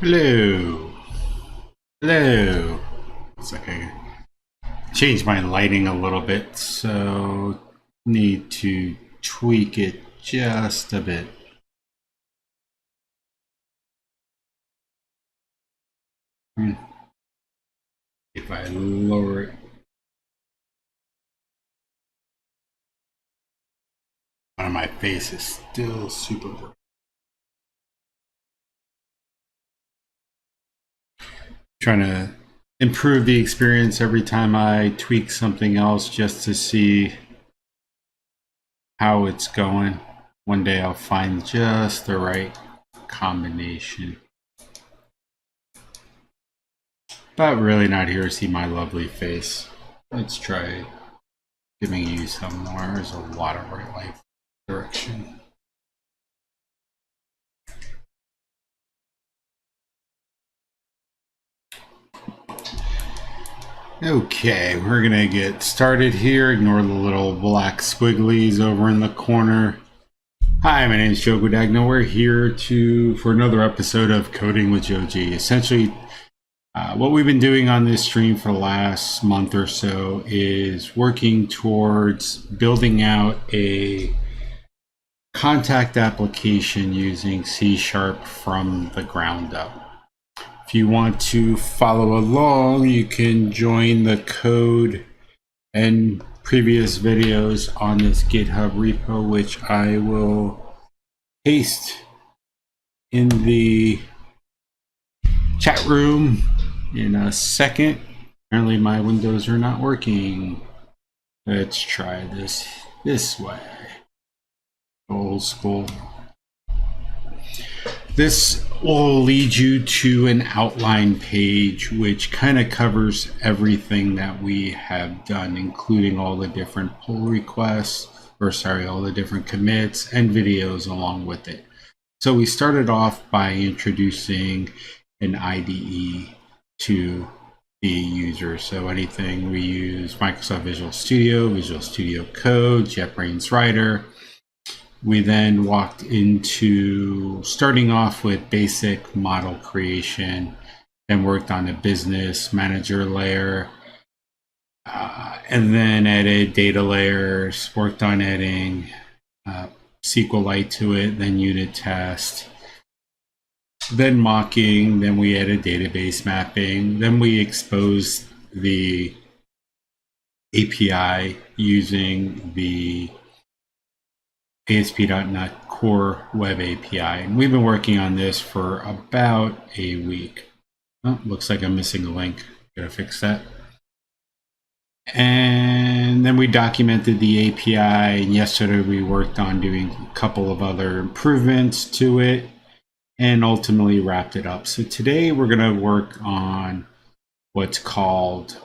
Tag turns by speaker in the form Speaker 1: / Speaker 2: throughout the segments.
Speaker 1: Hello. Hello. It's like I changed my lighting a little bit, so need to tweak it just a bit. If I lower it, one of my face is still super bright. Trying to improve the experience every time I tweak something else just to see how it's going. One day I'll find just the right combination. But really not here to see my lovely face. Let's try giving you some more. There's a lot of bright light direction. Okay, we're gonna get started here. Ignore the little black squigglies over in the corner. Hi, my name is JoeG. We're here for another episode of Coding with JoeG. Essentially, what we've been doing on this stream for the last month or so is working towards building out a contact application using C# from the ground up. If you want to follow along, you can join the code and previous videos on this GitHub repo, which I will paste in the chat room in a second. Apparently my windows are not working. Let's try this way. Old school. This will lead you to an outline page which kind of covers everything that we have done, including all the different pull requests, all the different commits and videos along with it. So we started off by introducing an IDE to the user. So anything we use Microsoft Visual Studio, Visual Studio Code, JetBrains Writer. We then walked into starting off with basic model creation, then worked on the business manager layer, and then added data layers, worked on adding SQLite to it, then unit test, then mocking, then we added database mapping, then we exposed the API using the ASP.NET Core Web API, and we've been working on this for about a week. Oh, looks like I'm missing a link. Gotta fix that. And then we documented the API, and yesterday we worked on doing a couple of other improvements to it and ultimately wrapped it up. So today we're gonna work on what's called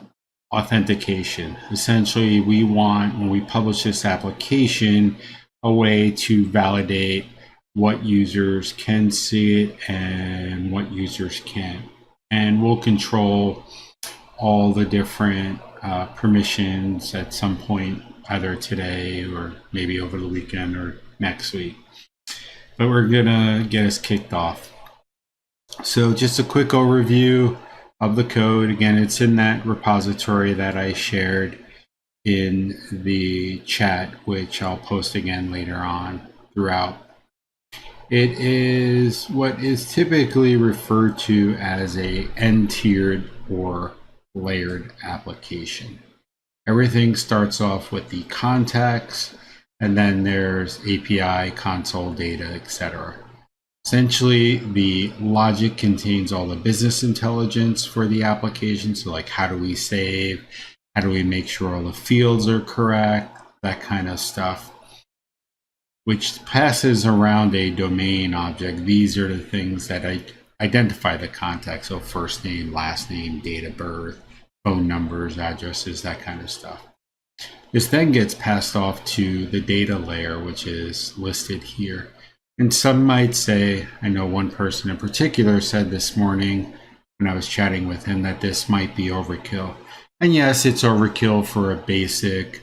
Speaker 1: authentication. Essentially, we want, when we publish this application, a way to validate what users can see it and what users can't. And we'll control all the different permissions at some point, either today or maybe over the weekend or next week. But we're gonna get us kicked off. So just a quick overview of the code. Again, it's in that repository that I shared in the chat, which I'll post again later on throughout. It is what is typically referred to as a n-tiered or layered application. Everything starts off with the contacts, and then there's API, console data, etc. Essentially, the logic contains all the business intelligence for the application. So like, how do we save? How do we make sure all the fields are correct? That kind of stuff, which passes around a domain object. These are the things that identify the contact. So first name, last name, date of birth, phone numbers, addresses, that kind of stuff. This then gets passed off to the data layer, which is listed here. And some might say, I know one person in particular said this morning when I was chatting with him that this might be overkill. And yes, it's overkill for a basic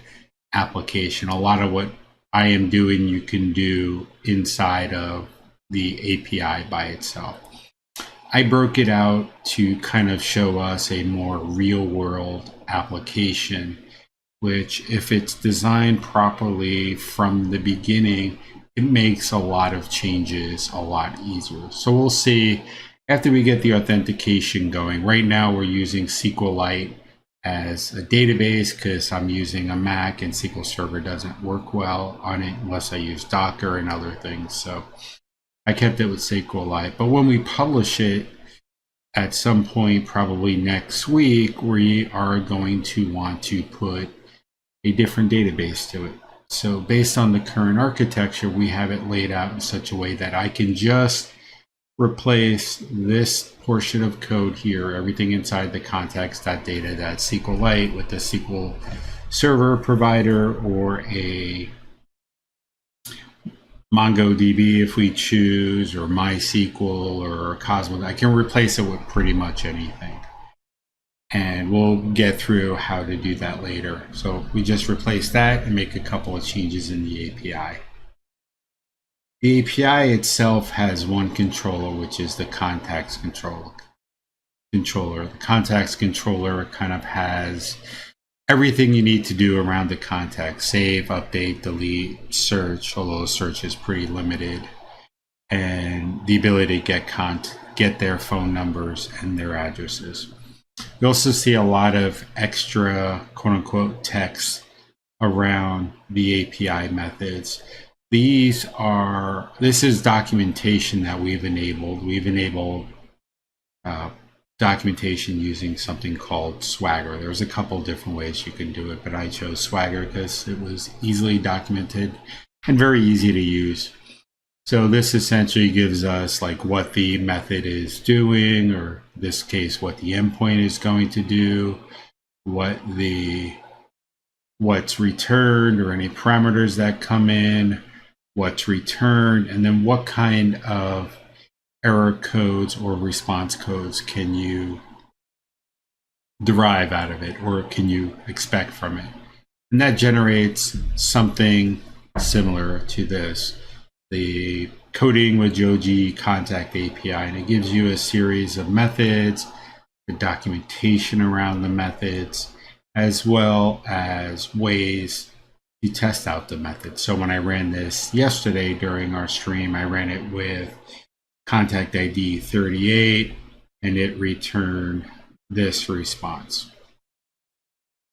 Speaker 1: application. A lot of what I am doing, you can do inside of the API by itself. I broke it out to kind of show us a more real world application, which if it's designed properly from the beginning, it makes a lot of changes a lot easier. So we'll see after we get the authentication going. Right now we're using SQLite as a database because I'm using a Mac and SQL Server doesn't work well on it unless I use Docker and other things. So I kept it with SQLite. But when we publish it at some point, probably next week, we are going to want to put a different database to it. So based on the current architecture, we have it laid out in such a way that I can just replace this portion of code here, everything inside the context.data, that SQLite with the SQL Server provider or a MongoDB if we choose, or MySQL or Cosmos. I can replace it with pretty much anything. And we'll get through how to do that later. So we just replace that and make a couple of changes in the API. The API itself has one controller, which is the context controller. The context controller kind of has everything you need to do around the context: save, update, delete, search, although search is pretty limited, and the ability to get their phone numbers and their addresses. You also see a lot of extra quote-unquote text around the API methods. This is documentation that we've enabled. We've enabled documentation using something called Swagger. There's a couple different ways you can do it, but I chose Swagger because it was easily documented and very easy to use. So this essentially gives us like what the method is doing, or in this case, what the endpoint is going to do, what's returned, or any parameters that come in, what's returned, and then what kind of error codes or response codes can you derive out of it, or can you expect from it. And that generates something similar to this, the coding with JoeG contact API, and it gives you a series of methods, the documentation around the methods, as well as ways to test out the method. So when I ran this yesterday during our stream, I ran it with contact ID 38, and it returned this response.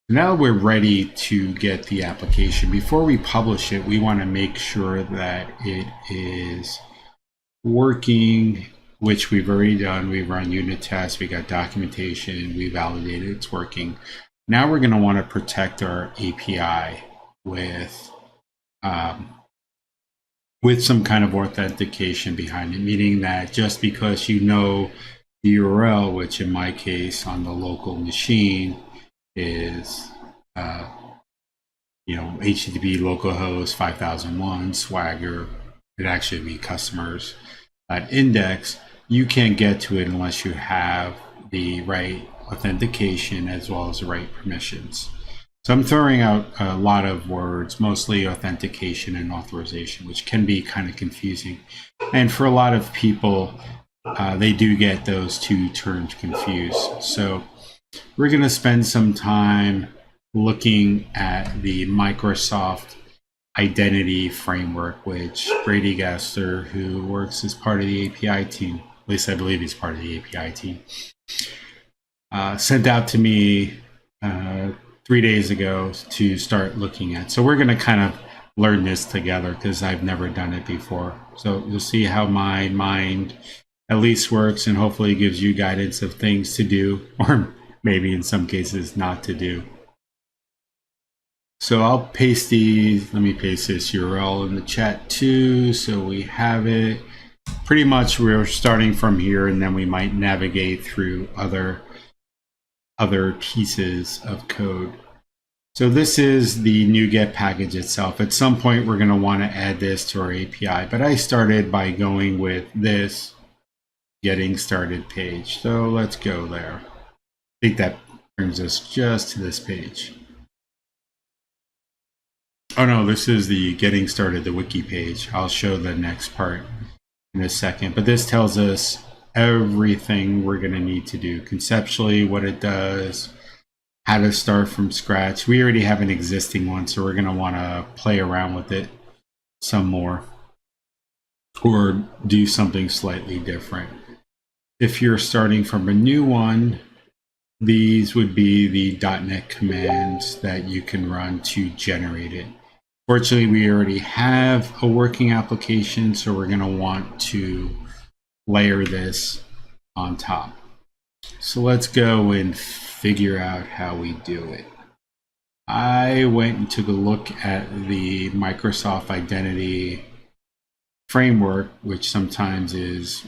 Speaker 1: Now we're ready to get the application. Before we publish it, we want to make sure that it is working, which we've already done. We've run unit tests, we got documentation, we validated it's working. Now we're going to want to protect our API with some kind of authentication behind it, meaning that just because you know the URL, which in my case on the local machine is HTTP localhost 5001 Swagger, it actually be customers index, you can't get to it unless you have the right authentication as well as the right permissions. So I'm throwing out a lot of words, mostly authentication and authorization, which can be kind of confusing. And for a lot of people, they do get those two terms confused. So we're going to spend some time looking at the Microsoft Identity Framework, which Brady Gaster, who works as part of the API team, at least I believe he's part of the API team, sent out to me 3 days ago to start looking at. So we're going to kind of learn this together because I've never done it before. So you'll see how my mind at least works, and hopefully gives you guidance of things to do, or maybe in some cases not to do. So I'll paste these. Let me paste this URL in the chat too, so we have it. Pretty much we're starting from here, and then we might navigate through other pieces of code. So this is the NuGet package itself. At some point, we're going to want to add this to our API, but I started by going with this getting started page. So let's go there. I think that brings us just to this page. Oh no, this is the getting started, the wiki page. I'll show the next part in a second, but this tells us everything we're going to need to do conceptually, what it does, how to start from scratch. We already have an existing one, so we're going to want to play around with it some more or do something slightly different. If you're starting from a new one, these would be the .NET commands that you can run to generate it. Fortunately, we already have a working application, so we're going to want to layer this on top. So let's go and figure out how we do it. I went and took a look at the Microsoft Identity Framework, which sometimes is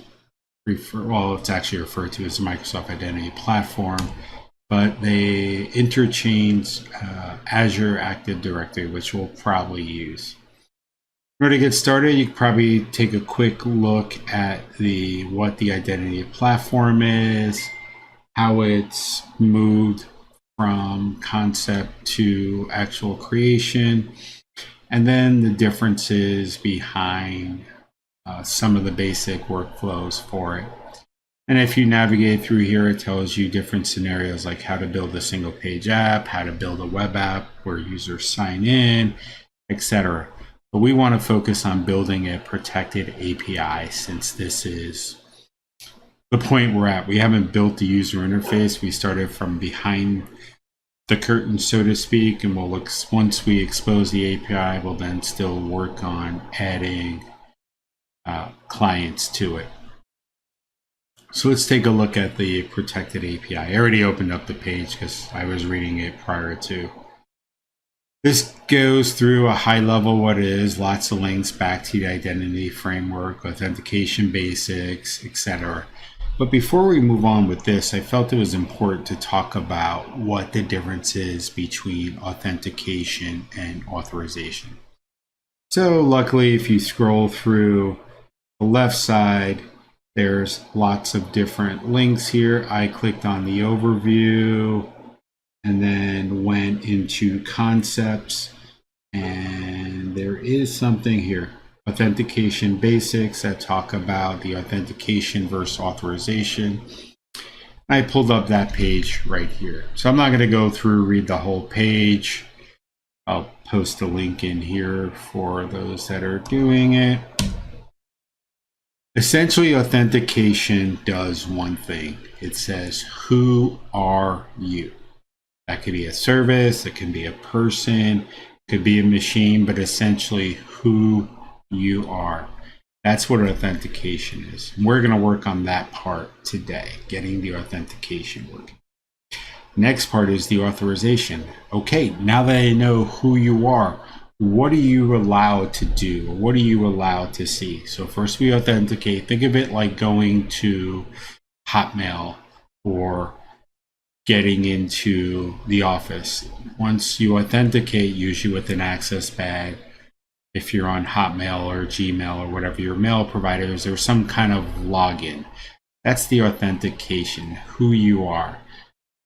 Speaker 1: it's actually referred to as the Microsoft Identity Platform, but they interchange Azure Active Directory, which we'll probably use. In order to get started, you could probably take a quick look at what the identity platform is, how it's moved from concept to actual creation, and then the differences behind some of the basic workflows for it. And if you navigate through here, it tells you different scenarios like how to build a single page app, how to build a web app where users sign in, etc. But we want to focus on building a protected API since this is the point we're at. We haven't built the user interface. We started from behind the curtain, so to speak, and we'll look once we expose the API, we'll then still work on adding clients to it. So let's take a look at the protected API. I already opened up the page because I was reading it prior to. This goes through a high level what it is, lots of links back to the identity framework, authentication basics, etc. But before we move on with this, I felt it was important to talk about what the difference is between authentication and authorization. So luckily, if you scroll through the left side, there's lots of different links here. I clicked on the overview and then went into concepts, and there is something here, authentication basics, that talk about the authentication versus authorization. I pulled up that page right here. So I'm not going to go through, read the whole page. I'll post a link in here for those that are doing it. Essentially, authentication does one thing. It says, who are you? That could be a service, it can be a person, it could be a machine, but essentially who you are. That's what authentication is. We're going to work on that part today, getting the authentication working. Next part is the authorization. Okay, now that I know who you are, what are you allowed to do? What are you allowed to see? So first we authenticate. Think of it like going to Hotmail or getting into the office. Once you authenticate, usually with an access badge, if you're on Hotmail or Gmail or whatever your mail provider is, there's some kind of login. That's the authentication, who you are.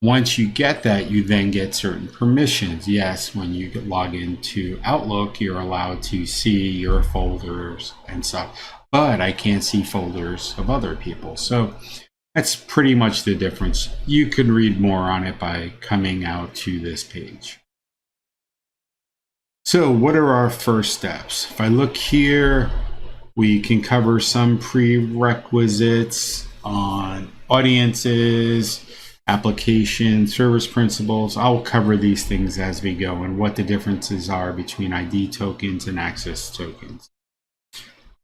Speaker 1: Once you get that, you then get certain permissions. Yes, when you log into Outlook, you're allowed to see your folders and stuff, but I can't see folders of other people. So that's pretty much the difference. You can read more on it by coming out to this page. So what are our first steps? If I look here, we can cover some prerequisites on audiences, application, service principles. I'll cover these things as we go and what the differences are between ID tokens and access tokens.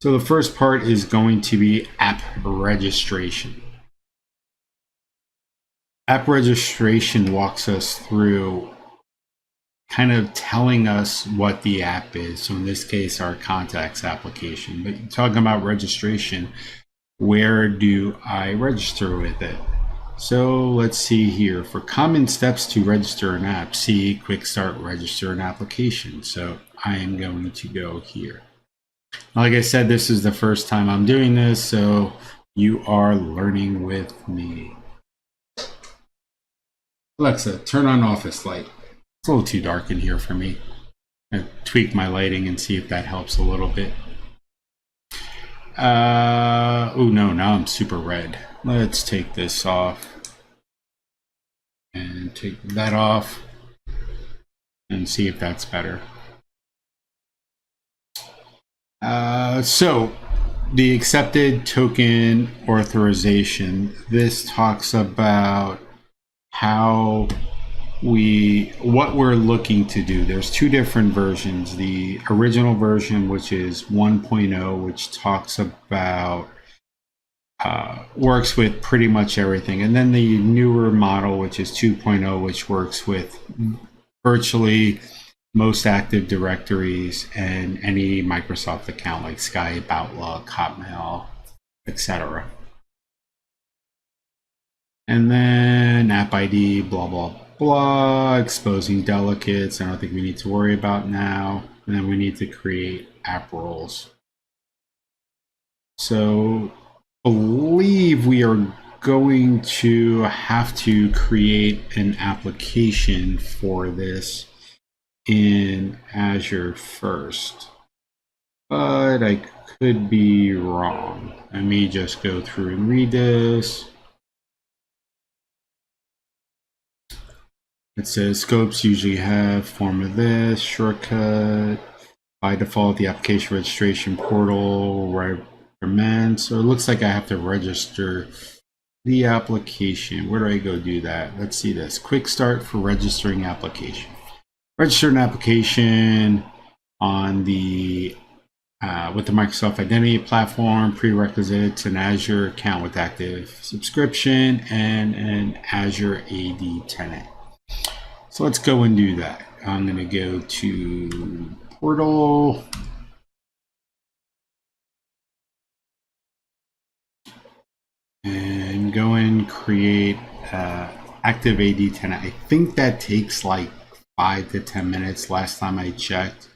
Speaker 1: So the first part is going to be app registration. App registration walks us through kind of telling us what the app is. So in this case, our contacts application. But talking about registration, where do I register with it? So let's see here. For common steps to register an app, see Quick Start Register an Application. So I am going to go here. Like I said, this is the first time I'm doing this, so you are learning with me. Alexa, turn on office light. It's a little too dark in here for me. I'll tweak my lighting and see if that helps a little bit. Oh no, now I'm super red. Let's take this off and take that off and see if that's better. So the accepted token authorization, this talks about what we're looking to do. There's two different versions. The original version, which is 1.0, which talks about works with pretty much everything. And then the newer model, which is 2.0, which works with virtually most Active Directories and any Microsoft account like Skype, Outlook, Hotmail, etc. And then app ID, blah, blah, blah, exposing delegates. I don't think we need to worry about now. And then we need to create app roles. So I believe we are going to have to create an application for this in Azure first, but I could be wrong. Let me just go through and read this. It says scopes usually have form of this, shortcut. By default, the application registration portal recommends. So it looks like I have to register the application. Where do I go do that? Let's see this. Quick start for registering application. Register an application on the with the Microsoft Identity Platform, prerequisites, an Azure account with active subscription, and an Azure AD tenant. So let's go and do that. I'm going to go to portal. And go and create active AD tenant. I think that takes like 5 to 10 minutes last time I checked.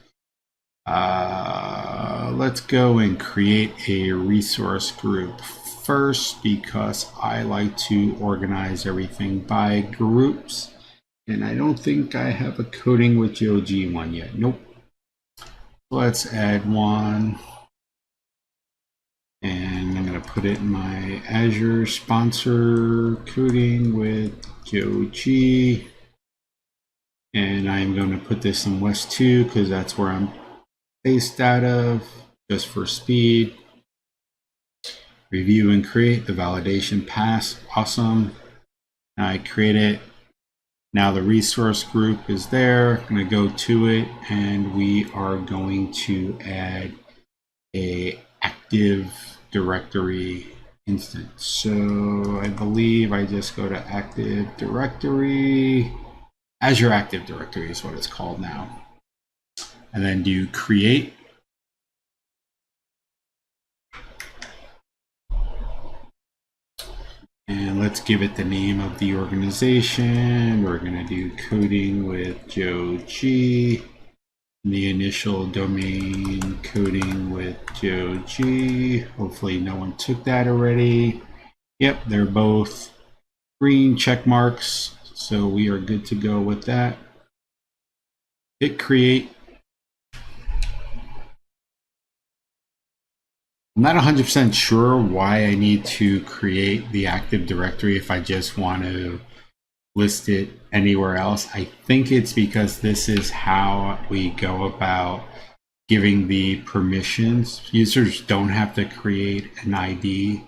Speaker 1: Let's go and create a resource group first because I like to organize everything by groups. And I don't think I have a coding with JoeG one yet. Nope. Let's add one. And I'm going to put it in my Azure sponsor coding with JoeG. And I'm going to put this in West 2 because that's where I'm based out of, just for speed. Review and create the validation pass. Awesome. Now I create it. Now the resource group is there. I'm going to go to it and we are going to add a active directory instance. So I believe I just go to Active Directory. Azure Active Directory is what it's called now. And then do create. And let's give it the name of the organization. We're going to do coding with JoeG. The initial domain coding with JoeG. Hopefully no one took that already. Yep, they're both green check marks. So we are good to go with that. Hit create. I'm not 100% sure why I need to create the Active Directory if I just want to list it anywhere else. I think it's because this is how we go about giving the permissions. Users don't have to create an ID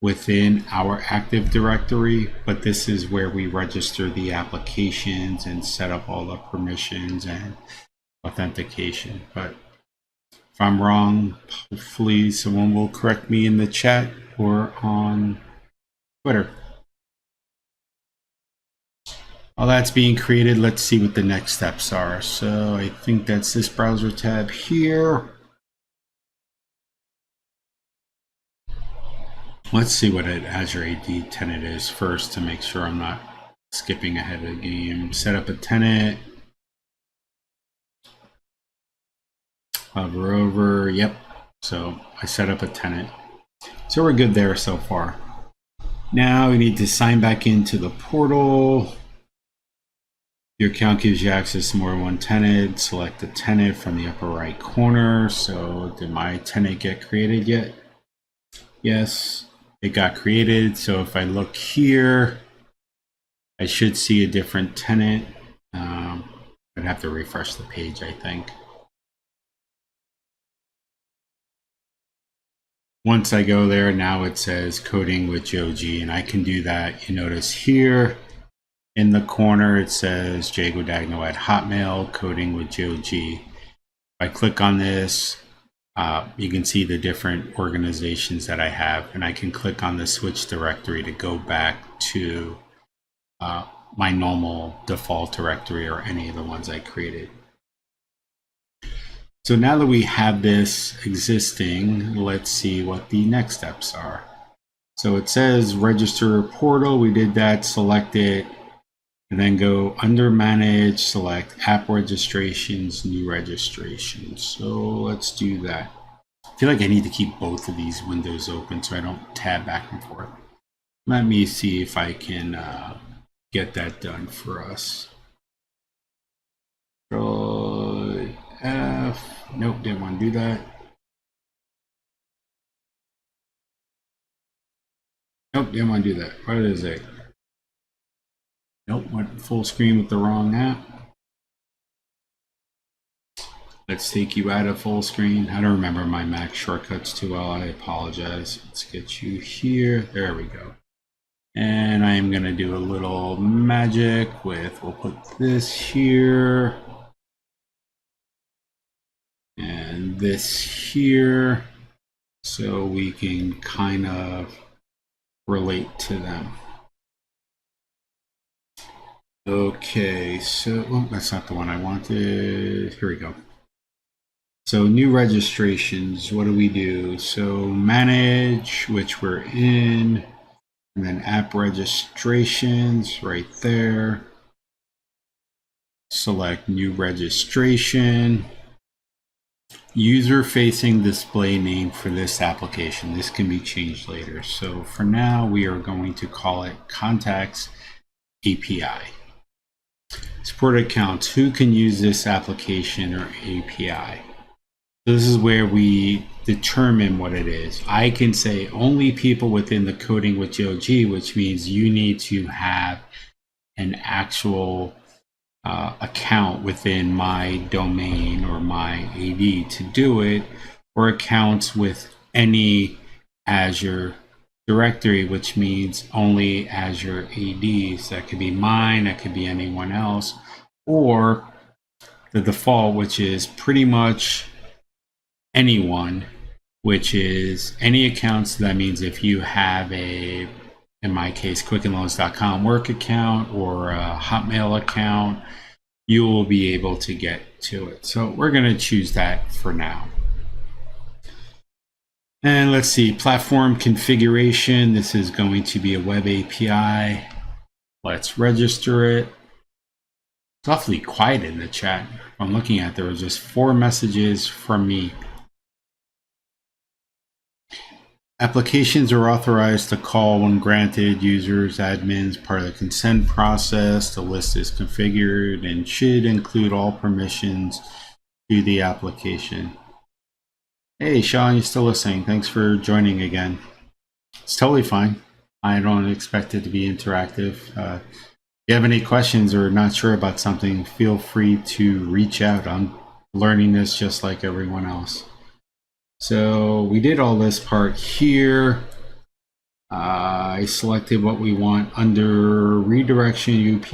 Speaker 1: within our Active Directory, but this is where we register the applications and set up all the permissions and authentication. But if I'm wrong, hopefully someone will correct me in the chat or on Twitter. While that's being created, let's see what the next steps are. So I think that's this browser tab here. Let's see what an Azure AD tenant is first to make sure I'm not skipping ahead of the game. Set up a tenant. Hover over, yep. So I set up a tenant. So we're good there so far. Now we need to sign back into the portal. Your account gives you access to more than one tenant. Select the tenant from the upper right corner. So did my tenant get created yet? Yes, it got created. So if I look here, I should see a different tenant. I'd have to refresh the page, I think. Once I go there, now it says coding with JoeG, and I can do that. You notice here in the corner, it says jgodagno at Hotmail, coding with JoeG. If I click on this, you can see the different organizations that I have, and I can click on the switch directory to go back to my normal default directory or any of the ones I created. So now that we have this existing, let's see what the next steps are. So it says register portal. We did that, select it, and then go under manage, select app registrations, new registrations. So let's do that. I feel like I need to keep both of these windows open so I don't tab back and forth. Let me see if I can get that done for us. Control F. Nope, didn't want to do that. Nope, didn't want to do that. What is it? Nope, went full screen with the wrong app. Let's take you out of full screen. I don't remember my Mac shortcuts too well. I apologize. Let's get you here. There we go. And I'm going to do a little magic with, we'll put this here. And this here. So we can kind of relate to them. Okay, so that's not the one I wanted. Here we go. So new registrations, what do we do? So manage, which we're in, and then app registrations right there. Select new registration. User facing display name for this application. This can be changed later. So for now, we are going to call it Contacts API. Support accounts, who can use this application or API? This is where we determine what it is. I can say only people within the coding with JoeG, which means you need to have an actual account within my domain or my AD to do it, or accounts with any Azure directory, which means only Azure ADs. That could be mine, that could be anyone else, or the default, which is pretty much anyone, which is any accounts. That means if you have a, in my case, quickandloans.com work account or a Hotmail account, you will be able to get to it. So we're going to choose that for now. And let's see, platform configuration. This is going to be a web API. Let's register it. It's awfully quiet in the chat. I'm looking at, there was just 4 messages from me. Applications are authorized to call when granted. Users, admins, part of the consent process. The list is configured and should include all permissions to the application. Hey, Sean, you're still listening. Thanks for joining again. It's totally fine. I don't expect it to be interactive. If you have any questions or not sure about something, feel free to reach out. I'm learning this just like everyone else. So we did all this part here. I selected what we want under redirection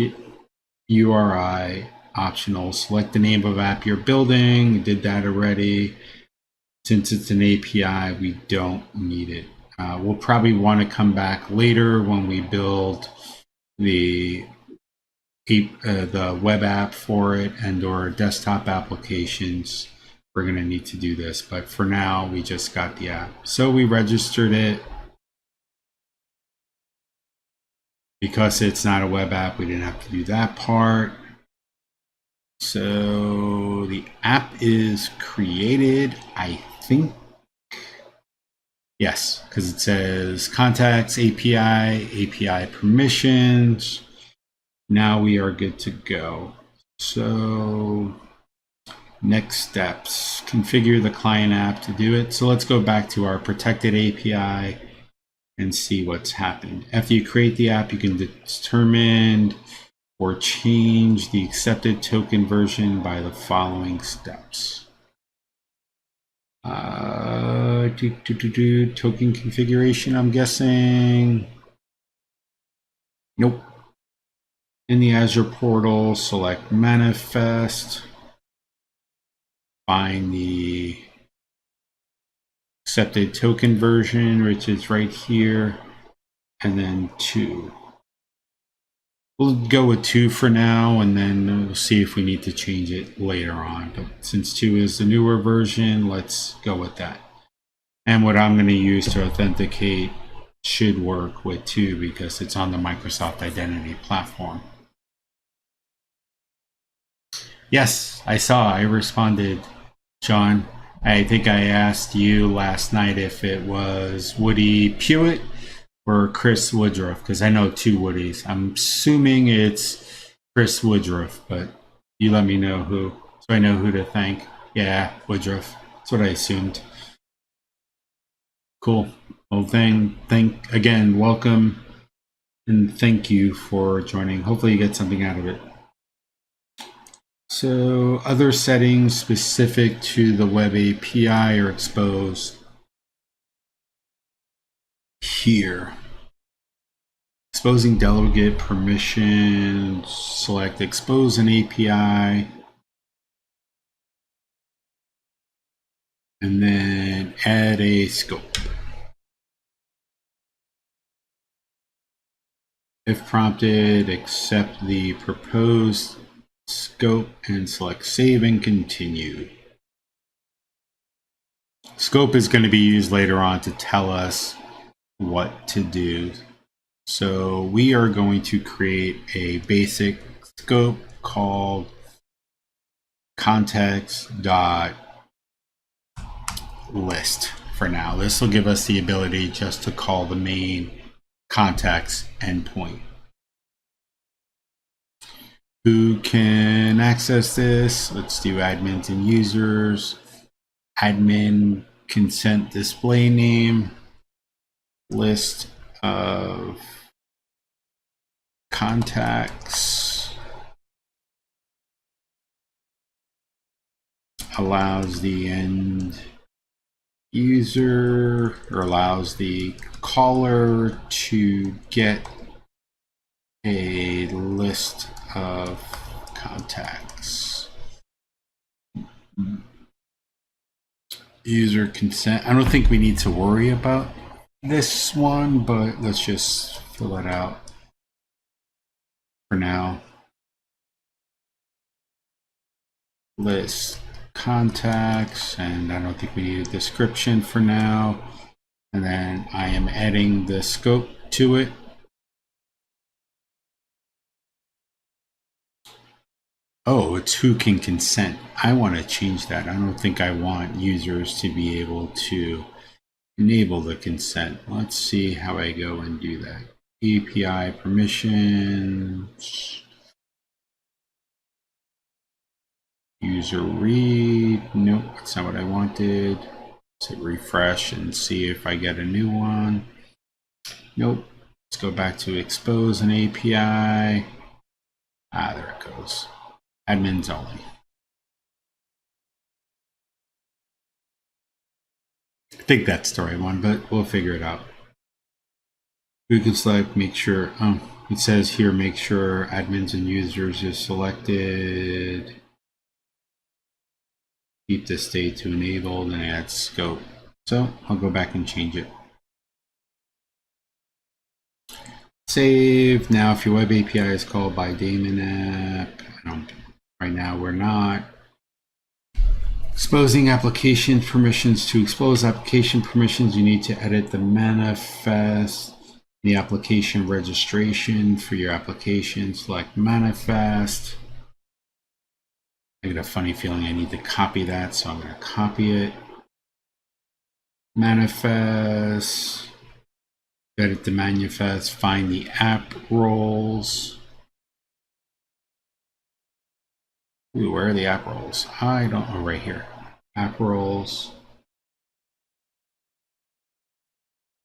Speaker 1: URI optional. Select the name of app you're building. We did that already. Since it's an API, we don't need it. We'll probably want to come back later when we build the web app for it and or desktop applications. We're going to need to do this, but for now we just got the app. So we registered it. Because it's not a web app, we didn't have to do that part. So the app is created, I think. Yes, because it says contacts API, API permissions. Now we are good to go. So Next steps, configure the client app to do it. So let's go back to our protected API and see what's happened. After you create the app, you can determine or change the accepted token version by the following steps. Token configuration, I'm guessing. Nope. In the Azure portal, select manifest, find the accepted token version, which is right here, and then 2. We'll go with 2 for now, and then we'll see if we need to change it later on. But since 2 is the newer version, let's go with that. And what I'm going to use to authenticate should work with 2 because it's on the Microsoft Identity platform. Yes, I saw. I responded, John. I think I asked you last night if it was Woody Pewitt or Chris Woodruff, because I know 2 Woodies. I'm assuming it's Chris Woodruff, but you let me know who, so I know who to thank. Yeah, Woodruff. That's what I assumed. Cool. Well, again, welcome, and thank you for joining. Hopefully you get something out of it. So other settings specific to the web API are exposed here. Exposing delegate permissions, select expose an API, and then add a scope. If prompted, accept the proposed scope and select save and continue. Scope is going to be used later on to tell us what to do. So we are going to create a basic scope called context.list for now. This will give us the ability just to call the main context endpoint. Who can access this? Let's do admins and users. Admin consent display name. List of contacts. Allows the end user, or allows the caller to get a list of contacts. User consent. I don't think we need to worry about this one, but let's just fill it out for now. List contacts, and I don't think we need a description for now. And then I am adding the scope to it. Oh, it's who can consent. I want to change that. I don't think I want users to be able to enable the consent. Let's see how I go and do that. API permissions. User read. Nope, that's not what I wanted. Let's hit refresh and see if I get a new one. Nope. Let's go back to expose an API. There it goes. Admins only. I think that's the right one, but we'll figure it out. We can select, make sure, it says here, make sure admins and users is selected. Keep the state to enabled and add scope. So I'll go back and change it. Save. Now, if your web API is called by daemon app, right now we're not. Exposing application permissions. To expose application permissions, you need to edit the manifest, the application registration for your application. Select manifest. I get a funny feeling I need to copy that, so I'm going to copy it. Manifest. Edit the manifest. Find the app roles. Ooh, where are the app roles? I don't know, right here. App roles.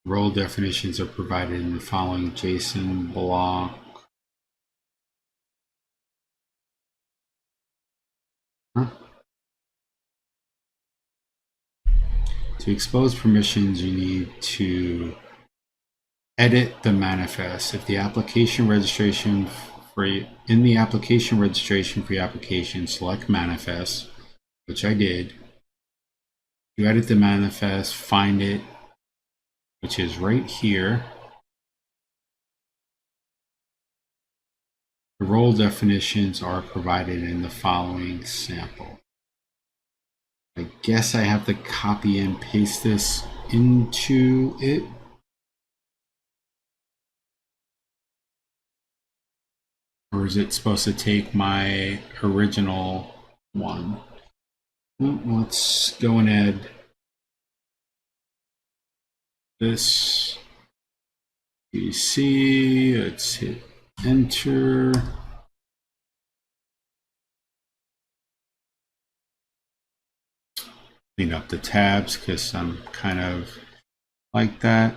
Speaker 1: Role definitions are provided in the following JSON block. Huh? To expose permissions, you need to edit the manifest. If the application registration in the application registration for your application, select manifest, which I did. You edit the manifest, find it, which is right here. The role definitions are provided in the following sample. I guess I have to copy and paste this into it. Or is it supposed to take my original one? Well, let's go and add this PC. Let's hit enter. Clean up the tabs because I'm kind of like that.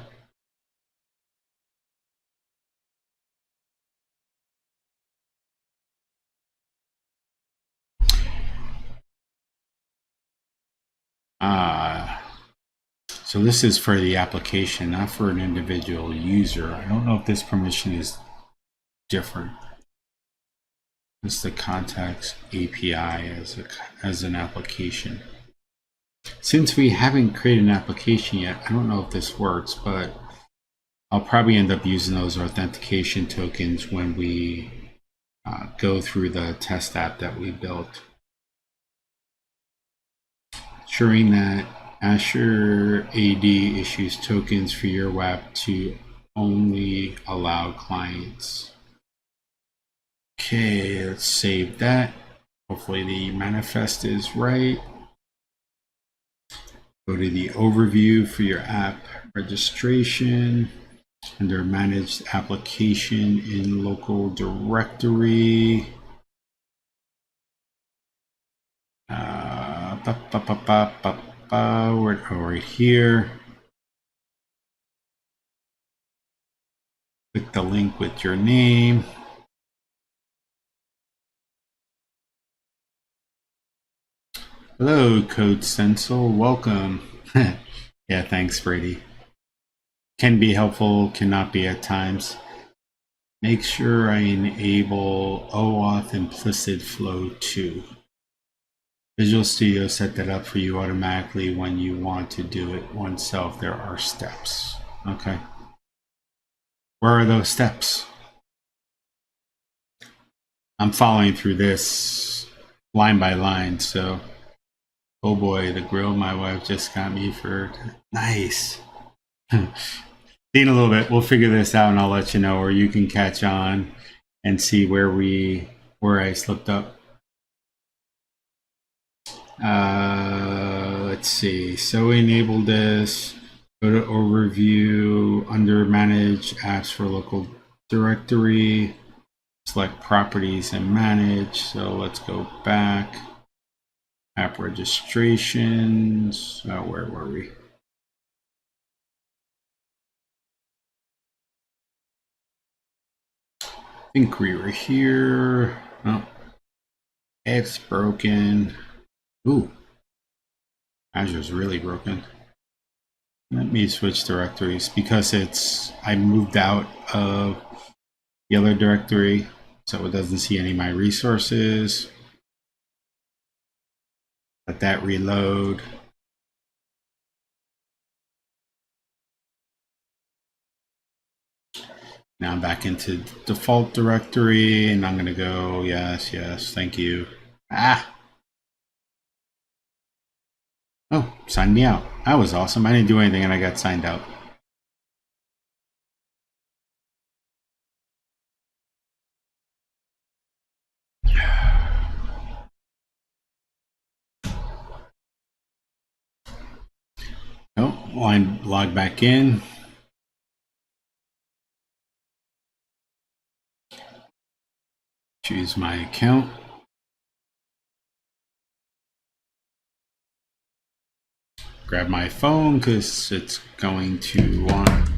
Speaker 1: So this is for the application, not for an individual user. I don't know if this permission is different. It's the contacts API as an application. Since we haven't created an application yet, I don't know if this works, but I'll probably end up using those authentication tokens when we go through the test app that we built. Ensuring that Azure AD issues tokens for your web to only allow clients. Okay, let's save that. Hopefully the manifest is right. Go to the overview for your app registration. Under managed application in local directory. We're right here. Click the link with your name. Hello, Code Stencil. Welcome. Yeah, thanks, Brady. Can be helpful, cannot be at times. Make sure I enable OAuth implicit flow too. Visual Studio set that up for you automatically when you want to do it oneself. There are steps. Okay. Where are those steps? I'm following through this line by line, so oh boy, the grill my wife just got me for nice. In a little bit, we'll figure this out and I'll let you know, or you can catch on and see where I slipped up. Let's see. So we enabled this. Go to overview under manage apps for local directory. Select properties and manage. So let's go back. App registrations. Where were we? I think we were here. Oh, it's broken. Ooh, Azure's really broken. Let me switch directories because I moved out of the other directory, so it doesn't see any of my resources. Let that reload. Now I'm back into default directory and I'm gonna go, yes, thank you. Oh, sign me out. That was awesome. I didn't do anything and I got signed out. Oh, line log back in. Choose my account. grab my phone because it's going to want.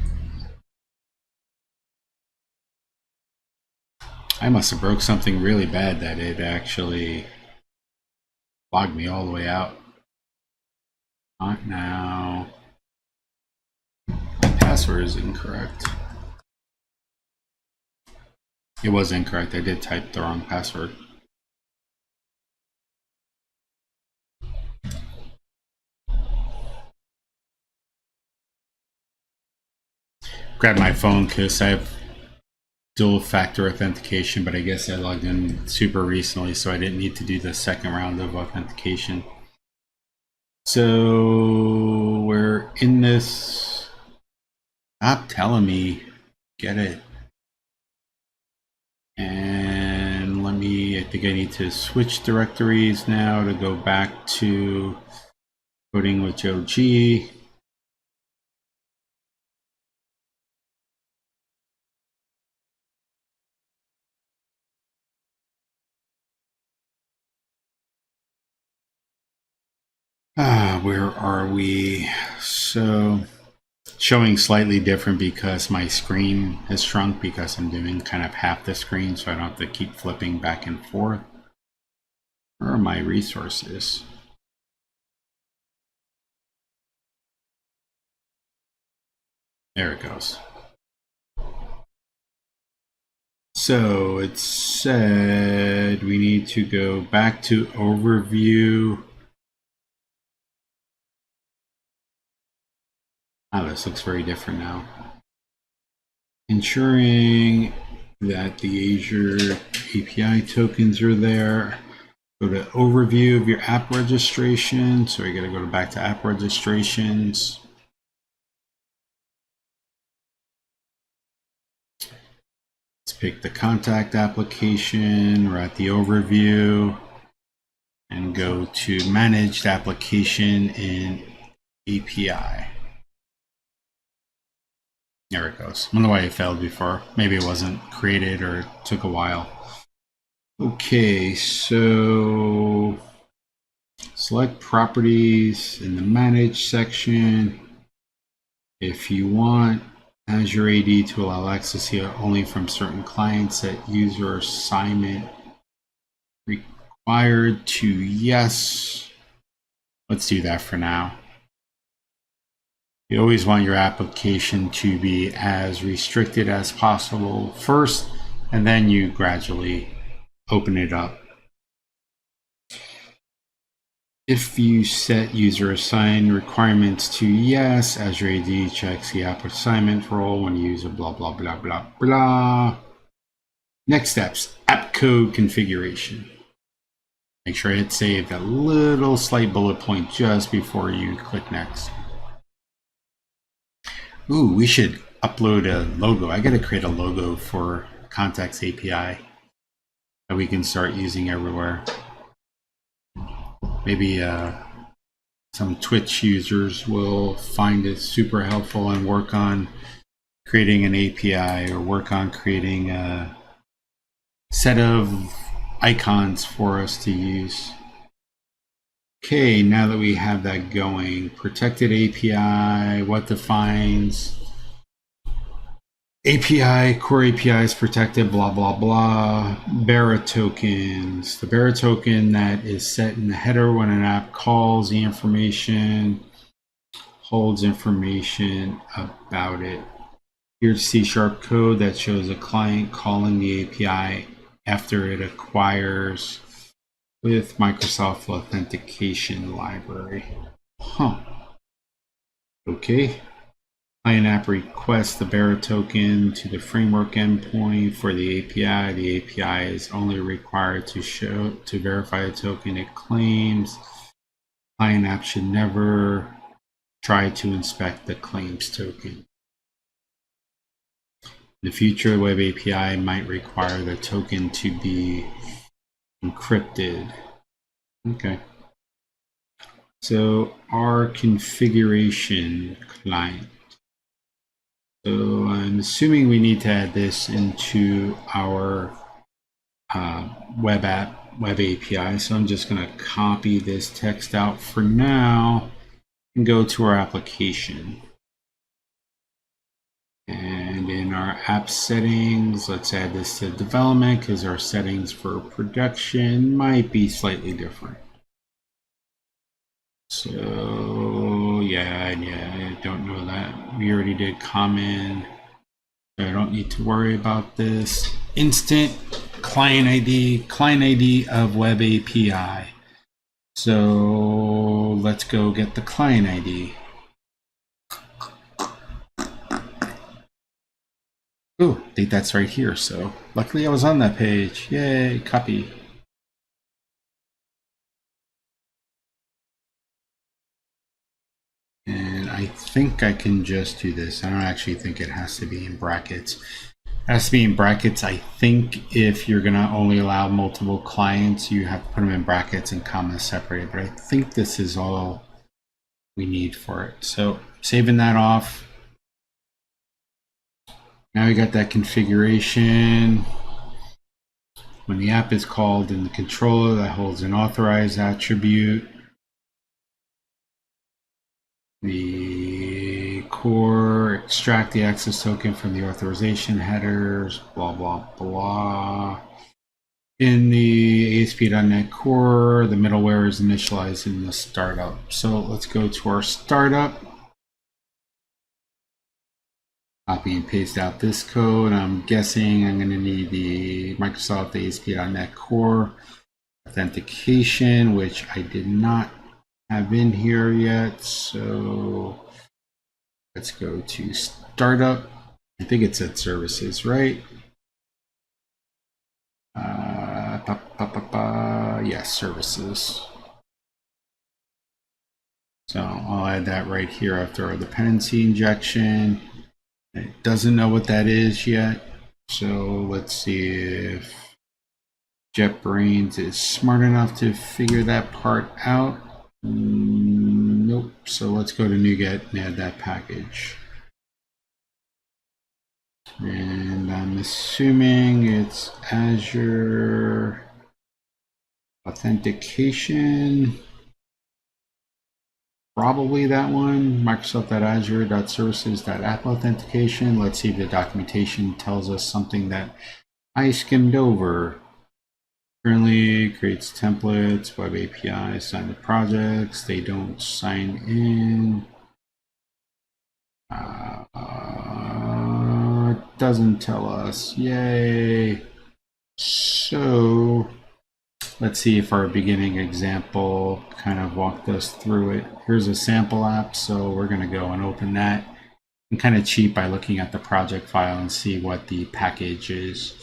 Speaker 1: I must have broke something really bad that it actually logged me all the way out. Not now. My password is incorrect. It was incorrect. I did type the wrong password. Grab my phone because I have dual factor authentication, but I guess I logged in super recently, so I didn't need to do the second round of authentication. So we're in this. Stop telling me. Get it. And let me, I think I need to switch directories now to go back to coding with JoeG. Where are we? So showing slightly different because my screen has shrunk because I'm doing kind of half the screen, so I don't have to keep flipping back and forth. Where are my resources? There it goes. So it said we need to go back to overview. Oh, this looks very different now. Ensuring that the Azure API tokens are there. Go to overview of your app registration. So we got to go back to app registrations. Let's pick the contact application. We're at the overview and go to managed application in API. There it goes. I wonder why it failed before. Maybe it wasn't created or it took a while. Okay, so select properties in the manage section. If you want Azure AD to allow access here only from certain clients, set user assignment required to yes. Let's do that for now. You always want your application to be as restricted as possible first, and then you gradually open it up. If you set user assign requirements to yes, Azure AD checks the app assignment role when you use a blah, blah, blah, blah, blah. Next steps, app code configuration. Make sure I hit save, that little slight bullet point just before you click next. Ooh, we should upload a logo. I gotta create a logo for Contacts API that we can start using everywhere. Maybe some Twitch users will find it super helpful and work on creating an API or work on creating a set of icons for us to use. Okay, now that we have that going, protected API, what defines API, core API is protected, blah, blah, blah. Bearer tokens. The bearer token that is set in the header when an app calls the information, holds information about it. Here's C# code that shows a client calling the API after it acquires with Microsoft Authentication Library. Okay. Client app requests the bearer token to the framework endpoint for the API. The API is only required to verify a token it claims. Client app should never try to inspect the claims token. In the future, Web API might require the token to be encrypted. Okay. So our configuration client. So I'm assuming we need to add this into our web API. So I'm just going to copy this text out for now and go to our application. And in our app settings, let's add this to development because our settings for production might be slightly different. So yeah, I don't know that. We already did common. So I don't need to worry about this. Instant client ID of web API. So let's go get the client ID. Oh, I think that's right here. So luckily I was on that page. Yay, copy. And I think I can just do this. I don't actually think it has to be in brackets. It has to be in brackets. I think if you're going to only allow multiple clients, you have to put them in brackets and commas separated. But I think this is all we need for it. So saving that off. Now we got that configuration. When the app is called in the controller, that holds an authorized attribute. The core, extract the access token from the authorization headers, blah, blah, blah. In the ASP.NET Core, the middleware is initializing the startup. So let's go to our startup. Copy and paste out this code. I'm guessing I'm going to need the Microsoft ASP.NET Core authentication, which I did not have in here yet. So let's go to startup. I think it said services, right? Yes, services. So I'll add that right here after our dependency injection. It doesn't know what that is yet. So let's see if JetBrains is smart enough to figure that part out. Nope. So let's go to NuGet and add that package. And I'm assuming it's Azure Authentication. Probably that one, Microsoft.Azure.Services.App Authentication. Let's see if the documentation tells us something that I skimmed over. Currently creates templates, web APIs, sign the projects. They don't sign in. Doesn't tell us. Yay. So let's see if our beginning example kind of walked us through it. Here's a sample app, so we're going to go and open that and kind of cheat by looking at the project file and see what the package is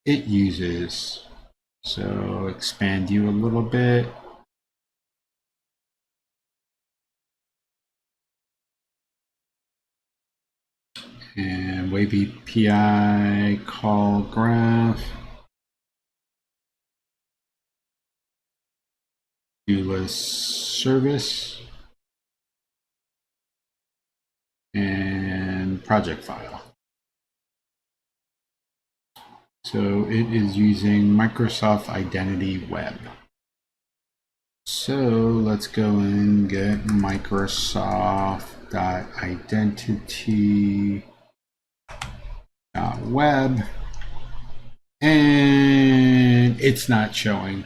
Speaker 1: it uses. So expand you a little bit. And web API call graph. Viewless service. And project file. So it is using Microsoft Identity Web. So let's go and get Microsoft.identity.web, and it's not showing.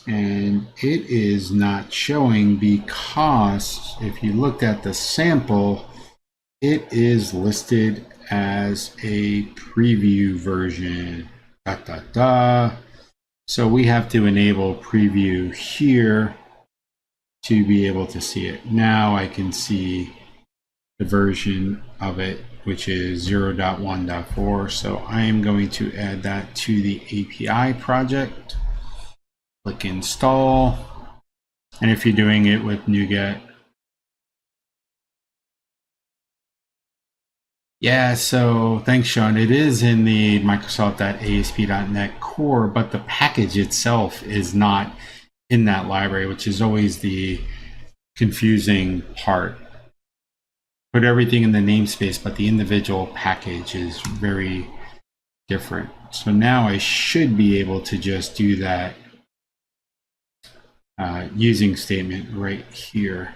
Speaker 1: And it is not showing because if you looked at the sample, it is listed as a preview version. So we have to enable preview here to be able to see it. Now I can see the version of it, which is 0.1.4. So I am going to add that to the API project. Click install. And if you're doing it with NuGet, yeah, so thanks, Sean. It is in the Microsoft.ASP.NET Core, but the package itself is not in that library, which is always the confusing part. Put everything in the namespace, but the individual package is very different. So now I should be able to just do that using statement right here.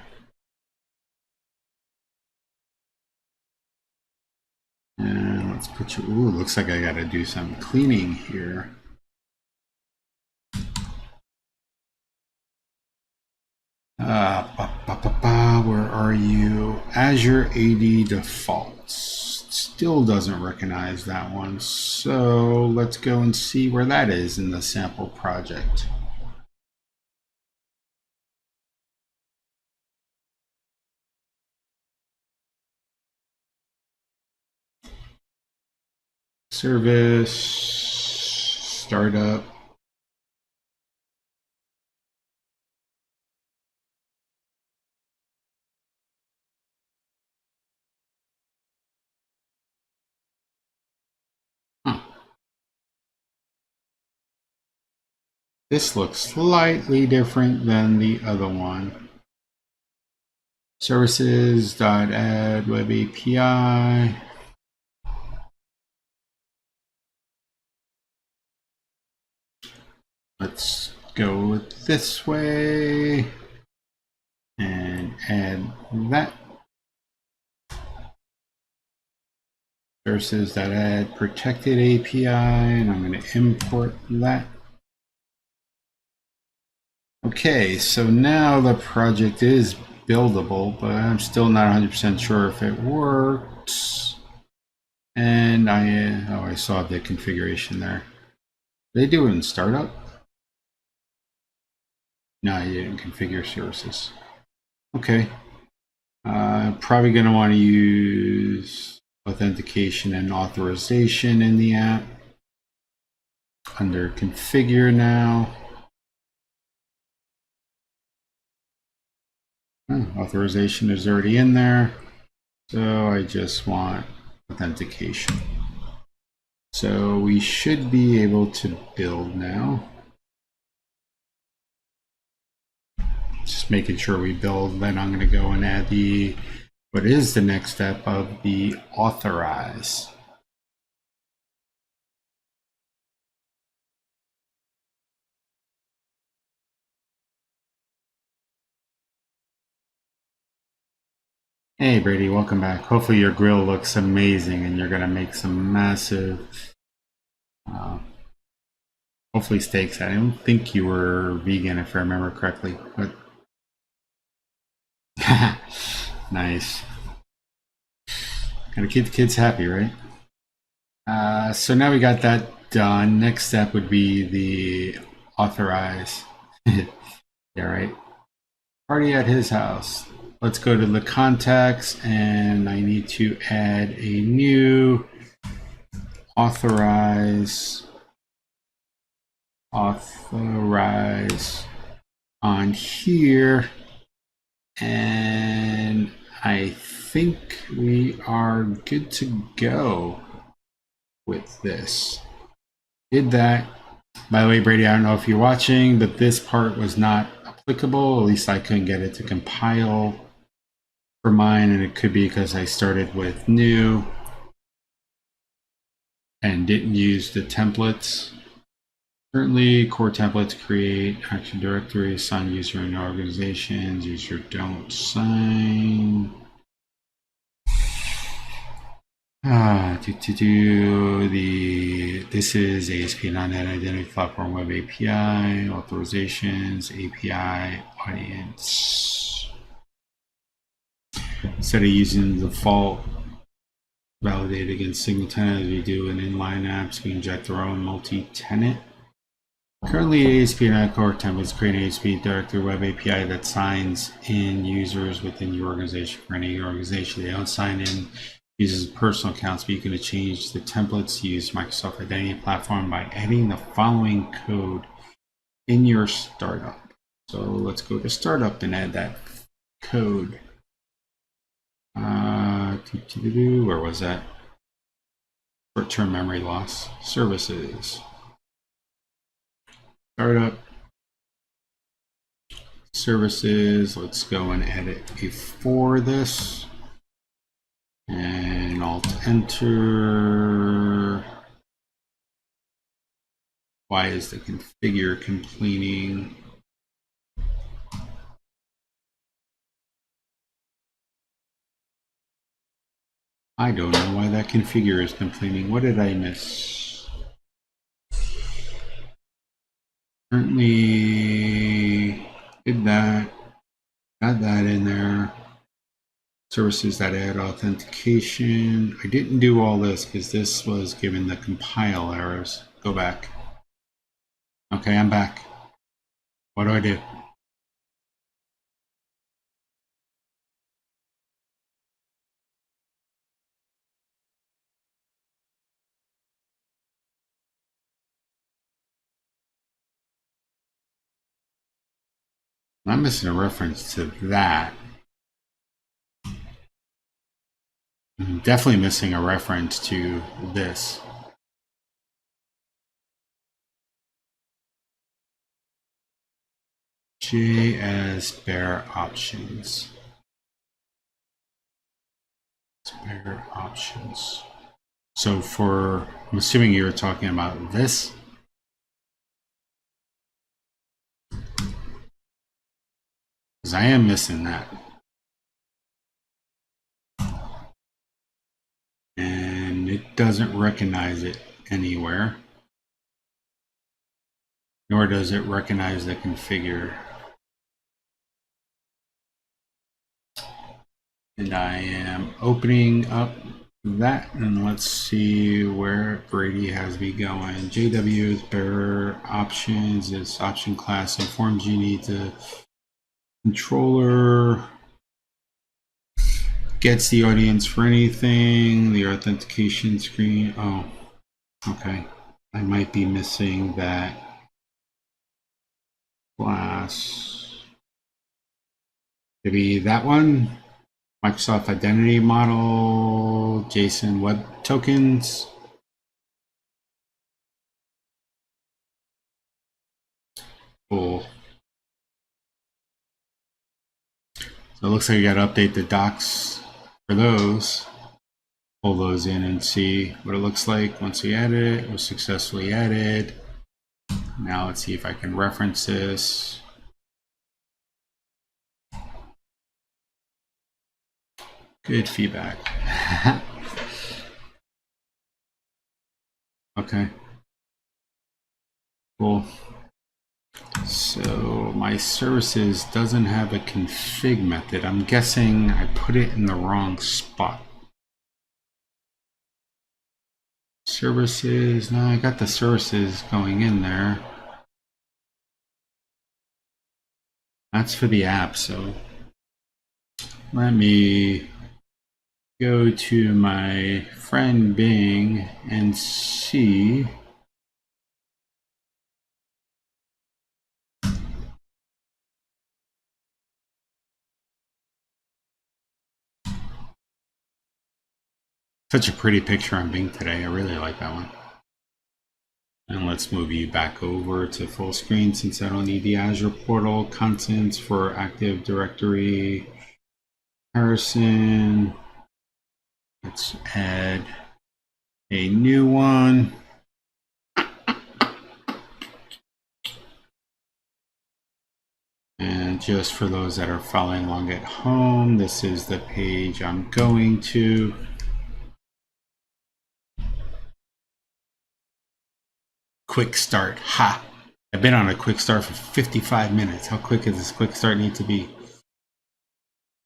Speaker 1: Let's put you. Ooh, looks like I got to do some cleaning here. Where are you? Azure AD defaults. Still doesn't recognize that one. So let's go and see where that is in the sample project. Service, startup. Huh. This looks slightly different than the other one. Services.add web API. Let's go with this way and add that. Services.add protected API, and I'm going to import that. Okay, so now the project is buildable, but I'm still not 100% sure if it works. And I saw the configuration there. They do it in startup? No, you didn't configure services. Okay. Probably going to want to use authentication and authorization in the app. Under configure now. Authorization is already in there. So I just want authentication. So we should be able to build now. Just making sure we build, then I'm going to go and add what is the next step of the authorize. Hey Brady, welcome back. Hopefully your grill looks amazing and you're going to make some massive, hopefully steaks. I don't think you were vegan if I remember correctly, but nice. Gotta keep the kids happy, right? So now we got that done. Next step would be the authorize. Yeah, right. Party at his house. Let's go to the contacts and I need to add a new authorize on here. And I think we are good to go with this. Did that. By the way, Brady, I don't know if you're watching, but this part was not applicable. At least I couldn't get it to compile for mine, and it could be because I started with new and didn't use the templates. Currently, core templates create action directory, assign user and organizations, user don't sign. This is ASP.NET Identity Platform Web API, authorizations, API, audience. Instead of using the default validate against single tenant as we do in inline apps, we inject our own multi-tenant. Currently, ASP.NET Core templates create an ASP directory web API that signs in users within your organization. For any organization, they don't sign in uses personal accounts, but you can change the templates to use Microsoft Identity Platform by adding the following code in your startup. So let's go to startup and add that code. Where was that? Short-term memory loss. Services. Startup. Services. Let's go and edit before this. And Alt Enter. Why is the configure completing? I don't know why that configure is complaining. What did I miss? Currently did that, got that in there. Services that add authentication. I didn't do all this because this was given the compile errors. Go back. Okay, I'm back. What do I do? I'm missing a reference to that. I'm definitely missing a reference to this. J as bare options. Bare options. So for, I'm assuming you were talking about this. Because I am missing that. And it doesn't recognize it anywhere. Nor does it recognize the configure. And I am opening up that, and let's see where Brady has me going. JW is bare options. This option class informs you need the controller gets the audience for anything. The authentication screen. Oh, okay. I might be missing that class. Maybe that one. Microsoft Identity Model, JSON Web Tokens. Cool. So it looks like you got to update the docs for those. Pull those in and see what it looks like once we add it. It was successfully added. Now let's see if I can reference this. Good feedback. Okay. Cool. So my services doesn't have a config method. I'm guessing I put it in the wrong spot. Services, no, I got the services going in there. That's for the app, so let me go to my friend Bing and see. Such a pretty picture on Bing today. I really like that one. And let's move you back over to full screen since I don't need the Azure portal. Contents for Active Directory. Harrison. Let's add a new one. And just for those that are following along at home, this is the page I'm going to. Quick start. Ha! I've been on a quick start for 55 minutes. How quick does this quick start need to be?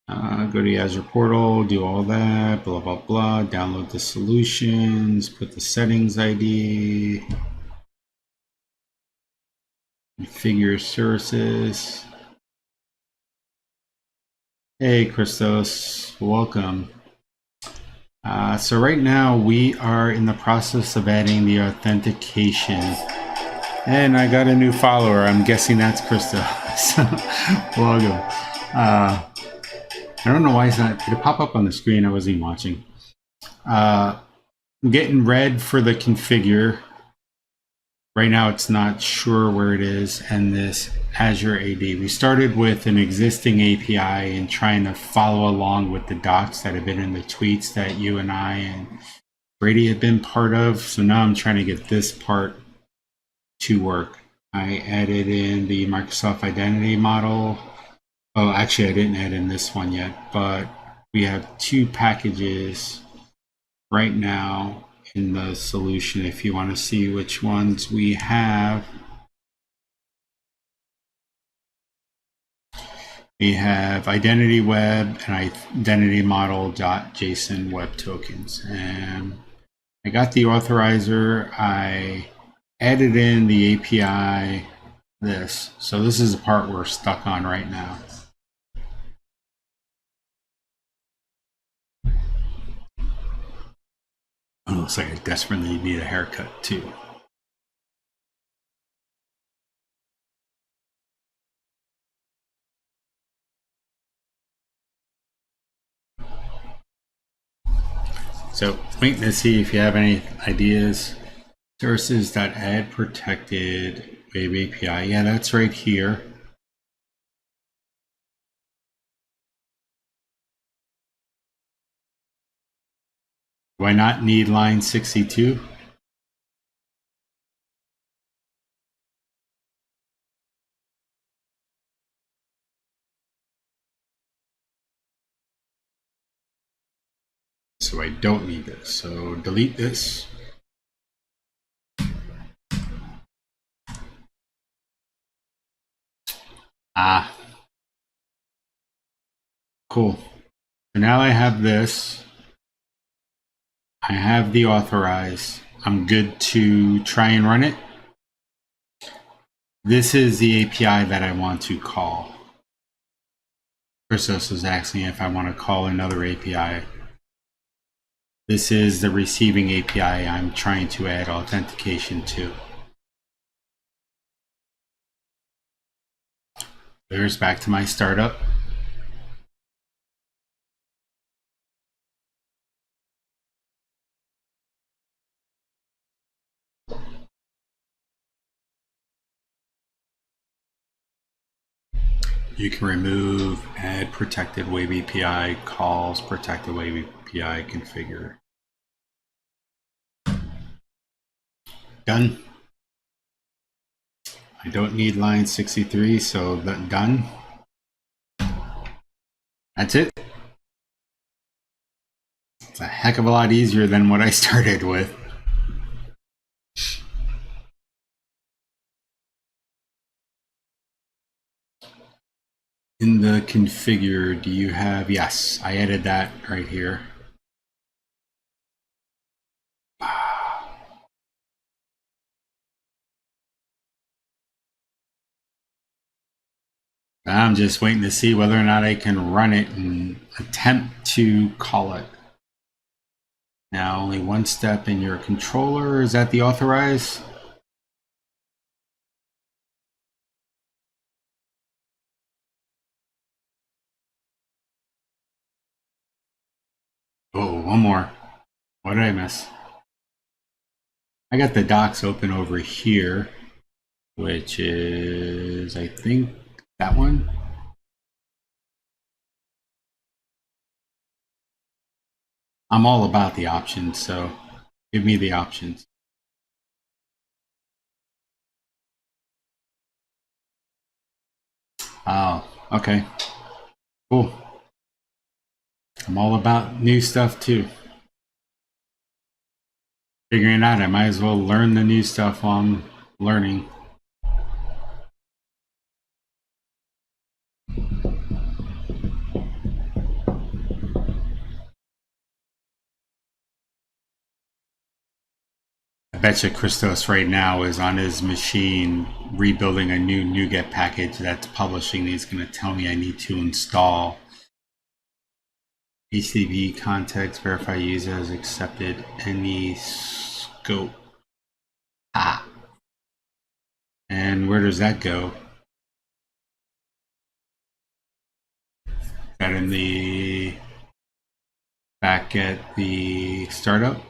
Speaker 1: Go to the Azure portal, do all that, blah, blah, blah. Download the solutions, put the settings ID, configure services. Hey, Christos, welcome. So right now we are in the process of adding the authentication. And I got a new follower. I'm guessing that's Krista. So, welcome. I don't know why it's not. Did it pop up on the screen? I wasn't even watching. I'm getting red for the configure. Right now it's not sure where it is. And this Azure AD. We started with an existing API and trying to follow along with the docs that have been in the tweets that you and I and Brady have been part of. So now I'm trying to get this part to work. I added in the Microsoft Identity Model. Oh, actually, I didn't add in this one yet, but we have two packages right now in the solution, if you want to see which ones we have, we have identity web and identity model.json web tokens. And I got the authorizer. I added in the API this. So this is the part we're stuck on right now. It looks like I desperately need a haircut too. So waiting to see if you have any ideas. Services.add protected web API. Yeah, that's right here. Do I not need line 62? So I don't need this. So delete this. Ah, cool. So now I have this. I have the authorize. I'm good to try and run it. This is the API that I want to call. Christos is asking if I want to call another API. This is the receiving API I'm trying to add authentication to. There's back to my startup. You can remove, add protected web API, calls protected web API configure. Done. I don't need line 63, so done. That's it. It's a heck of a lot easier than what I started with. In the configure, do you have, yes, I added that right here. I'm just waiting to see whether or not I can run it and attempt to call it. Now, only one step in your controller. Is that the authorize? Oh, one more. What did I miss? I got the docs open over here, which is, I think, that one. I'm all about the options, so give me the options. Oh, okay. Cool. I'm all about new stuff too. Figuring it out, I might as well learn the new stuff while I'm learning. I bet you Christos right now is on his machine rebuilding a new NuGet package that's publishing. He's going to tell me I need to install HTTP context, verify user has accepted any scope. Ah. And where does that go? Is that in the back at the startup?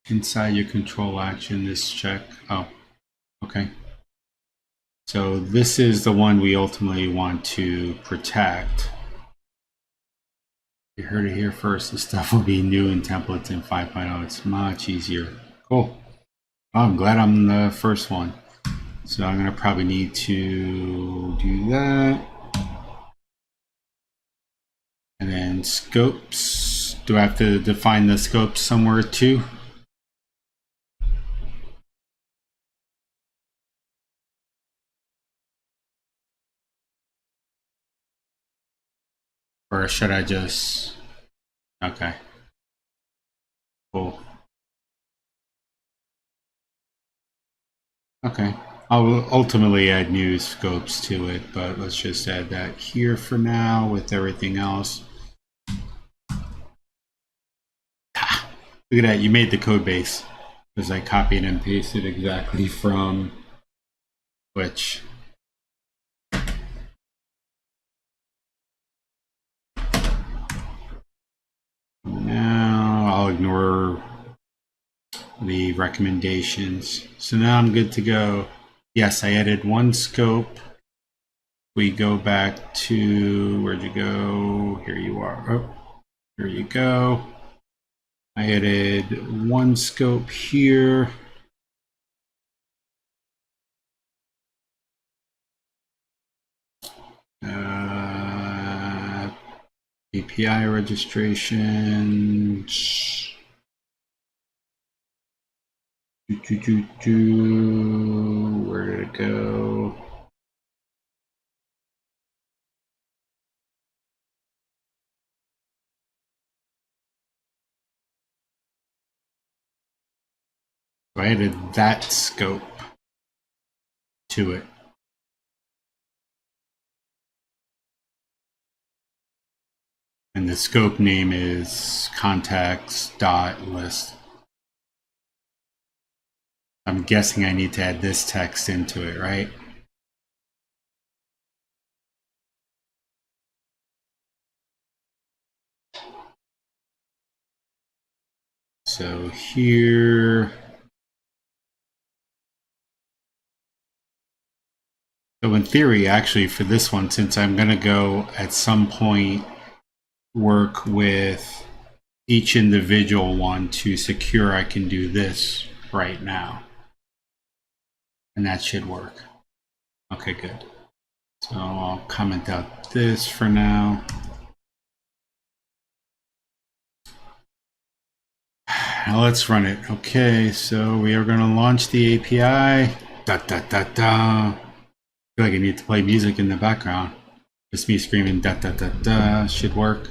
Speaker 1: Inside your control action, this check. Oh, okay. So this is the one we ultimately want to protect. You heard it here first. The stuff will be new in templates in 5.0. It's much easier. Cool. Oh, I'm glad I'm the first one. So I'm going to probably need to do that. And then scopes. Do I have to define the scope somewhere too? Or should I just... Okay. Cool. Okay. I'll ultimately add new scopes to it, but let's just add that here for now with everything else. Ah, look at that, you made the code base because I copied and pasted exactly from which. Now I'll ignore the recommendations. So now I'm good to go. Yes, I added one scope. We go back to, where'd you go? Here you are. Oh, here you go. I added one scope here. API registration. Where did it go? I added that scope to it. And the scope name is contacts.list. I'm guessing I need to add this text into it, right? So here, so in theory, actually for this one, since I'm going to go at some point work with each individual one to secure, I can do this right now. And that should work. Okay, good. So I'll comment out this for now. Now let's run it. Okay, so we are going to launch the API. Da da da da. I feel like I need to play music in the background. Just me screaming da da da da should work.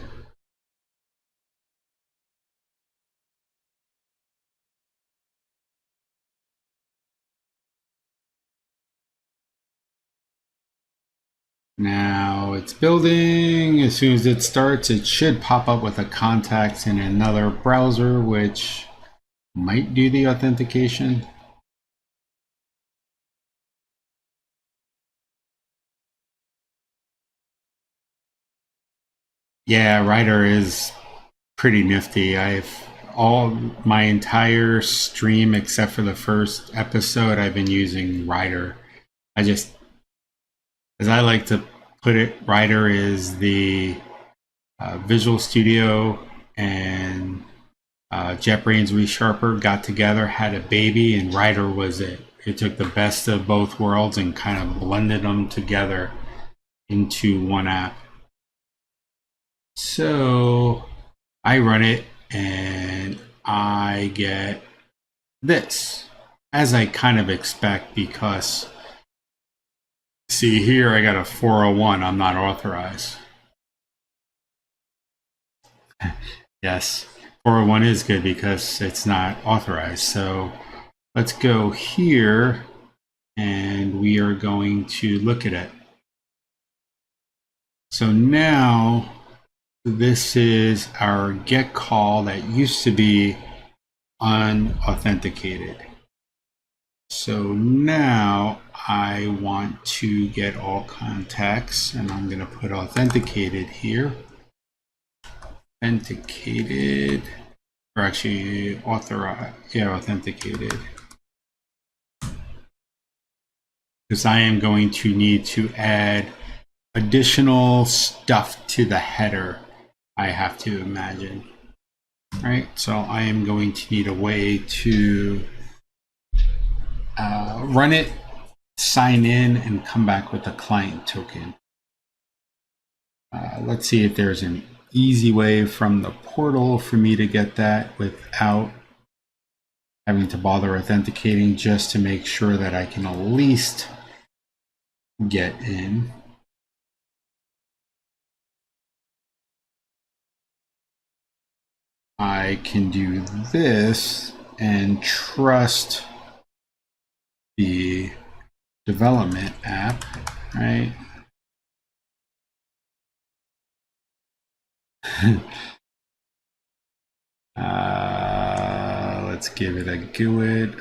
Speaker 1: Now it's building. As soon as it starts, it should pop up with a contacts in another browser, which might do the authentication. Yeah, Writer is pretty nifty. I've all my entire stream except for the first episode, I've been using Writer. I just, as I like to put it, Writer is the Visual Studio and JetBrains ReSharper got together, had a baby, and Writer was it. It took the best of both worlds and kind of blended them together into one app. So I run it and I get this, as I kind of expect, because see here I got a 401, I'm not authorized. Yes, 401 is good because it's not authorized. So let's go here and we are going to look at it. So now this is our get call that used to be unauthenticated. So now I want to get all contacts and I'm going to put authenticated here. Authenticated, or actually authorized, yeah, authenticated. Because I am going to need to add additional stuff to the header, I have to imagine. All right, so I am going to need a way to run it, sign in, and come back with a client token. Let's see if there's an easy way from the portal for me to get that without having to bother authenticating, just to make sure that I can at least get in. I can do this and trust the development app, right? Let's give it a GUID.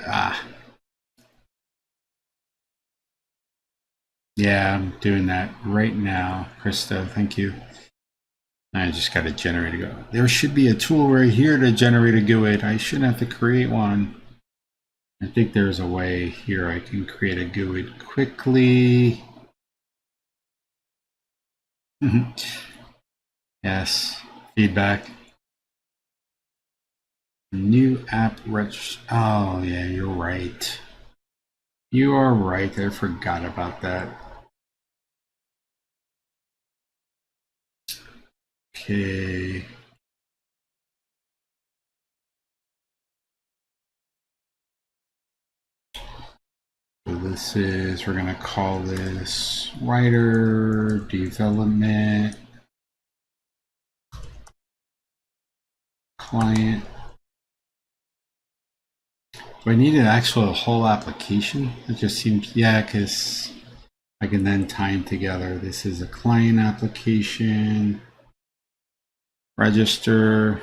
Speaker 1: Yeah, I'm doing that right now, Krista. Thank you. I just got to generate a GUID. There should be a tool right here to generate a GUID. I shouldn't have to create one. I think there's a way here I can create a GUID quickly. Yes, feedback. New app reg. Oh, yeah, you're right. You are right. I forgot about that. Okay. So this is, we're going to call this writer development client. Do I need an actual whole application? It just seems, yeah, because I can then tie them together. This is a client application, register.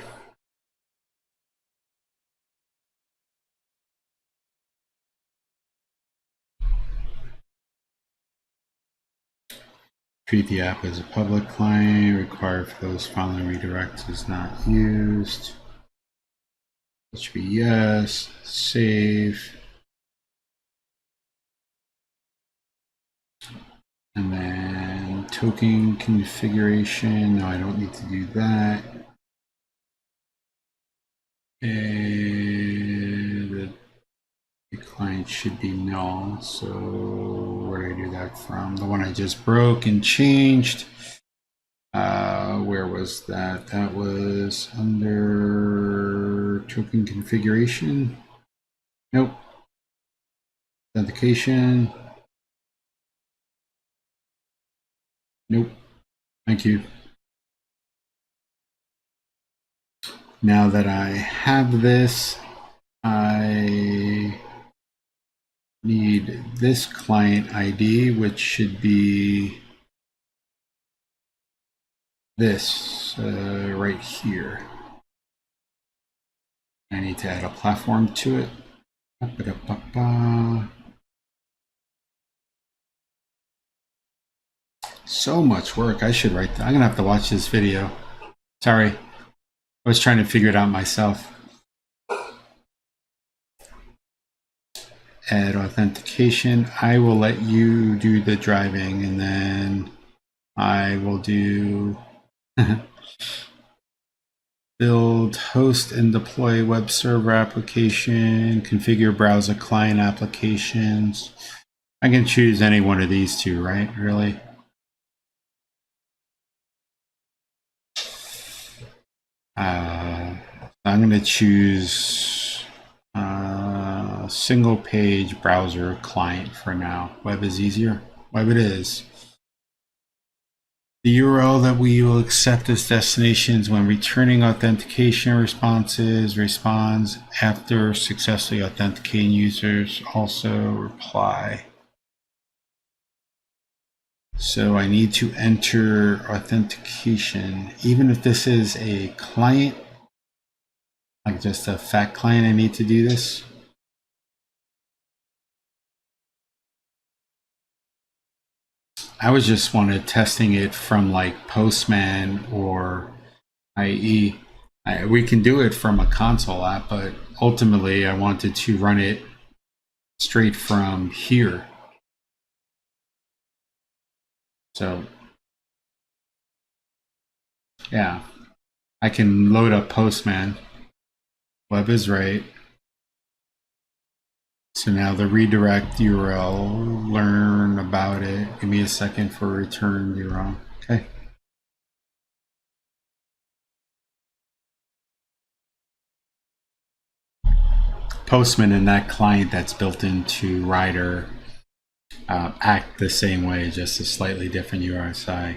Speaker 1: Treat the app as a public client, required for those following redirects is not used. It should be yes, save. And then token configuration, no, I don't need to do that. And the client should be null, so where did I do that from? The one I just broke and changed. Where was that? That was under token configuration. Nope. Authentication. Nope. Thank you. Now that I have this, I need this client ID, which should be this right here. I need to add a platform to it. So much work. I should write that. I'm gonna have to watch this video. Sorry, I was trying to figure it out myself. Add authentication. I will let you do the driving, and then I will do build, host, and deploy web server application, configure browser client applications. I can choose any one of these two, right? Really? I'm going to choose single page browser client for now. Web is easier. Web it is. The URL that we will accept as destinations when returning authentication responses responds after successfully authenticating users. Also reply. So I need to enter authentication, even if this is a client, like just a fact client, I need to do this. I was just wanted testing it from like Postman or IE. We can do it from a console app, but ultimately I wanted to run it straight from here. So yeah, I can load up Postman. Web is right. So now the redirect URL, learn about it. Give me a second for return URL. Okay. Postman and that client that's built into Rider act the same way, just a slightly different URSI.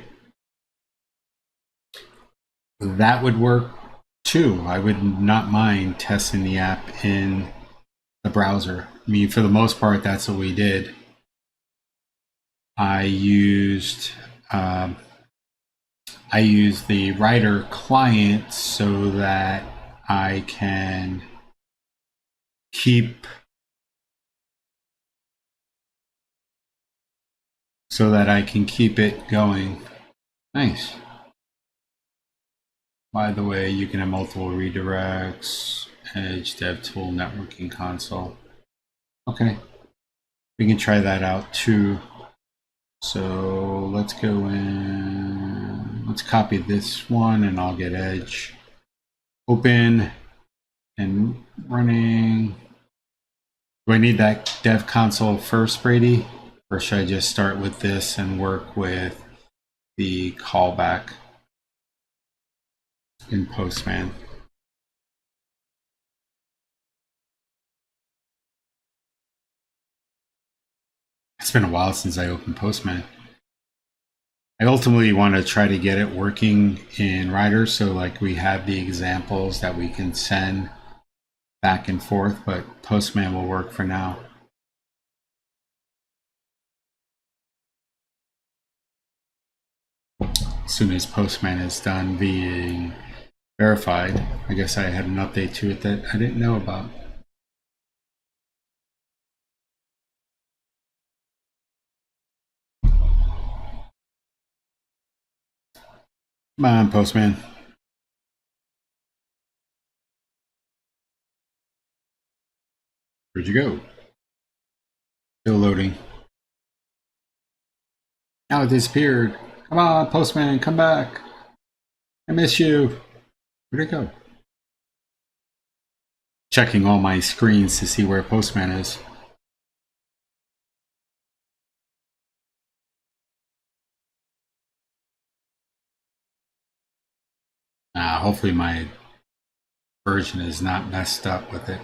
Speaker 1: That would work too. I would not mind testing the app in the browser. I mean, for the most part, that's what we did. I used the Rider client so that I can keep it going. Nice. By the way, you can have multiple redirects, Edge, DevTool, Networking Console. Okay, we can try that out too. So let's go in, let's copy this one and I'll get Edge. Open and running. Do I need that dev console first, Brady? Or should I just start with this and work with the callback in Postman? It's been a while since I opened Postman. I ultimately want to try to get it working in Rider, so like we have the examples that we can send back and forth, but Postman will work for now. As soon as Postman is done being verified, I guess I had an update to it that I didn't know about. Come on, Postman. Where'd you go? Still loading. Now it disappeared. Come on, Postman, come back. I miss you. Where'd it go? Checking all my screens to see where Postman is. Hopefully my version is not messed up with it.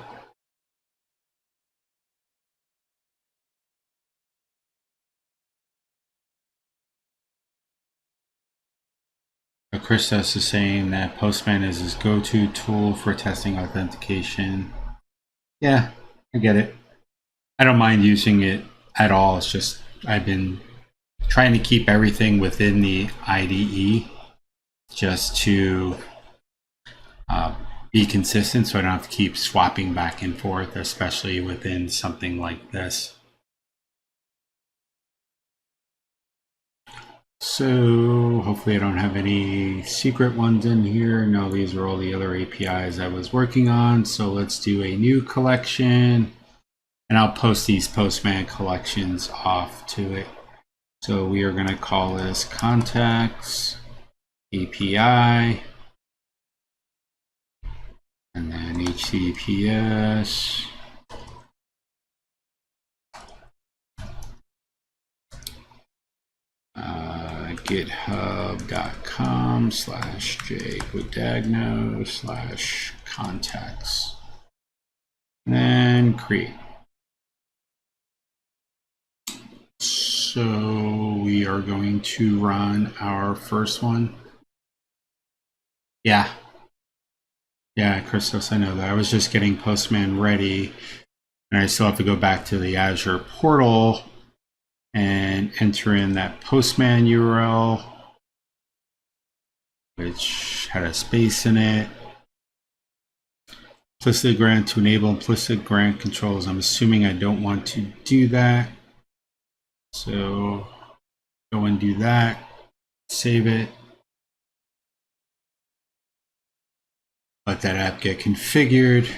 Speaker 1: Christos is saying that Postman is his go-to tool for testing authentication. Yeah, I get it. I don't mind using it at all. It's just I've been trying to keep everything within the IDE just to be consistent, so I don't have to keep swapping back and forth, especially within something like this. So hopefully I don't have any secret ones in here. No, these are all the other APIs I was working on. So let's do a new collection, and I'll post these Postman collections off to it. So we are going to call this contacts API, and then HTTPS. github.com/jquidagno/contacts, and then create. So we are going to run our first one. Yeah, Christos, I know that. I was just getting Postman ready, and I still have to go back to the Azure portal and enter in that Postman URL, which had a space in it. Implicit grant to enable implicit grant controls. I'm assuming I don't want to do that. So go and do that, save it. Let that app get configured.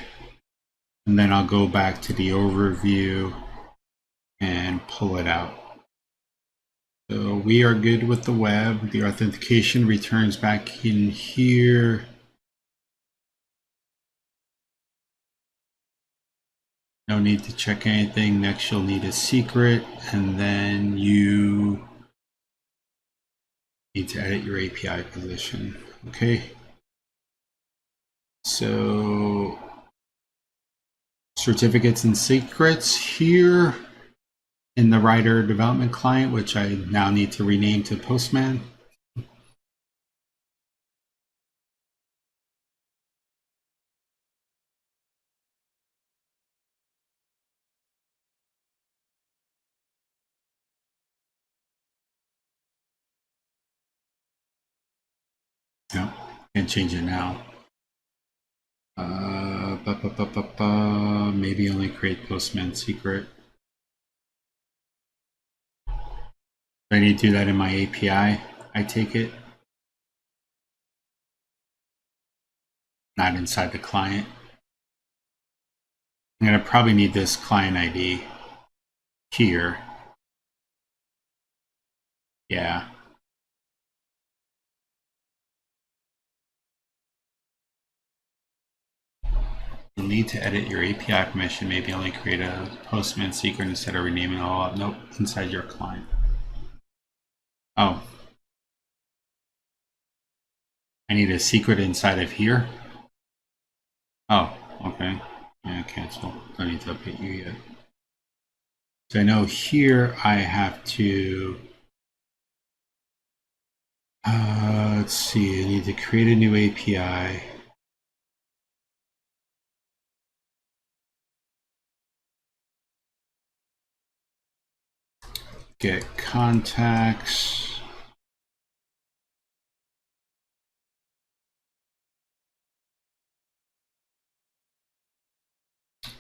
Speaker 1: And then I'll go back to the overview and pull it out. So we are good with the web. The authentication returns back in here. No need to check anything. Next, you'll need a secret, and then you need to edit your API position. Okay. So certificates and secrets here in the writer development client, which I now need to rename to Postman. No, can't change it now. Maybe only create Postman secret. Do I need to do that in my API? I take it. Not inside the client. I'm going to probably need this client ID here. Yeah. You'll need to edit your API permission. Maybe only create a Postman secret instead of renaming all up. Nope, inside your client. Oh. I need a secret inside of here? Oh, okay. Yeah, cancel. Don't need to update you yet. So I know here I have to let's see, I need to create a new API. Get contacts.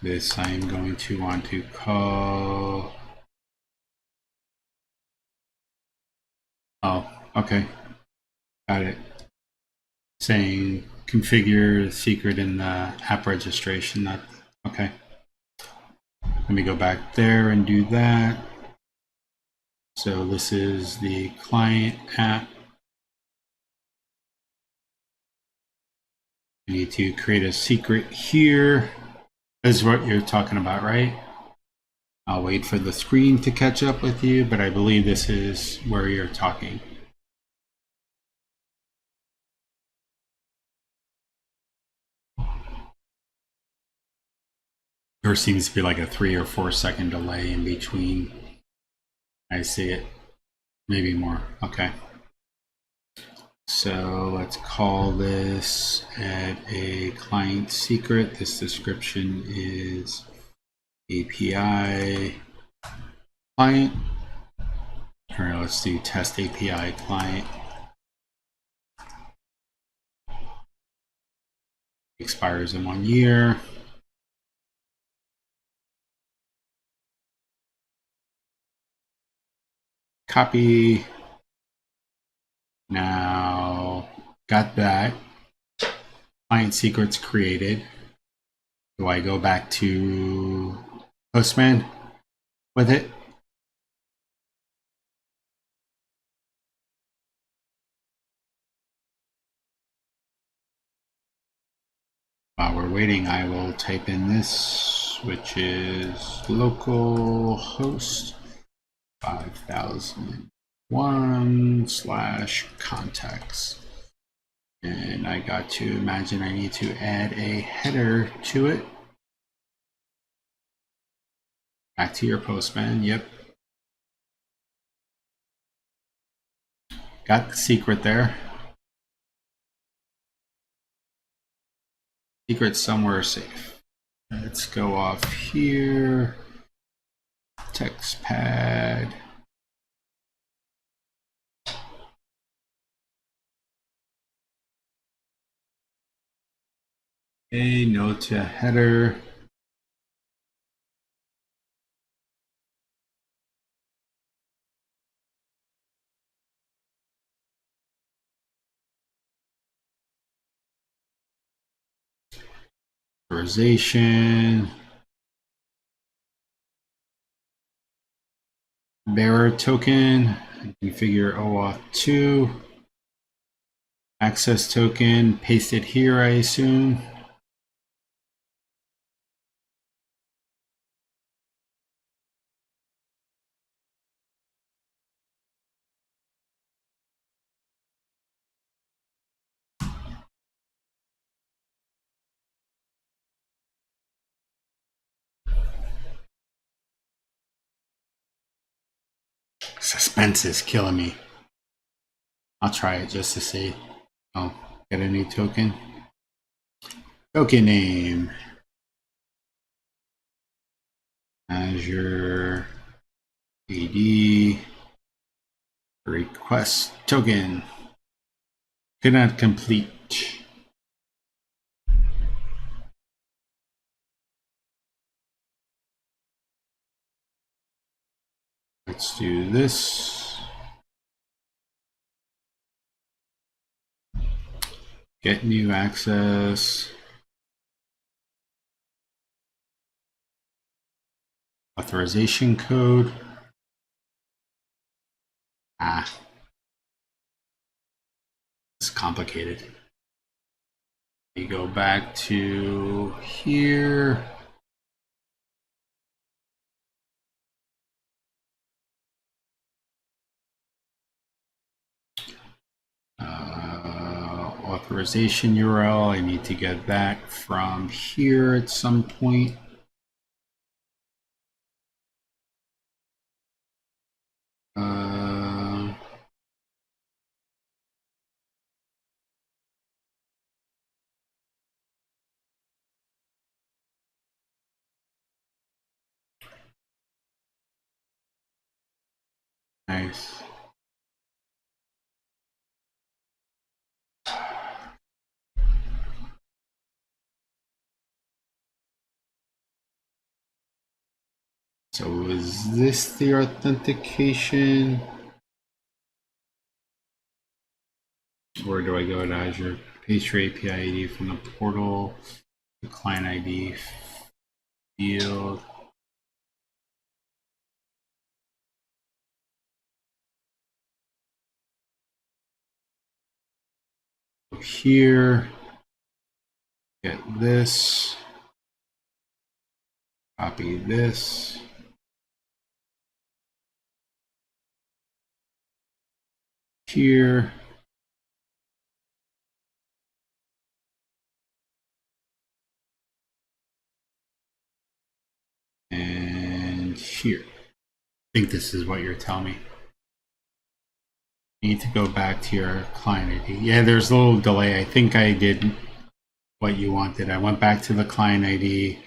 Speaker 1: This I'm going to want to call. Oh, okay. Got it. Saying configure secret in the app registration. That okay. Let me go back there and do that. So this is the client app. You need to create a secret here. This is what you're talking about, right? I'll wait for the screen to catch up with you, but I believe this is where you're talking. There seems to be like a 3 or 4 second delay in between. I see it. Maybe more. Okay. So let's call this add a client secret. This description is API client. All right, let's do test API client. Expires in 1 year. Copy. Now, got that. Client secrets created. Do I go back to Postman with it? While we're waiting, I will type in this, which is localhost 5001/contacts. And I got to imagine I need to add a header to it. Back to your Postman, yep. Got the secret there. Secret somewhere safe. Let's go off here. Text pad. A note to header. Authorization. Bearer token. Configure OAuth 2. Access token. Paste it here, I assume. Suspense is killing me. I'll try it just to see. Oh, get a new token. Token name. Azure AD request token. Could not complete. Let's do this. Get new access. Authorization code. It's complicated. You go back to here. Authorization URL. I need to get that from here at some point. Nice. So is this the authentication? Where do I go at Azure? Paste your API ID from the portal, the client ID field. Here, get this, copy this. Here. And here. I think this is what you're telling me. You need to go back to your client ID. Yeah, there's a little delay. I think I did what you wanted. I went back to the client ID,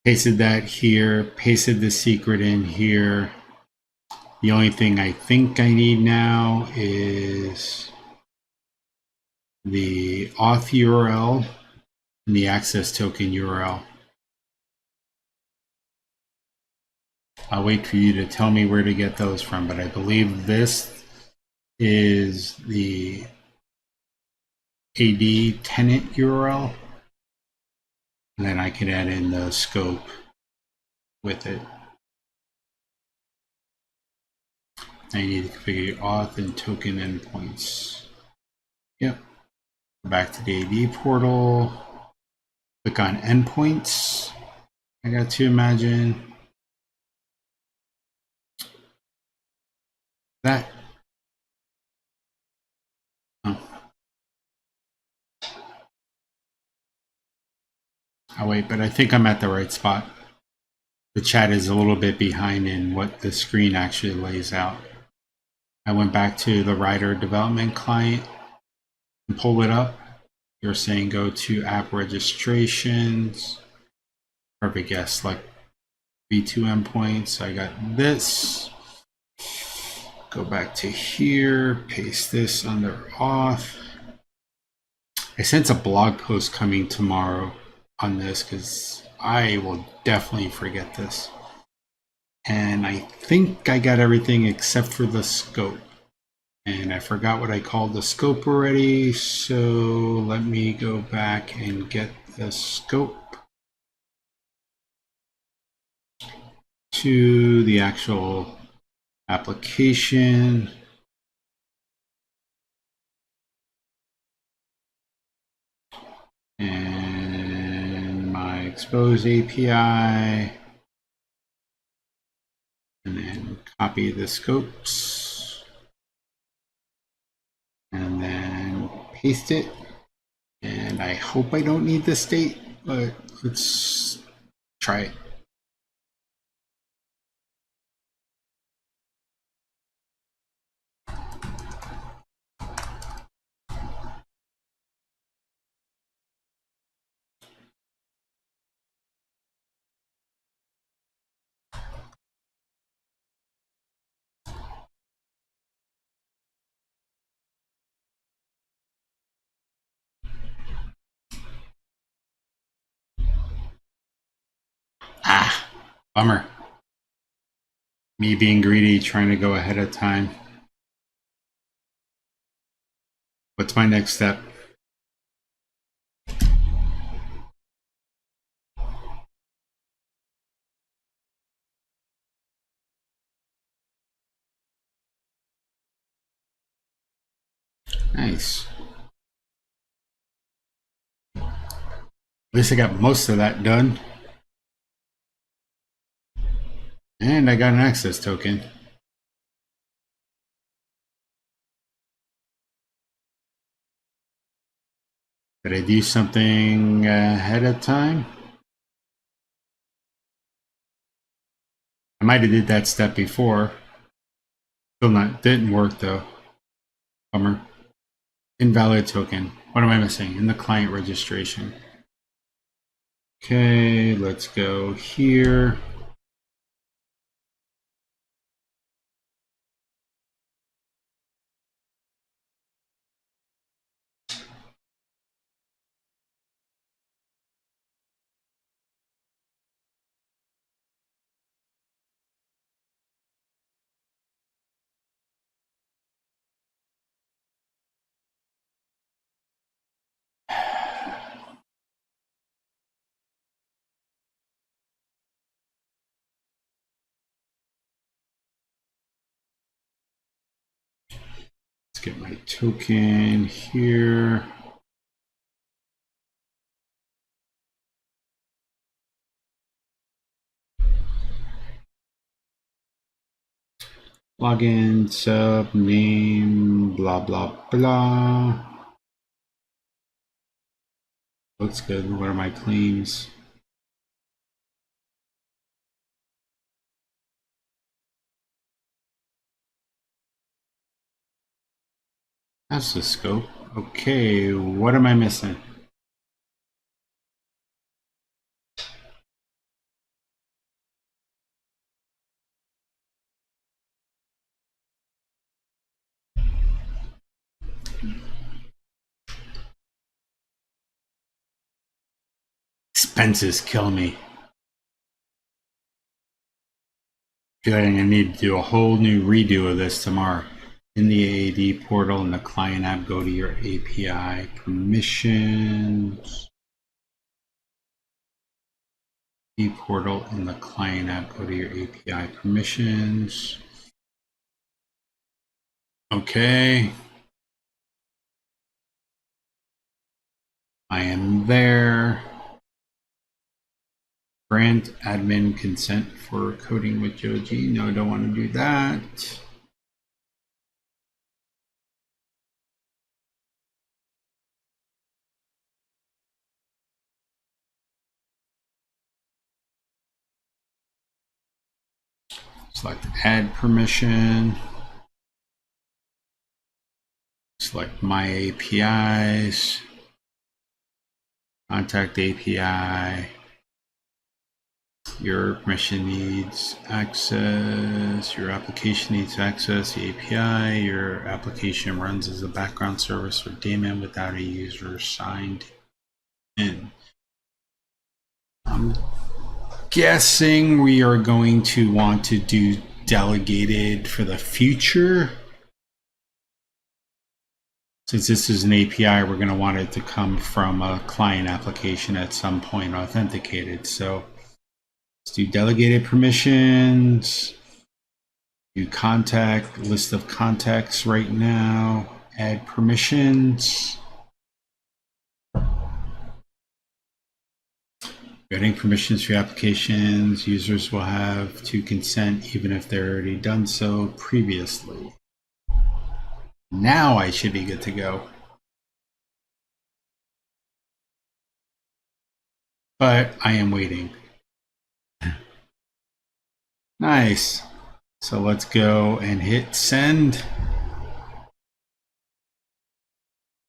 Speaker 1: pasted that here, pasted the secret in here. The only thing I think I need now is the auth URL and the access token URL. I'll wait for you to tell me where to get those from, but I believe this is the AD tenant URL. And then I can add in the scope with it. I need to configure auth and token endpoints. Yep. Back to the AD portal. Click on endpoints. I got to imagine that. Oh. Oh wait, but I think I'm at the right spot. The chat is a little bit behind in what the screen actually lays out. I went back to the Rider development client and pull it up. You're saying go to app registrations. Perfect, yes, like V2 endpoints. I got this. Go back to here, paste this under auth. I sense a blog post coming tomorrow on this because I will definitely forget this. And I think I got everything except for the scope. And I forgot what I called the scope already. So let me go back and get the scope to the actual application. And my expose API. And then copy the scopes. And then paste it. And I hope I don't need the state, but let's try it. Bummer. Me being greedy, trying to go ahead of time. What's my next step? Nice. At least I got most of that done. And I got an access token. Did I do something ahead of time? I might have did that step before. Still not, didn't work though. Bummer. Invalid token. What am I missing? In the client registration. Okay, let's go here. Let's get my token here. Login, sub, name, blah, blah, blah. Looks good. What are my claims? That's the scope. Okay, what am I missing? Expenses kill me. I feel like I'm gonna need to do a whole new redo of this tomorrow. In the AAD portal in the client app, go to your API permissions. The portal in the client app, go to your API permissions. Okay. I am there. Grant admin consent for coding with JoeG. No, I don't want to do that. Select add permission. Select my APIs. Contact API. Your permission needs access. Your application needs access. The API. Your application runs as a background service or daemon without a user signed in. I'm guessing we are going to want to do delegated for the future. Since this is an API, we're going to want it to come from a client application at some point authenticated. So let's do delegated permissions, do contact, list of contacts right now, add permissions. Getting permissions for applications, users will have to consent even if they're already done so previously. Now I should be good to go. But I am waiting. Nice. So let's go and hit send.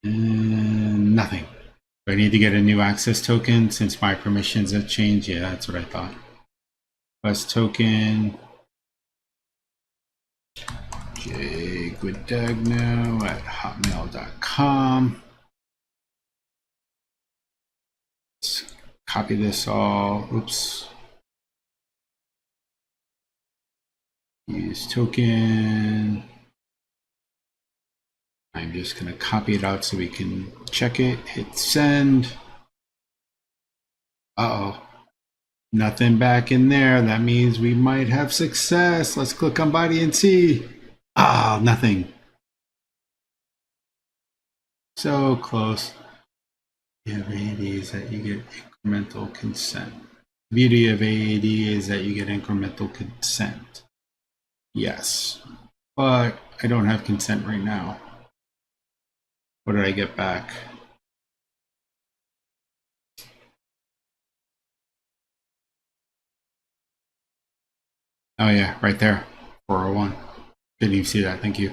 Speaker 1: And nothing. Do I need to get a new access token since my permissions have changed? Yeah, that's what I thought. Plus token. jguadagno@hotmail.com. Let's copy this all. Oops. use token. I'm just going to copy it out so we can check it. Hit send. Uh-oh. Nothing back in there. That means we might have success. Let's click on body and see. Ah, nothing. So close. You have AAD is that you get incremental consent. The beauty of AAD is that you get incremental consent. Yes, but I don't have consent right now. What did I get back? Oh yeah, right there, 401. Didn't even see that, thank you.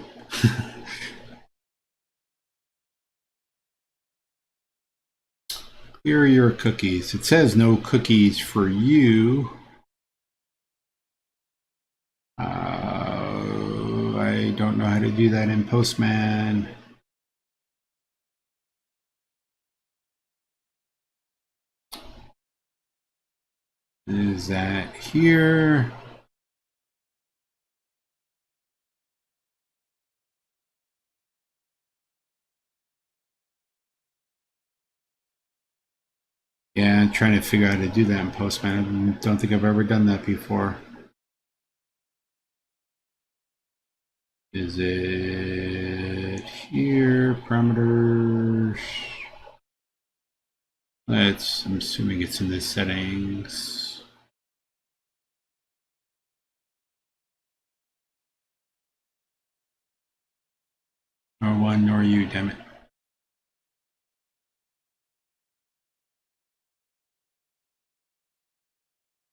Speaker 1: Here are your cookies. It says no cookies for you. I don't know how to do that in Postman. Is that here? Yeah, I'm trying to figure out how to do that in Postman. I don't think I've ever done that before. Is it here? Parameters. I'm assuming it's in the settings. Nor one, nor you, damn it.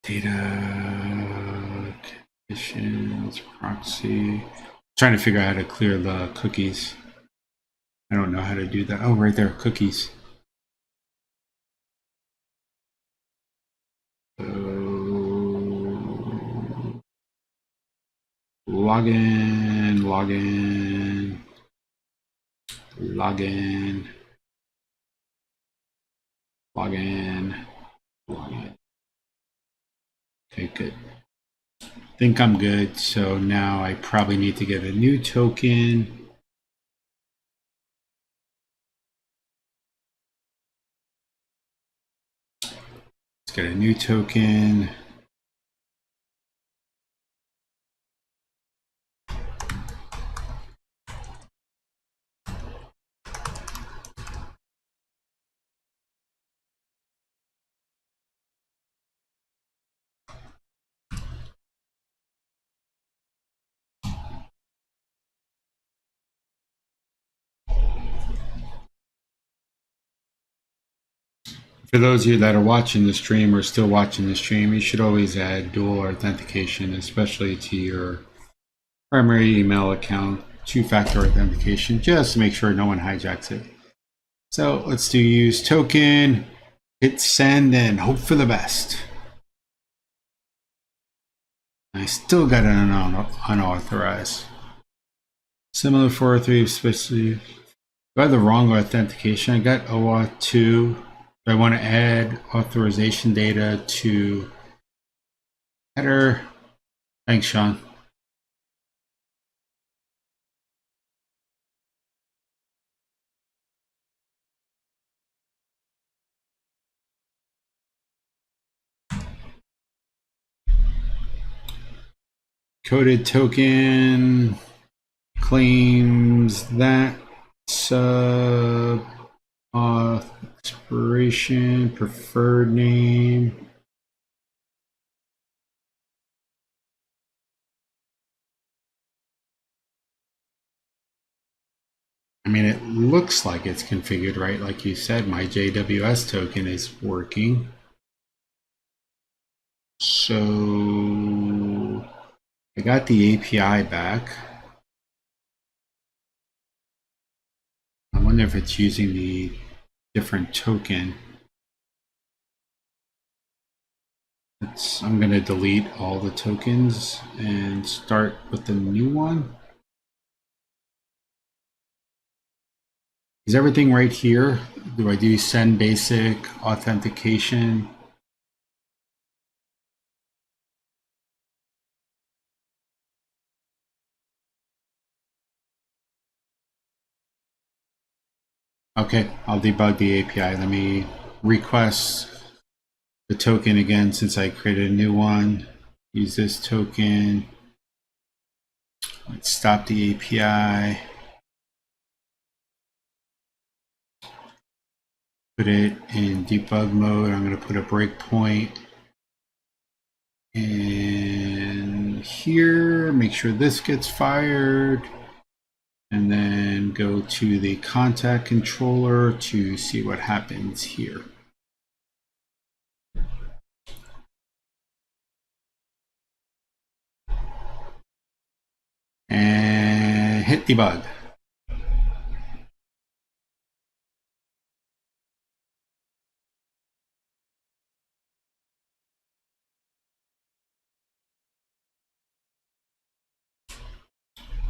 Speaker 1: Data, conditions, proxy. Trying to figure out how to clear the cookies. I don't know how to do that. Oh, right there, cookies. Login, login, login, login, login. Okay, good. Think I'm good. So now I probably need to get a new token. Let's get a new token. For those of you that are watching the stream or still watching the stream, you should always add dual authentication, especially to your primary email account, two-factor authentication, just to make sure no one hijacks it. So let's do use token, hit send, and hope for the best. I still got an unauthorized. Similar 403, especially. Do I have the wrong authentication? I got OAuth 2. Do I want to add authorization data to header? Thanks, Sean. Coded token claims that sub auth expiration preferred name. I mean, it looks like it's configured right. Like you said, my JWS token is working. So I got the API back. I wonder if it's using the different token. I'm going to delete all the tokens and start with the new one. Is everything right here? Do I do send basic authentication? Okay, I'll debug the API. Let me request the token again since I created a new one. Use this token. Let's stop the API. Put it in debug mode. I'm going to put a breakpoint in here. Make sure this gets fired. And then go to the contact controller to see what happens here. And hit debug.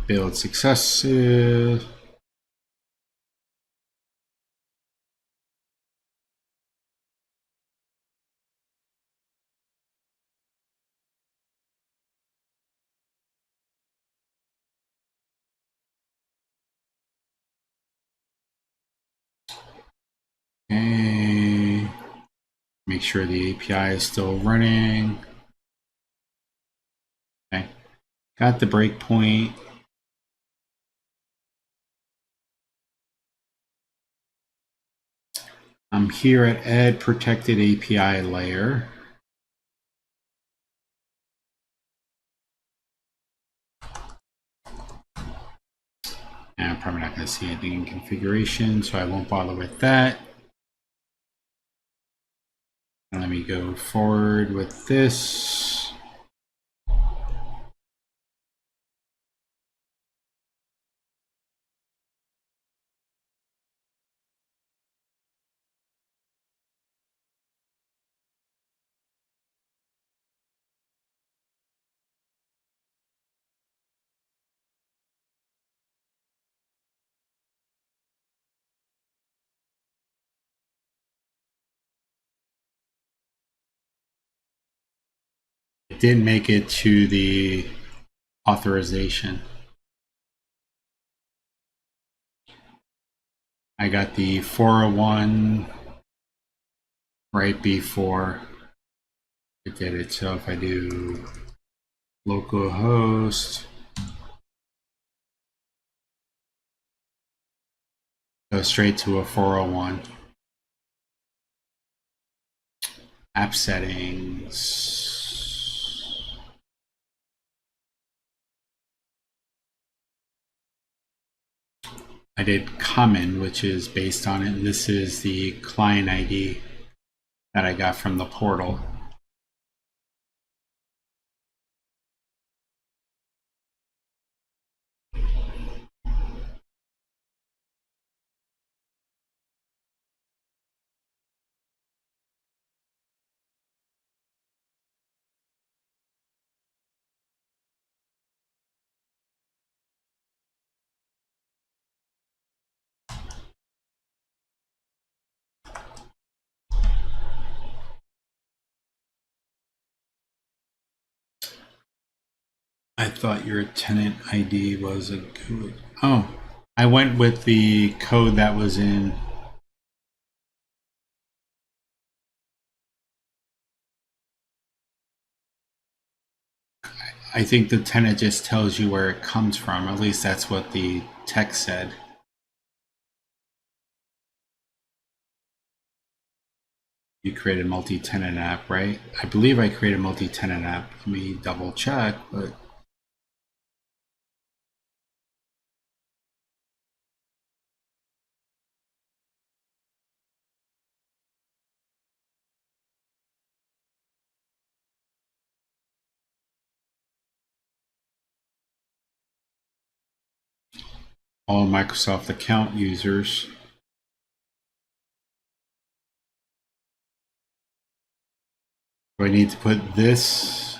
Speaker 1: Build successive. Okay. Make sure the API is still running. Okay. Got the breakpoint. I'm here at Add Protected API layer. And I'm probably not going to see anything in configuration, so I won't bother with that. And let me go forward with this. It did make it to the authorization. I got the 401 right before it did it. So if I do localhost, go straight to a 401. App settings. I did common, which is based on it. This is the client ID that I got from the portal. I thought your tenant ID was a good. Oh, I went with the code that was in. I think the tenant just tells you where it comes from. At least that's what the text said. You created a multi-tenant app, right? I believe I created a multi-tenant app. Let me double check, but all Microsoft account users. Do I need to put this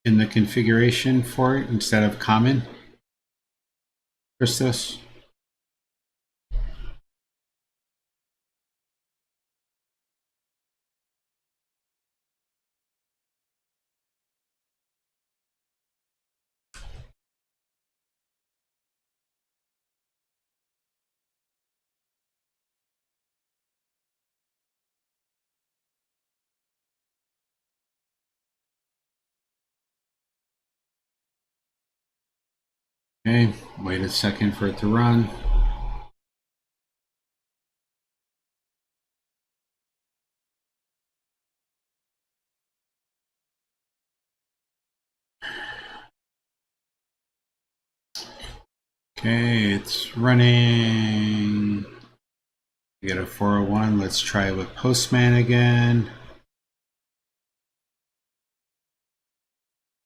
Speaker 1: in the configuration for it instead of common? Christos? Okay, wait a second for it to run. Okay, it's running. We got a 401. Let's try it with Postman again.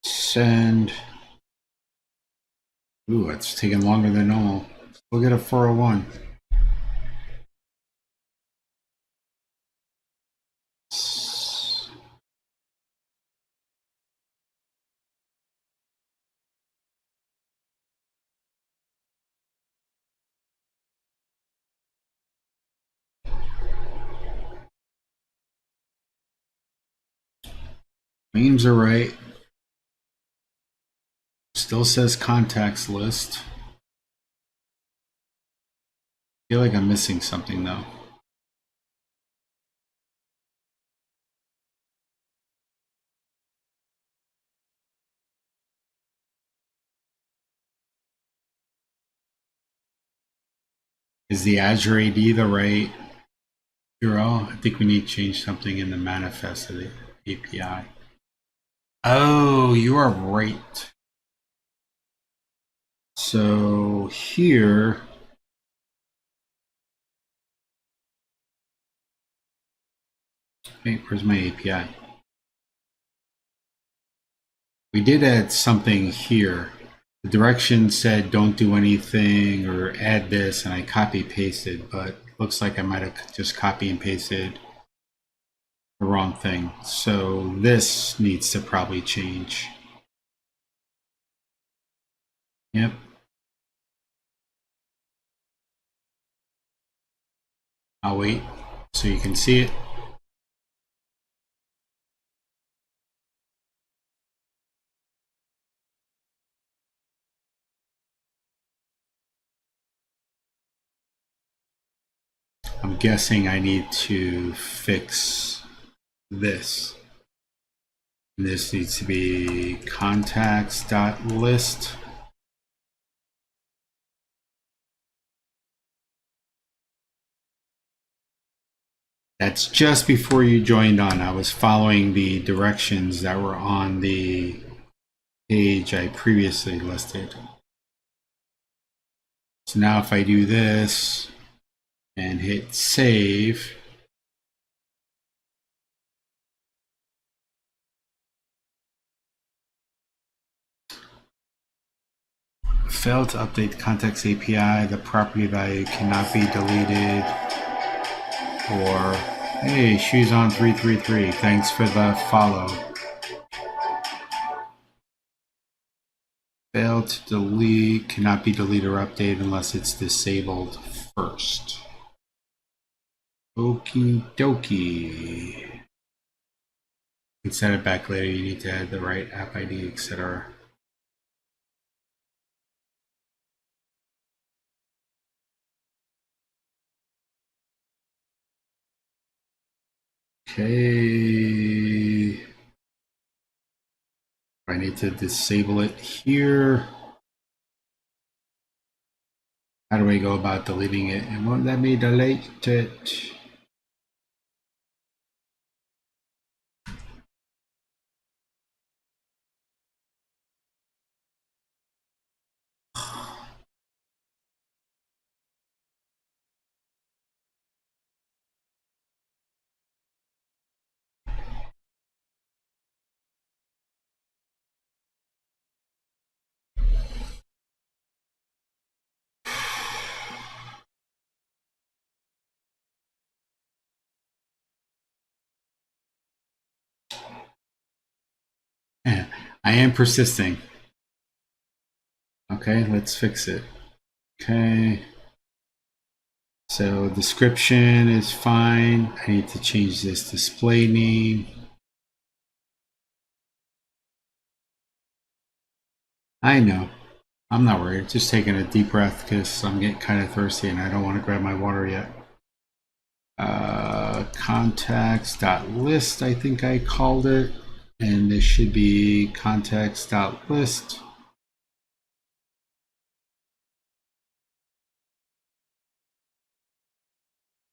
Speaker 1: Send. Ooh, it's taking longer than normal. We'll get a 401. Names are right. Still says contacts list. I feel like I'm missing something though. Is the Azure AD the right URL? I think we need to change something in the manifest of the API. Oh, you are right. So here, wait, where's my API? We did add something here. The direction said don't do anything or add this, and I copy pasted, but looks like I might have just copy and pasted the wrong thing. So this needs to probably change. Yep. I'll wait so you can see it. I'm guessing I need to fix this. This needs to be contacts.list. That's just before you joined on. I was following the directions that were on the page I previously listed. So now if I do this and hit save, failed to update the context API, the property value cannot be deleted, or hey, shoes on 333, thanks for the follow. Failed to delete, cannot be deleted or updated unless it's disabled first. Okie dokie. You can set it back later, you need to add the right app ID, etc. Okay. I need to disable it here. How do I go about deleting it? It won't let me delete it. I am persisting. Okay, let's fix it. Okay. So description is fine. I need to change this display name. I know. I'm not worried. Just taking a deep breath because I'm getting kind of thirsty and I don't want to grab my water yet. Contacts.list, I think I called it. And this should be contacts.list.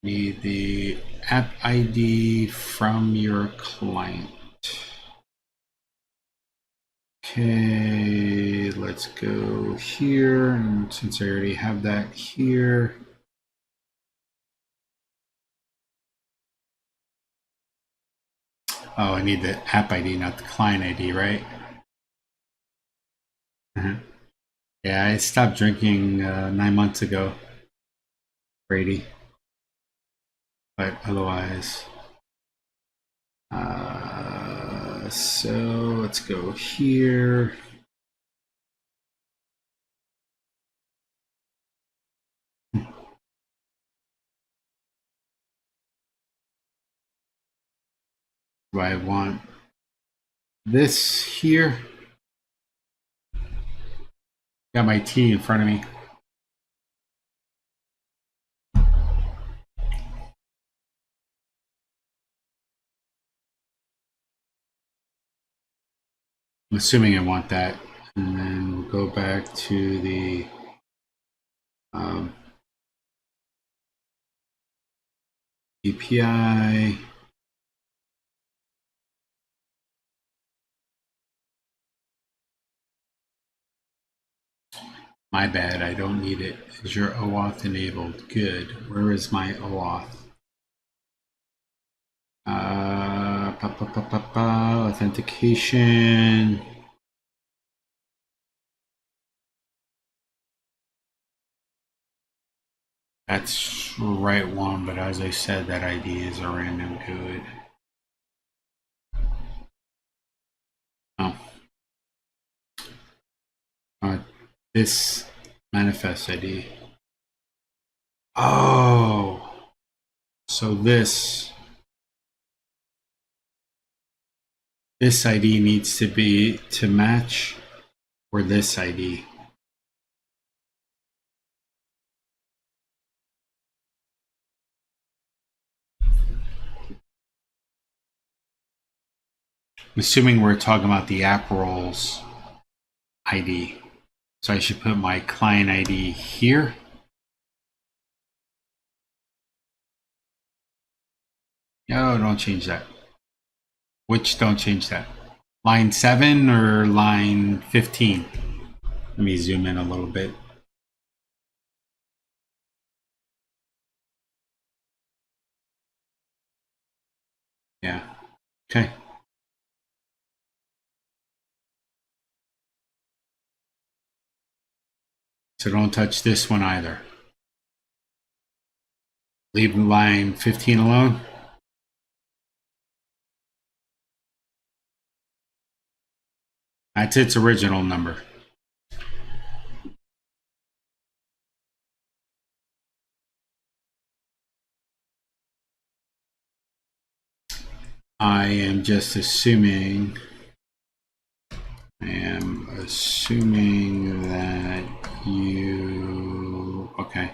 Speaker 1: Need the app ID from your client. Okay, let's go here. And since I already have that here, oh, I need the app ID, not the client ID, right? Yeah, I stopped drinking 9 months ago, Brady. But otherwise, so let's go here. Do I want this here? Got my tea in front of me. I'm assuming I want that. And then we'll go back to the API. My bad, I don't need it. Is your OAuth enabled? Good. Where is my OAuth? Authentication. That's the right one, but as I said, that ID is a random code. Oh. This manifest ID. Oh. So this ID needs to be to match, or this ID. I'm assuming we're talking about the app roles ID. So I should put my client ID here. No, don't change that. Which don't change that? Line 7 or line 15? Let me zoom in a little bit. Yeah. Okay. So don't touch this one either. Leave line 15 alone. That's its original number. I am just assuming. I am assuming that you. Okay.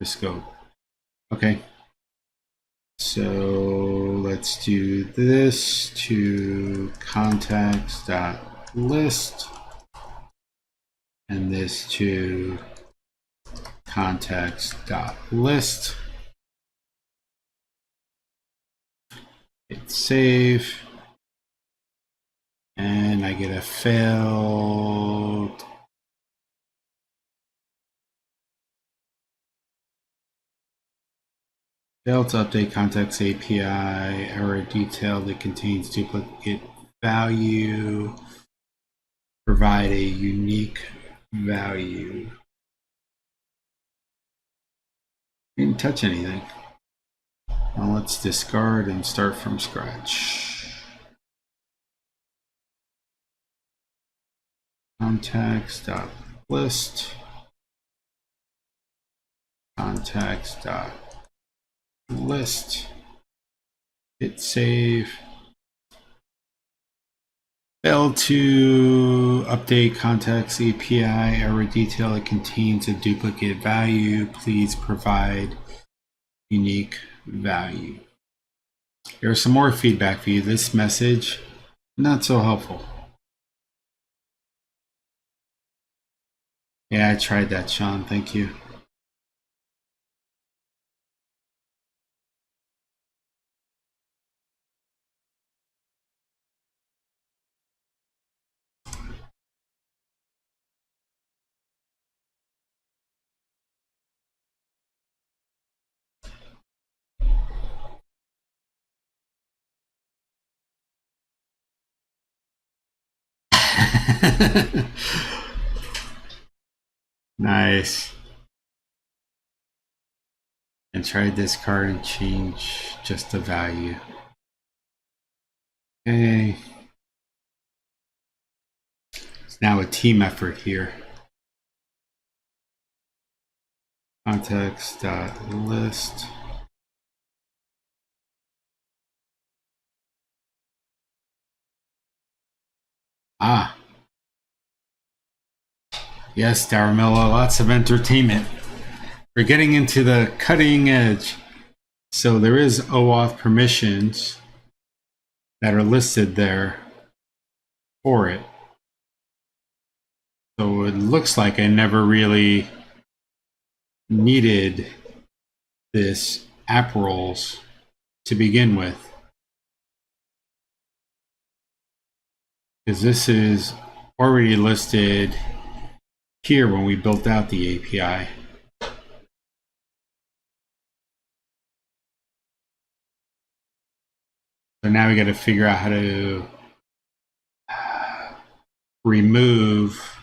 Speaker 1: The scope. Okay. So let's do this to contacts.list and this to contacts.list. Hit save. And I get a failed. Failed to update contacts API error detail that contains duplicate value. Provide a unique value. Didn't touch anything. Now let's discard and start from scratch. Contacts.list. Contacts.list. Hit save. Failed to update contacts API error detail that contains a duplicate value. Please provide unique value. Here's some more feedback for you. This message, not so helpful. Yeah, I tried that, Sean. Thank you. Nice. And try this card and change just the value. Okay. It's now a team effort here. Context.list. Ah. Yes, Daramilla, lots of entertainment. We're getting into the cutting edge. So there is OAuth permissions that are listed there for it. So it looks like I never really needed this app roles to begin with, because this is already listed here when we built out the API. So now we got to figure out how to remove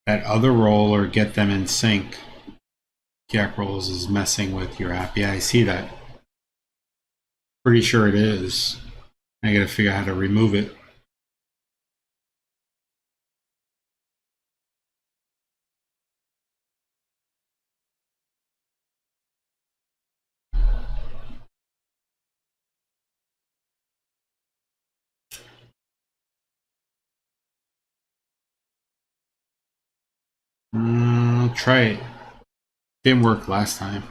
Speaker 1: that other role or get them in sync. App roles is messing with your app. Yeah, I see that. Pretty sure it is. I got to figure out how to remove it. Try it. Didn't work last time.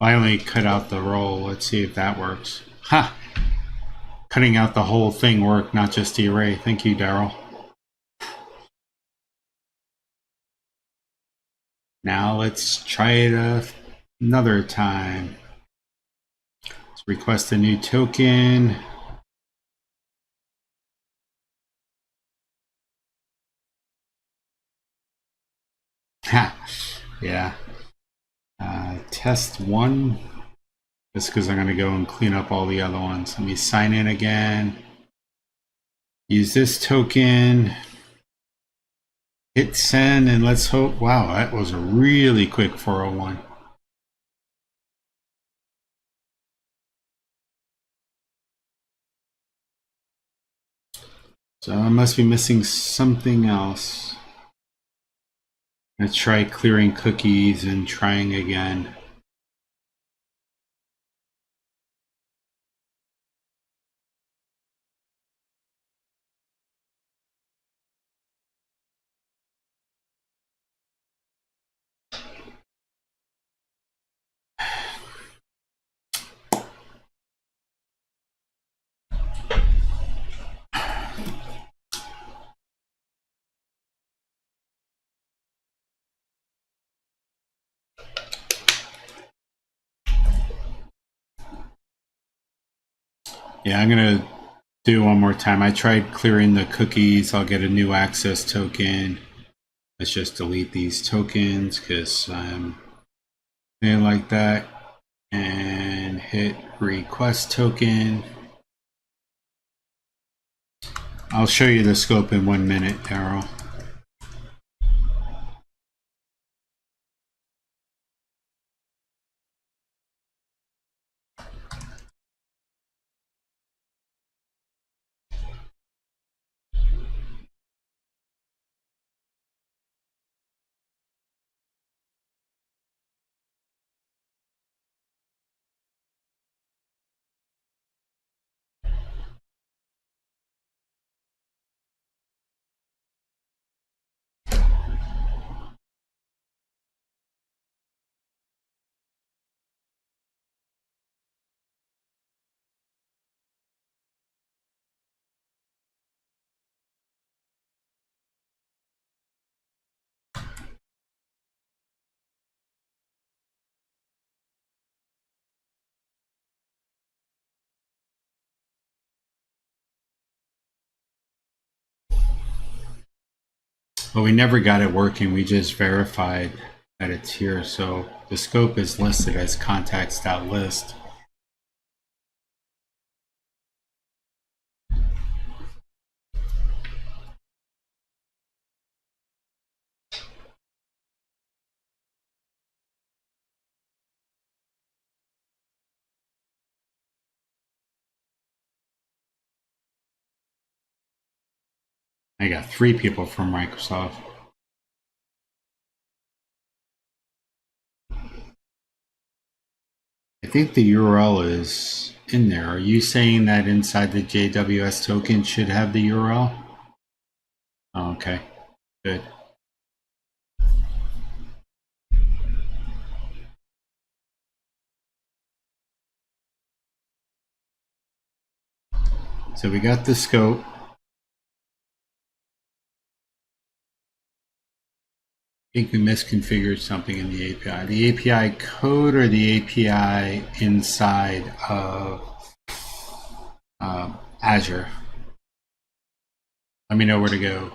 Speaker 1: I only cut out the roll. Let's see if that works. Ha! Cutting out the whole thing worked, not just the array. Thank you, Daryl. Now let's try it another time. Let's request a new token. Ha! Yeah. Test one. Just because I'm going to go and clean up all the other ones. Let me sign in again. Use this token. Hit send and let's hope. Wow, that was a really quick 401. So I must be missing something else. Let's try clearing cookies and trying again. Yeah, I'm gonna do one more time. I tried clearing the cookies. I'll get a new access token. Let's just delete these tokens because I'm doing like that. And hit request token. I'll show you the scope in 1 minute, Daryl. But we never got it working. We just verified that it's here. So the scope is listed as contacts.list. I got 3 people from Microsoft. I think the URL is in there. Are you saying that inside the JWS token should have the URL? Oh, okay, good. So we got the scope. I think we misconfigured something in the API. The API code or the API inside of Azure? Let me know where to go.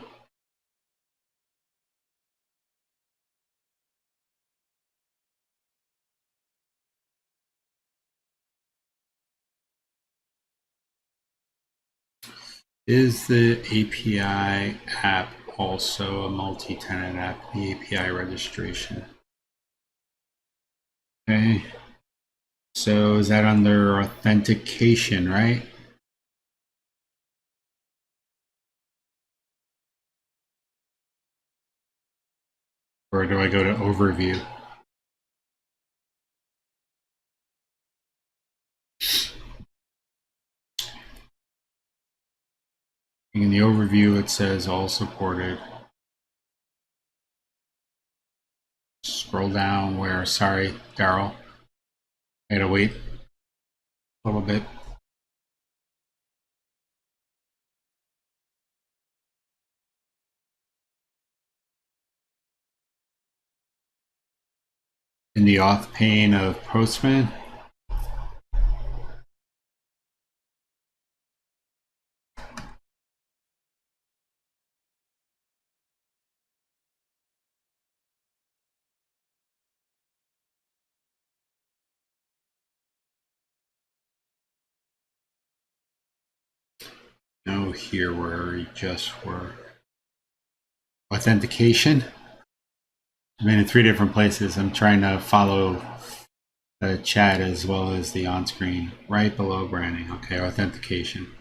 Speaker 1: Is the API app also a multi-tenant app, the API registration? Okay. So is that under authentication, right? Or do I go to overview? In the overview, it says all supported. Scroll down where, sorry, Daryl. I gotta wait a little bit. In the auth pane of Postman. No, here where we just were. Authentication. I'm in 3 different places. I'm trying to follow the chat as well as the on-screen. Right below branding. Okay, authentication.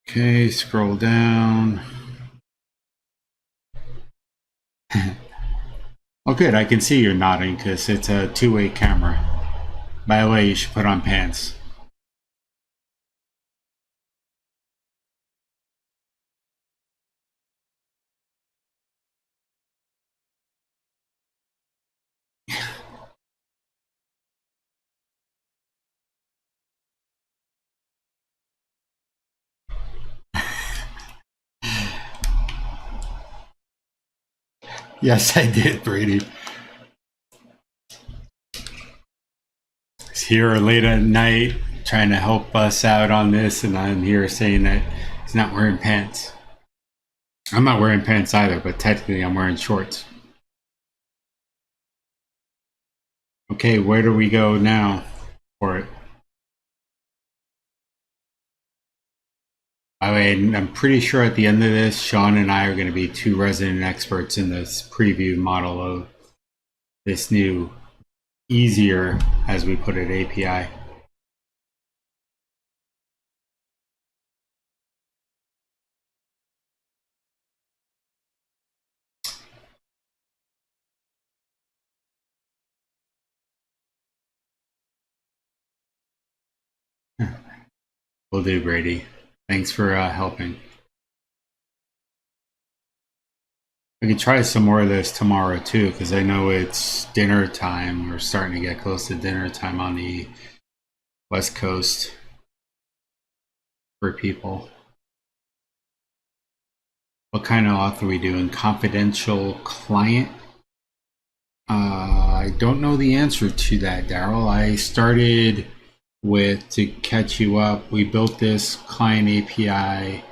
Speaker 1: Okay, scroll down. Oh, good. I can see you're nodding because it's a 2-way camera. By the way, you should put on pants. Yes, I did, Brady. He's here late at night trying to help us out on this, and I'm here saying that he's not wearing pants. I'm not wearing pants either, but technically I'm wearing shorts. Okay, where do we go now for it? By the way, I'm pretty sure at the end of this, Sean and I are going to be 2 resident experts in this preview model of this new, easier, as we put it, API. Will do, Brady. Thanks for helping. We can try some more of this tomorrow too, because I know it's dinner time. We're starting to get close to dinner time on the West Coast for people. What kind of auth are we doing? Confidential client? I don't know the answer to that, Daryl. I started with, to catch you up, we built this client API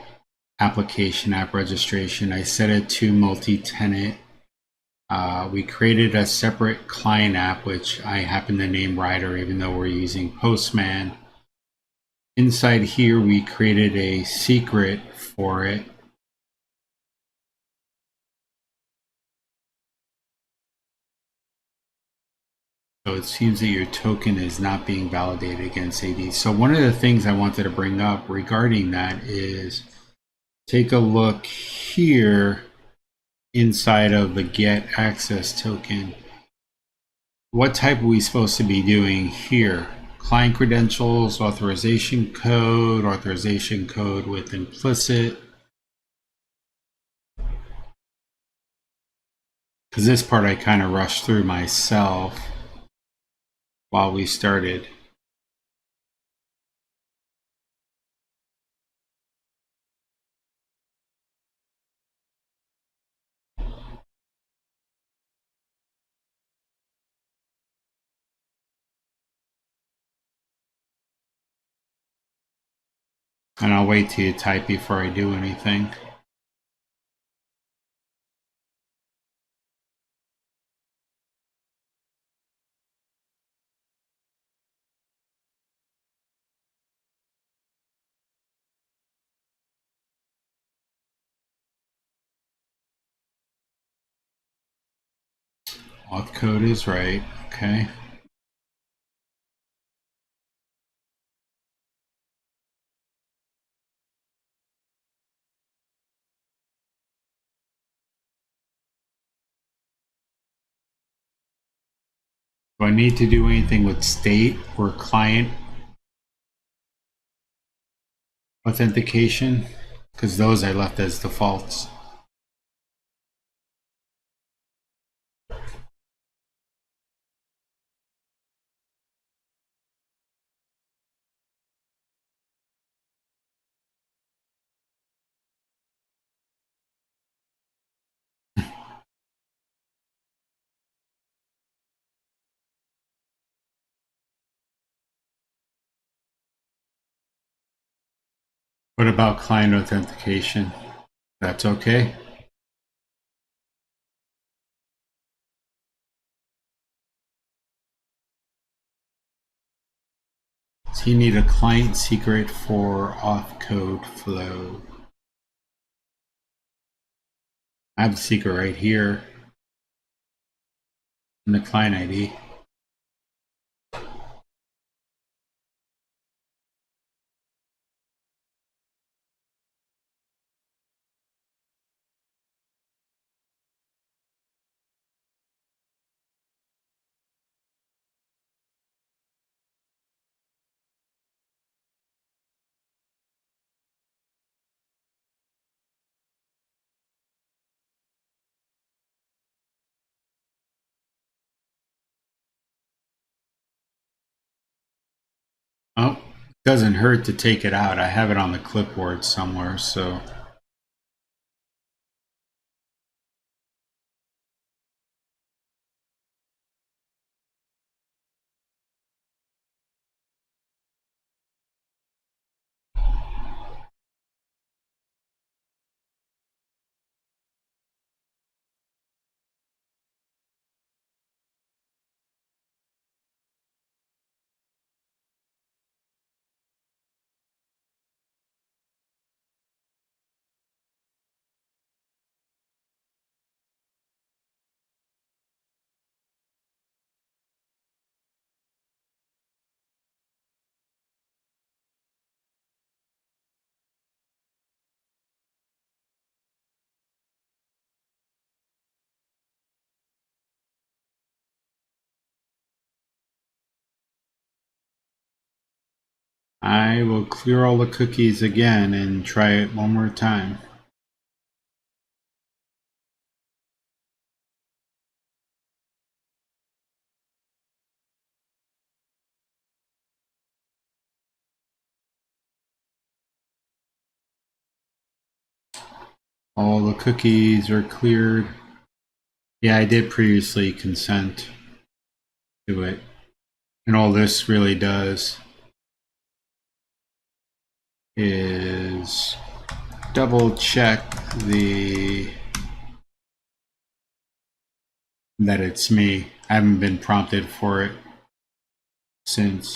Speaker 1: application app registration. I set it to multi-tenant. We created a separate client app, which I happen to name Rider, even though we're using Postman. Inside here, we created a secret for it. So it seems that your token is not being validated against AD. So one of the things I wanted to bring up regarding that is take a look here inside of the get access token. What type are we supposed to be doing here? Client credentials, authorization code with implicit. Because this part I kind of rushed through myself while we started. And I'll wait till you type before I do anything. Auth code is right. Okay. Do I need to do anything with state or client authentication? Because those I left as defaults. What about client authentication? That's okay. So you need a client secret for auth code flow. I have the secret right here in the client ID. Oh, doesn't hurt to take it out. I have it on the clipboard somewhere, so. I will clear all the cookies again and try it one more time. All the cookies are cleared. Yeah, I did previously consent to it. And all this really does is double check that it's me. I haven't been prompted for it since.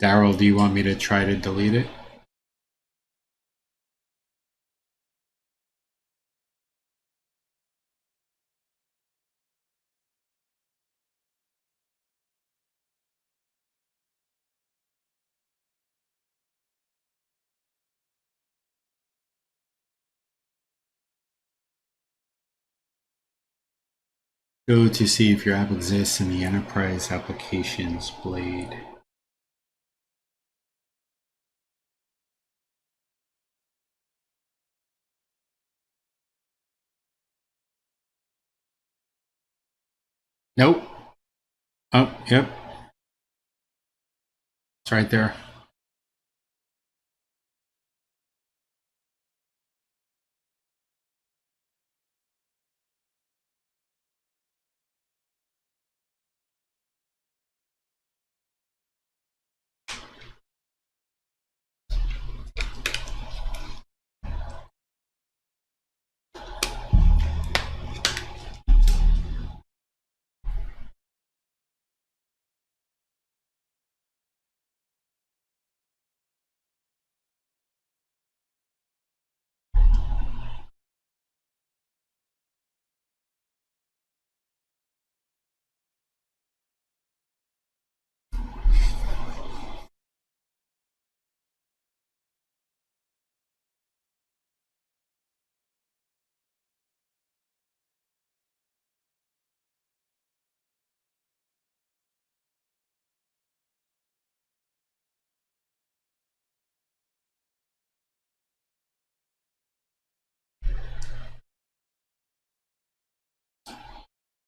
Speaker 1: Daryl, do you want me to try to delete it? Go to see if your app exists in the Enterprise Applications blade. Nope. Oh, yep. It's right there.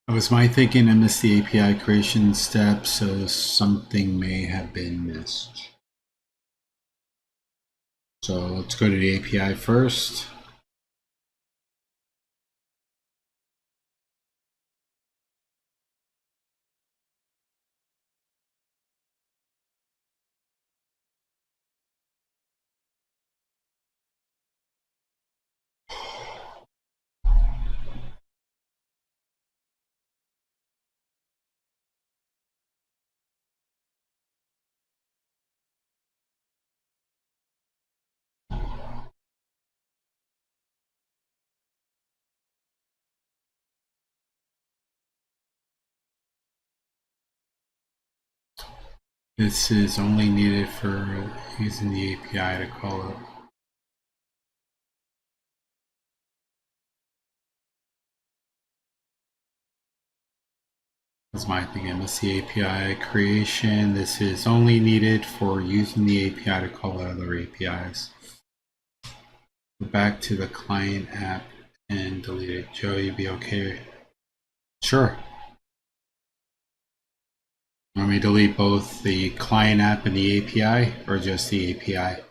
Speaker 1: It was my thinking I missed the API creation step, so something may have been missed. So let's go to the API first. This is only needed for using the API to call it. That's my thing. I missed the API creation. This is only needed for using the API to call other APIs. Go back to the client app and delete it. Joe, you'd be okay? Sure. Want me to delete both the client app and the API, or just the API?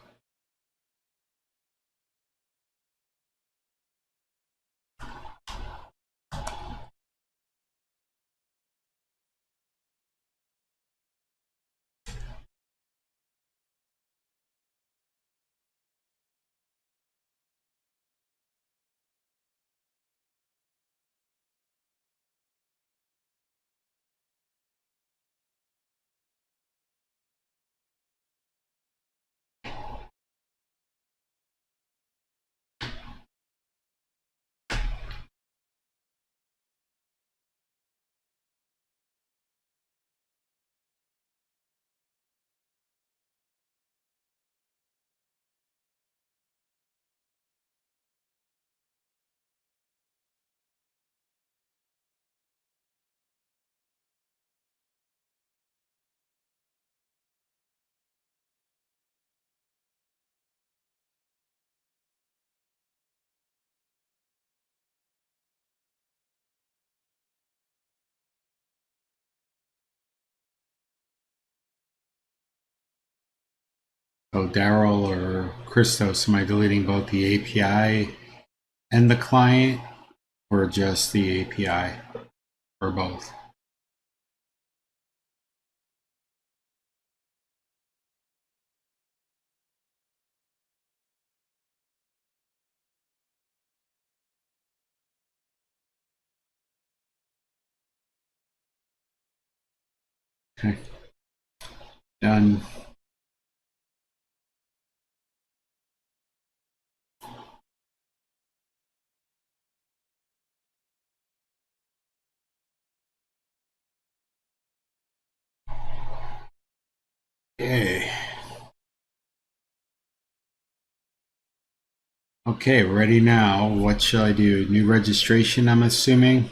Speaker 1: Oh, Daryl or Christos, am I deleting both the API and the client, or just the API, or both? Okay, done. Okay. Okay, ready now. What shall I do? New registration, I'm assuming.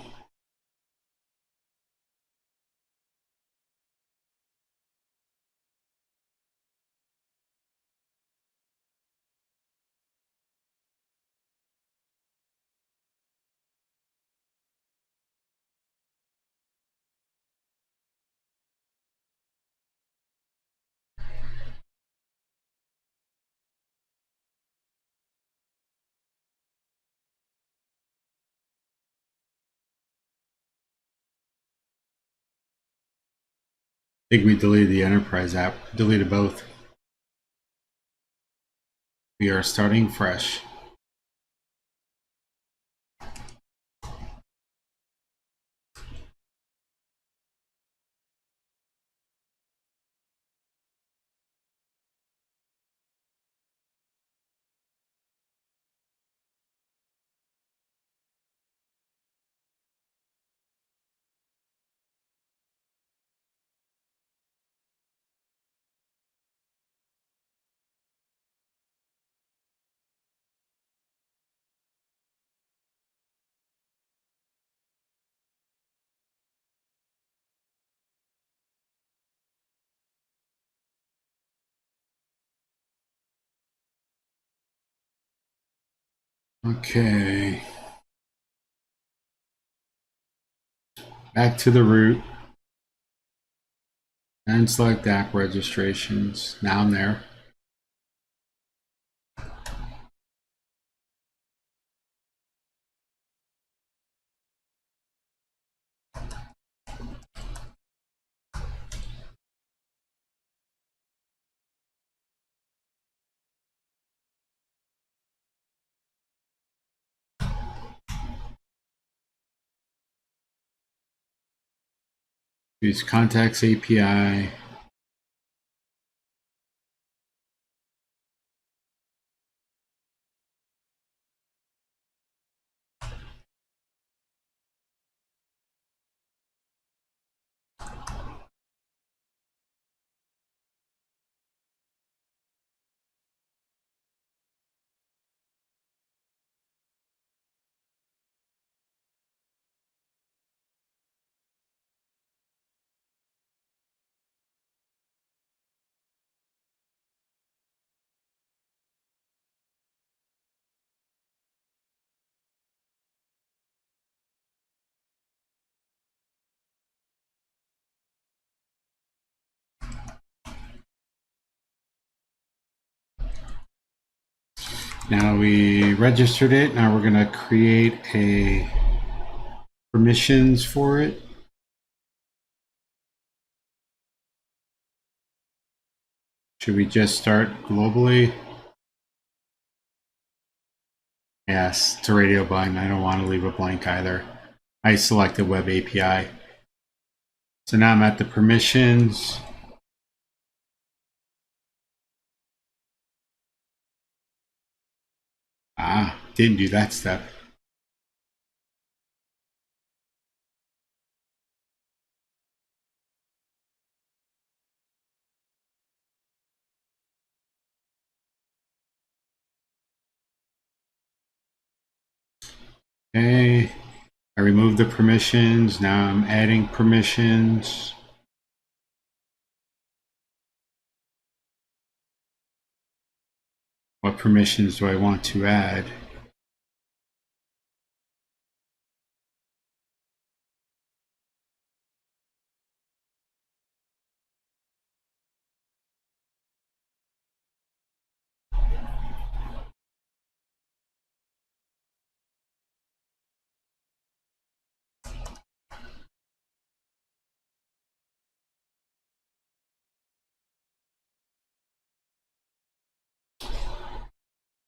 Speaker 1: I think we deleted the enterprise app. Deleted both. We are starting fresh. Okay. Back to the root. And select app registrations. Now I'm there. Use contacts API. Now we registered it. Now we're going to create a permissions for it. Should we just start globally? Yes, it's a radio button. I don't want to leave a blank either. I selected Web API. So now I'm at the permissions. Didn't do that step. Okay, I removed the permissions. Now I'm adding permissions. What permissions do I want to add?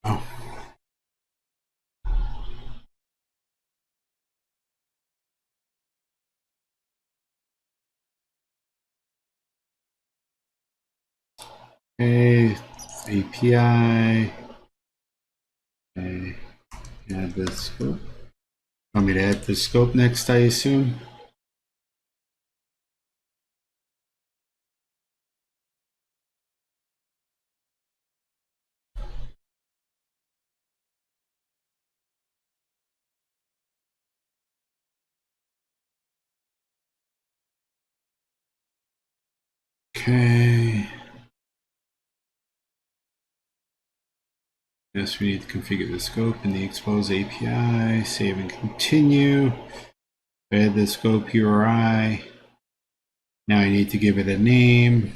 Speaker 1: Oh, okay, API. Okay, add the scope. Want me to add the scope next, I assume? Okay. Yes, we need to configure the scope in the expose API, save and continue. Add the scope URI. Now I need to give it a name.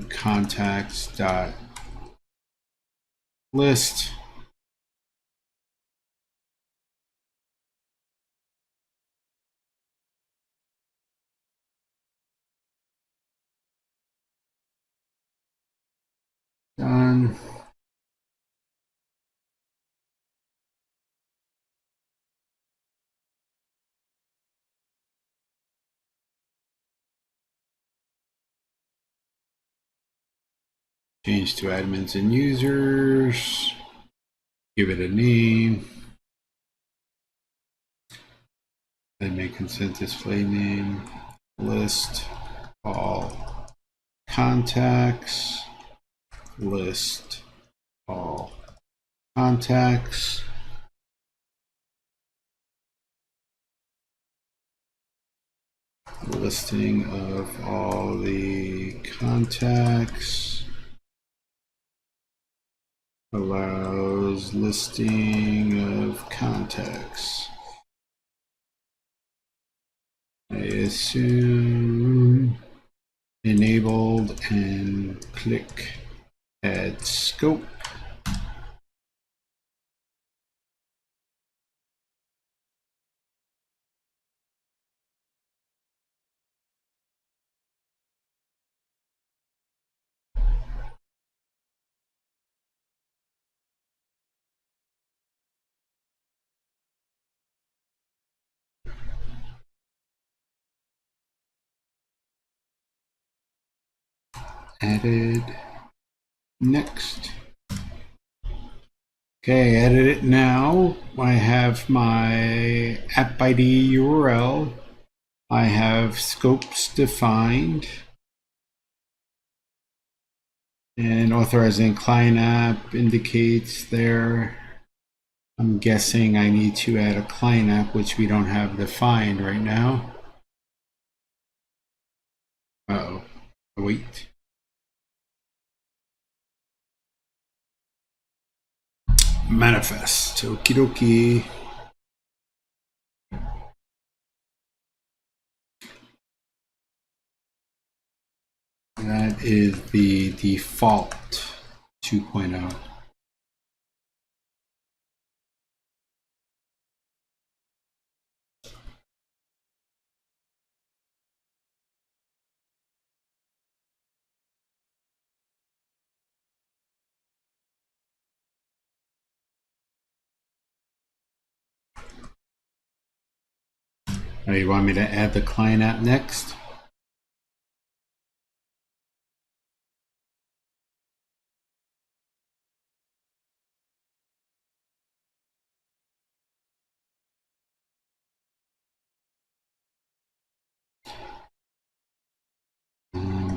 Speaker 1: Contacts.list. Done. Change to admins and users. Give it a name. Then make consent display name. List all contacts. List all contacts. Listing of all the contacts. Allows listing of contacts. I assume enabled and click add scope. Added. Next. Okay, edit it now. I have my app ID URL. I have scopes defined. And authorizing client app indicates there. I'm guessing I need to add a client app, which we don't have defined right now. Uh-oh. Wait. Manifest. Okie dokie. That is the default 2.0. Oh, you want me to add the client app next?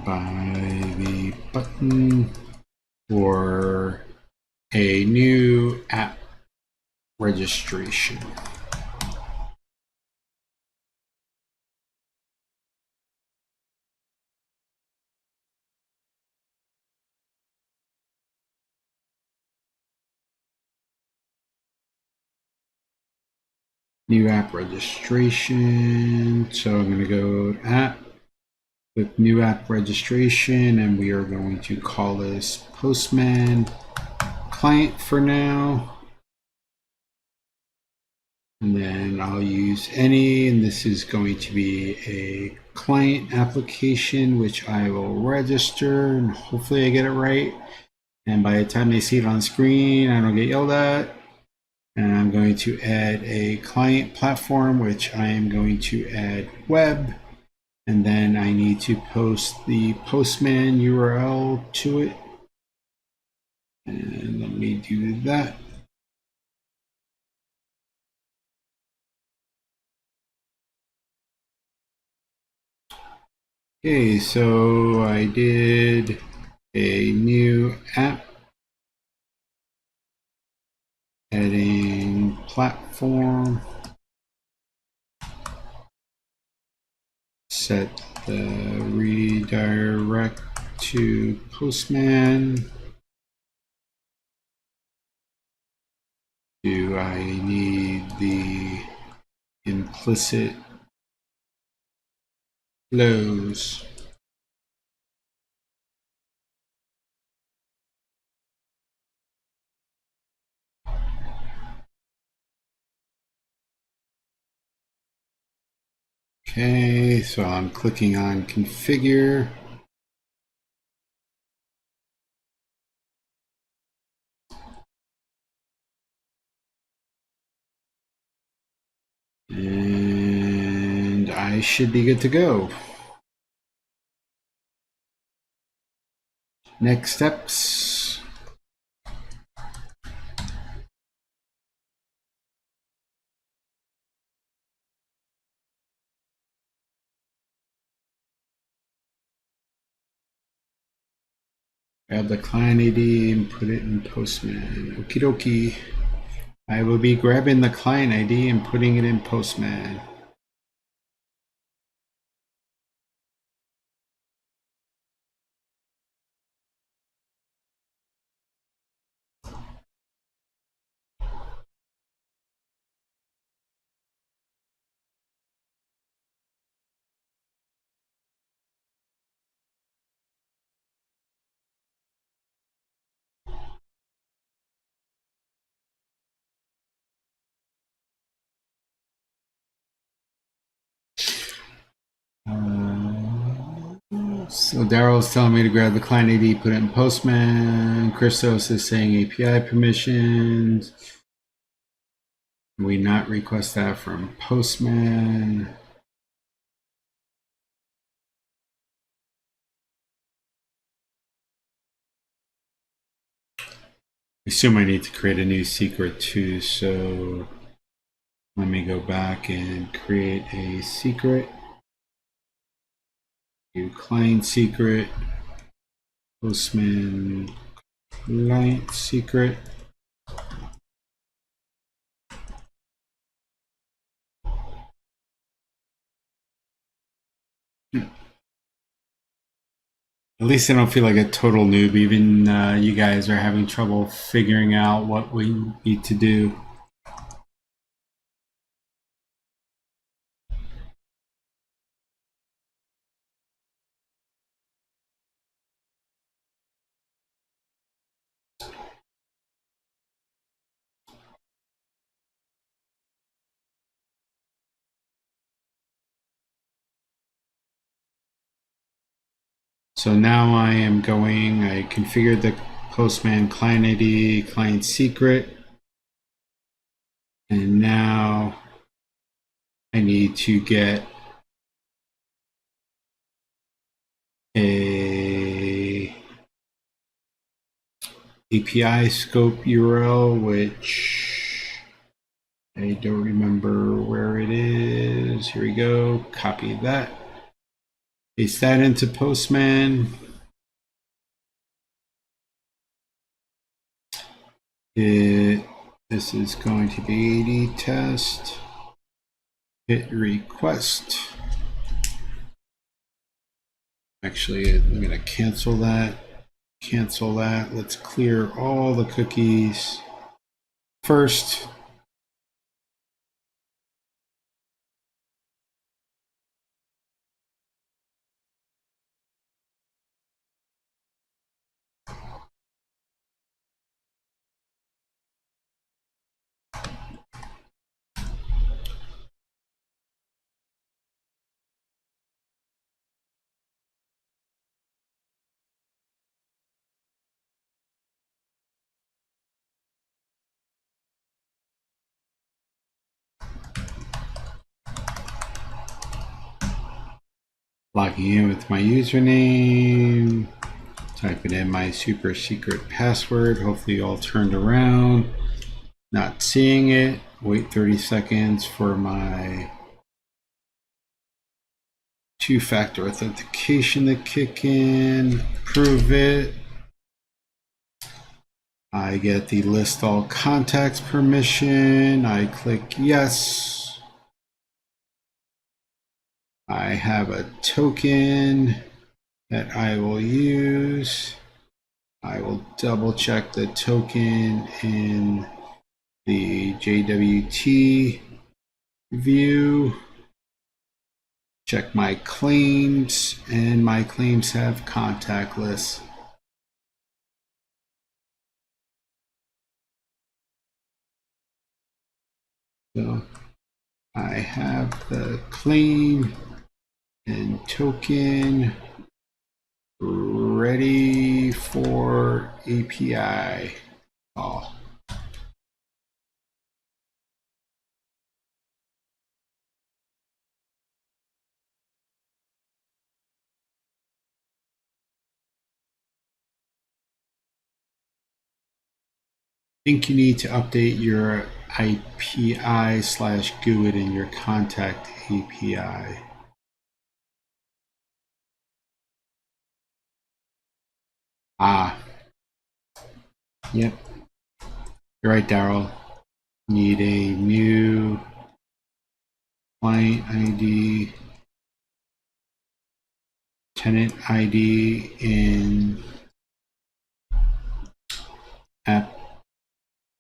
Speaker 1: By the button for a new app registration. New app registration. So I'm going to go to app with new app registration, and we are going to call this Postman client for now. And then I'll use any, and this is going to be a client application, which I will register, and hopefully I get it right. And by the time they see it on screen, I don't get yelled at. And I'm going to add a client platform, which I am going to add web. And then I need to post the Postman URL to it. And let me do that. Okay, so I did a new app, adding platform, set the redirect to Postman. Do I need the implicit flows? Okay, so I'm clicking on configure. And I should be good to go. Next steps. Grab the client ID and put it in Postman. Okie dokie. I will be grabbing the client ID and putting it in Postman. So Daryl's telling me to grab the client ID, put it in Postman. Christos is saying API permissions. We not request that from Postman. I assume I need to create a new secret too, so let me go back and create a secret. Do client secret, Postman client secret. At least I don't feel like a total noob. Even you guys are having trouble figuring out what we need to do. So now I configured the Postman client ID, client secret, and now I need to get a API scope URL, which I don't remember where it is. Here we go. Copy that. Paste that into Postman. This is going to be AD test. Hit request. Actually, I'm going to cancel that. Cancel that. Let's clear all the cookies first. Logging in with my username. Typing in my super secret password. Hopefully all turned around. Not seeing it. Wait 30 seconds for my two-factor authentication to kick in. Approve it. I get the list all contacts permission. I click yes. I have a token. that I will use. I will double check the token in the JWT view. Check my claims, and my claims have contact lists. So I have the claim and token ready for API call. I think you need to update your IPI/GUID in your contact API. Yep. You're right, Daryl. Need a new client ID, tenant ID in app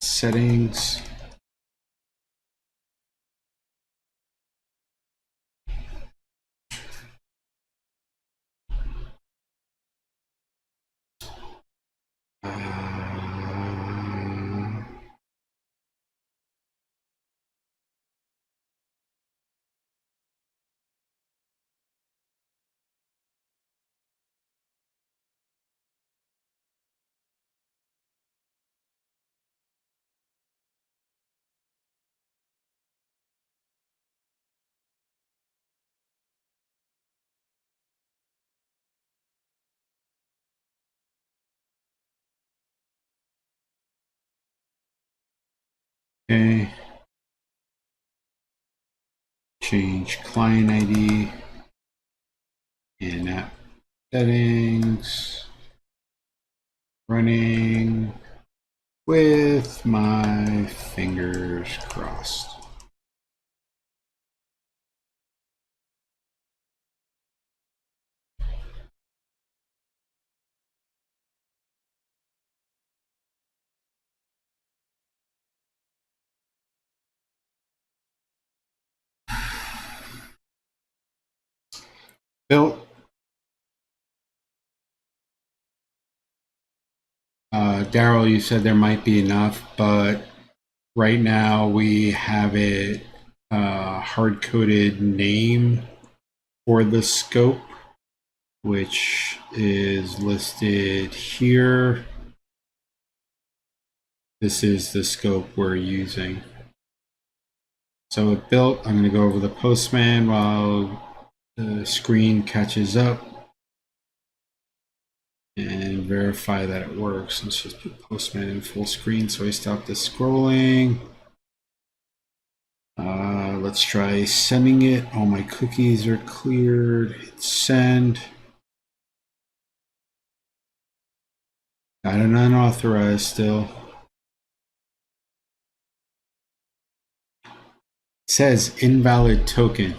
Speaker 1: settings. Okay. Change client ID in app settings. Running with my fingers crossed. Built. Daryl, you said there might be enough, but right now we have it hard-coded name for the scope, which is listed here. This is the scope we're using. So it built. I'm going to go over the Postman while the screen catches up and verify that it works. Let's just put Postman in full screen so I stop the scrolling. Let's try sending it. All my cookies are cleared. Hit send. Got an unauthorized still. It says invalid token.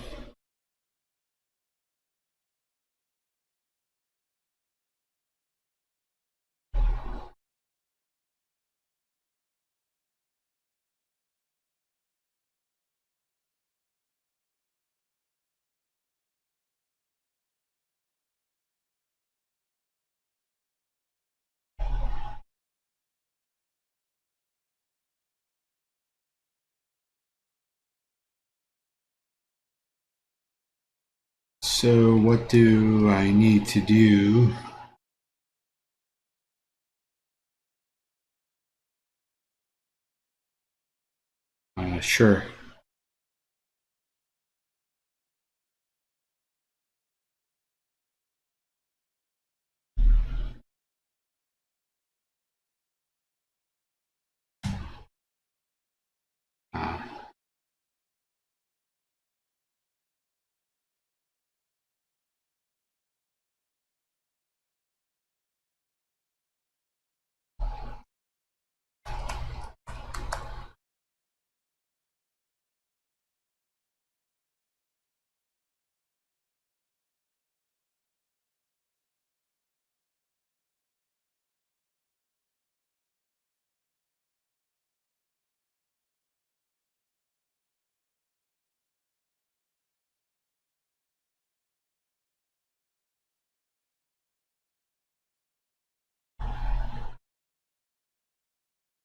Speaker 1: So what do I need to do? Sure. Uh,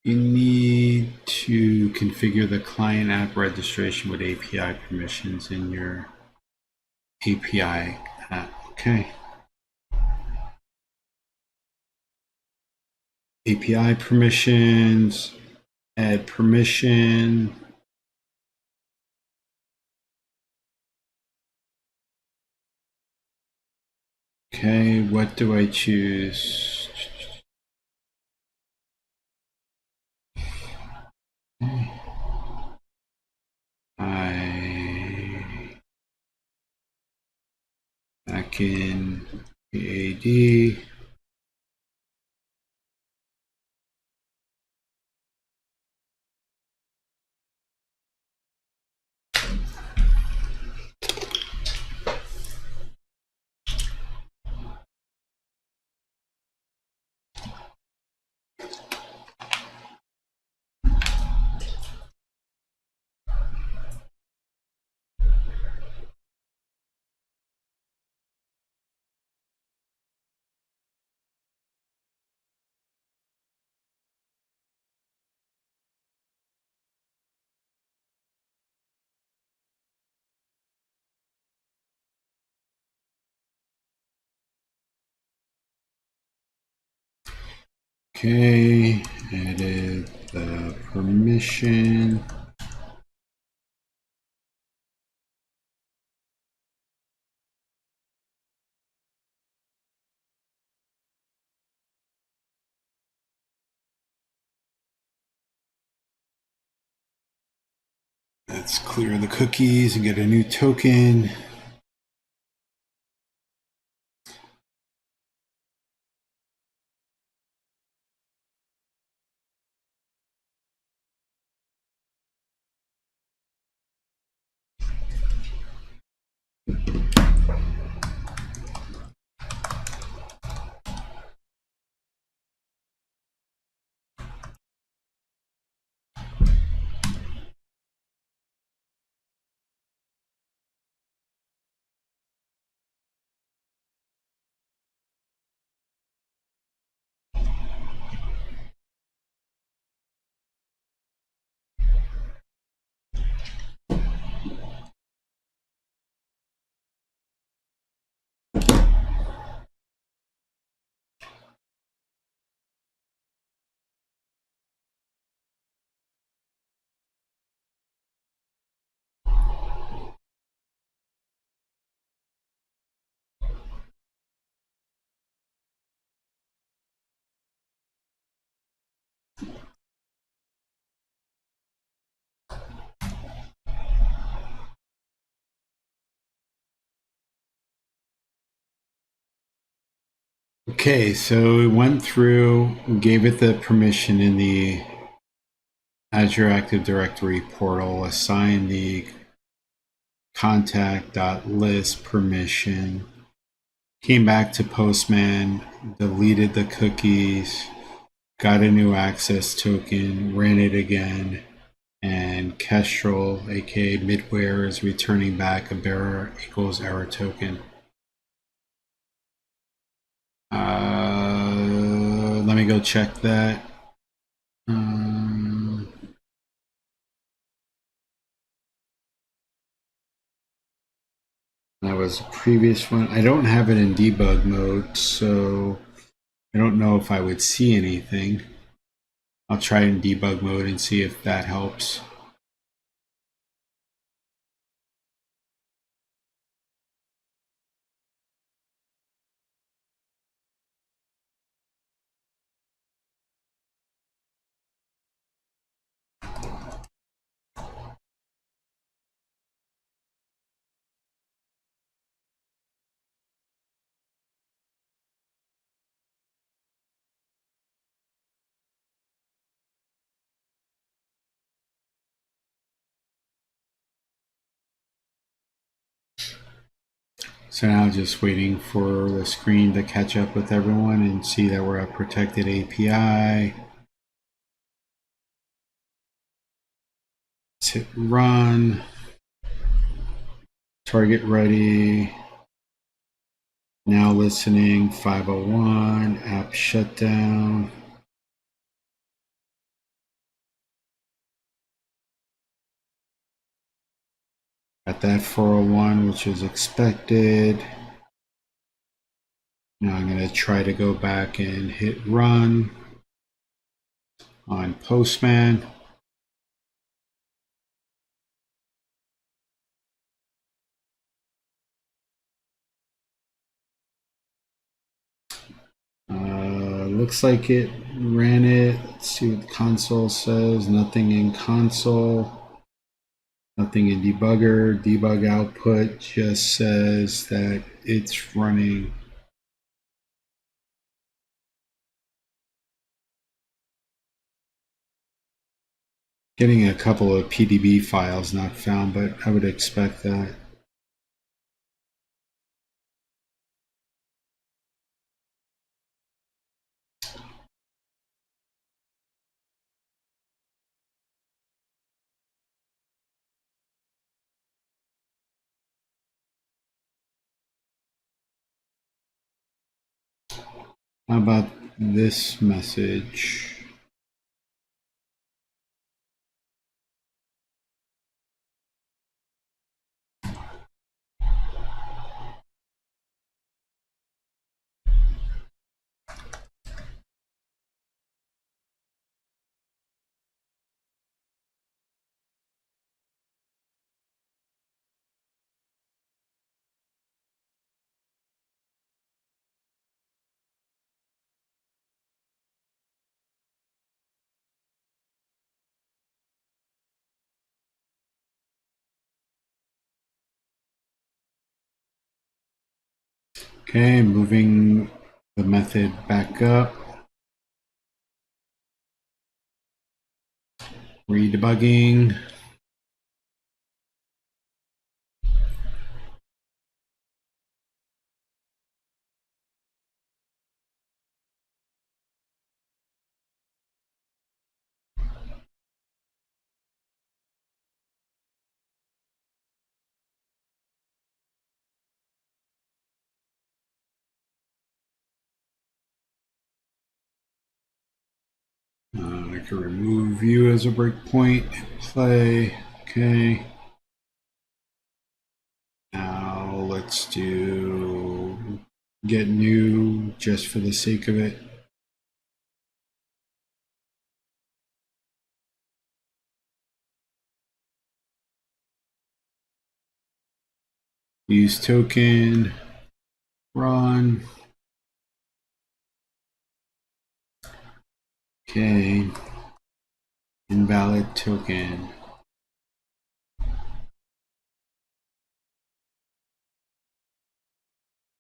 Speaker 1: You need to configure the client app registration with API permissions in your API app. Okay. API permissions, add permission. Okay, what do I choose? Back in PAD. Okay, added the permission. Let's clear the cookies and get a new token. Okay, so we went through, gave it the permission in the Azure Active Directory portal, assigned the contact.list permission, came back to Postman, deleted the cookies, got a new access token, ran it again, and Kestrel, aka Midware, is returning back a bearer equals error token. Let me go check that. That was a previous one. I don't have it in debug mode, so I don't know if I would see anything. I'll try in debug mode and see if that helps. So now just waiting for the screen to catch up with everyone and see that we're at protected API. Let's hit run. Target ready. Now listening, 501, app shutdown. Got that 401, which is expected. Now I'm going to try to go back and hit run on Postman. Looks like it ran it. Let's see what the console says. Nothing in console. Nothing in debugger. Debug output just says that it's running. Getting a couple of PDB files not found, but I would expect that. How about this message? Okay, moving the method back up. Redebugging. I can remove view as a breakpoint. Play. Okay. Now let's do get new just for the sake of it. Use token. Run. Okay. Invalid token.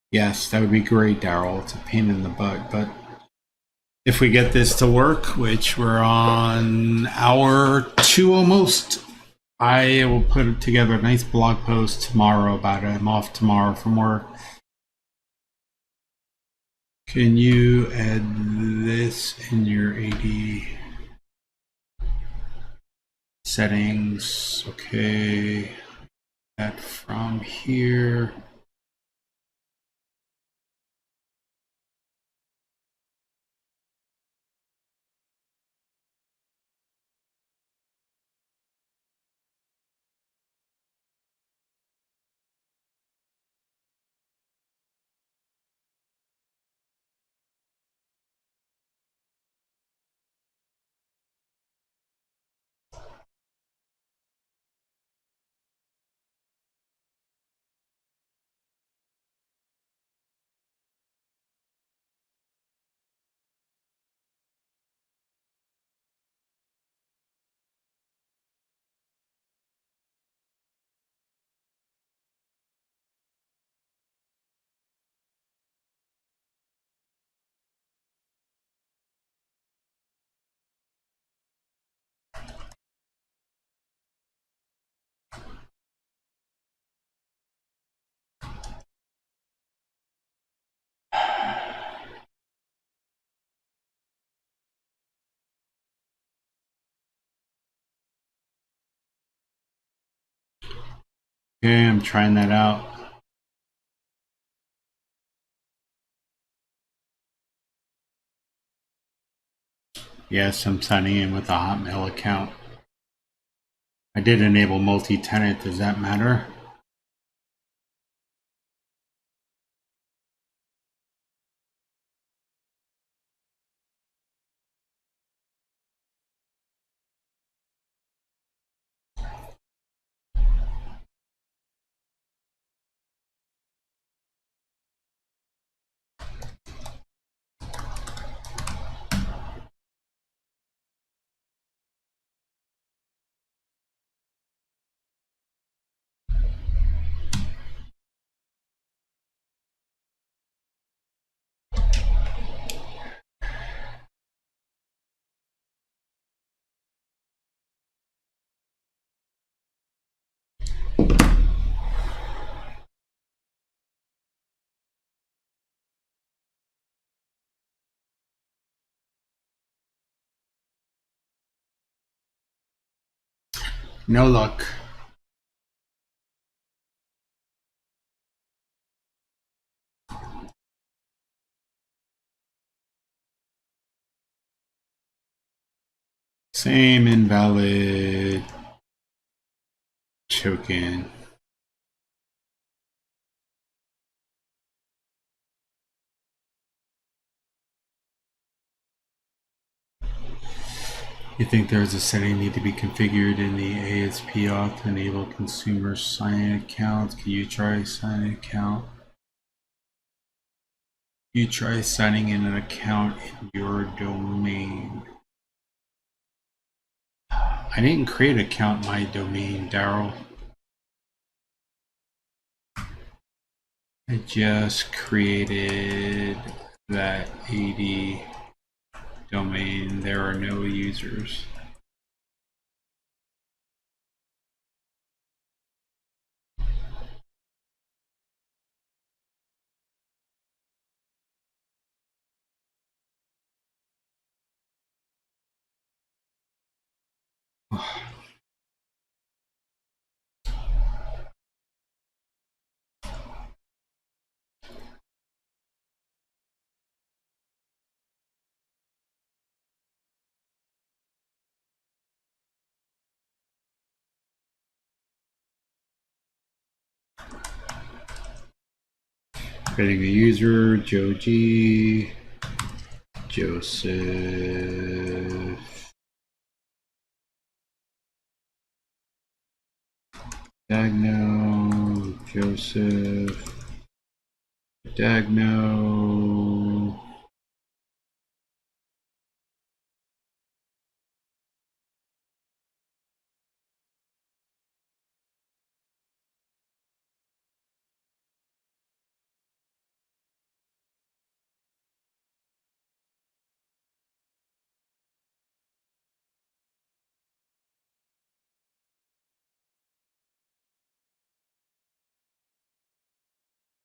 Speaker 1: Yes, that would be great, Daryl. It's a pain in the butt, but if we get this to work, which we're on hour 2 almost, I will put together a nice blog post tomorrow about it. I'm off tomorrow from work. Can you add this in your AD settings? Okay, that from here. Okay, I'm trying that out. Yes, I'm signing in with a Hotmail account. I did enable multi-tenant. Does that matter? No luck. Same invalid token. You think there's a setting need to be configured in the ASP auth to enable consumer sign-in accounts? Can you try sign-in account? You try signing in an account in your domain. I didn't create an account in my domain, Daryl. I just created that 80 domain. There are no users. Creating a user, JoeG, Joseph, Dagno, Joseph, Dagno.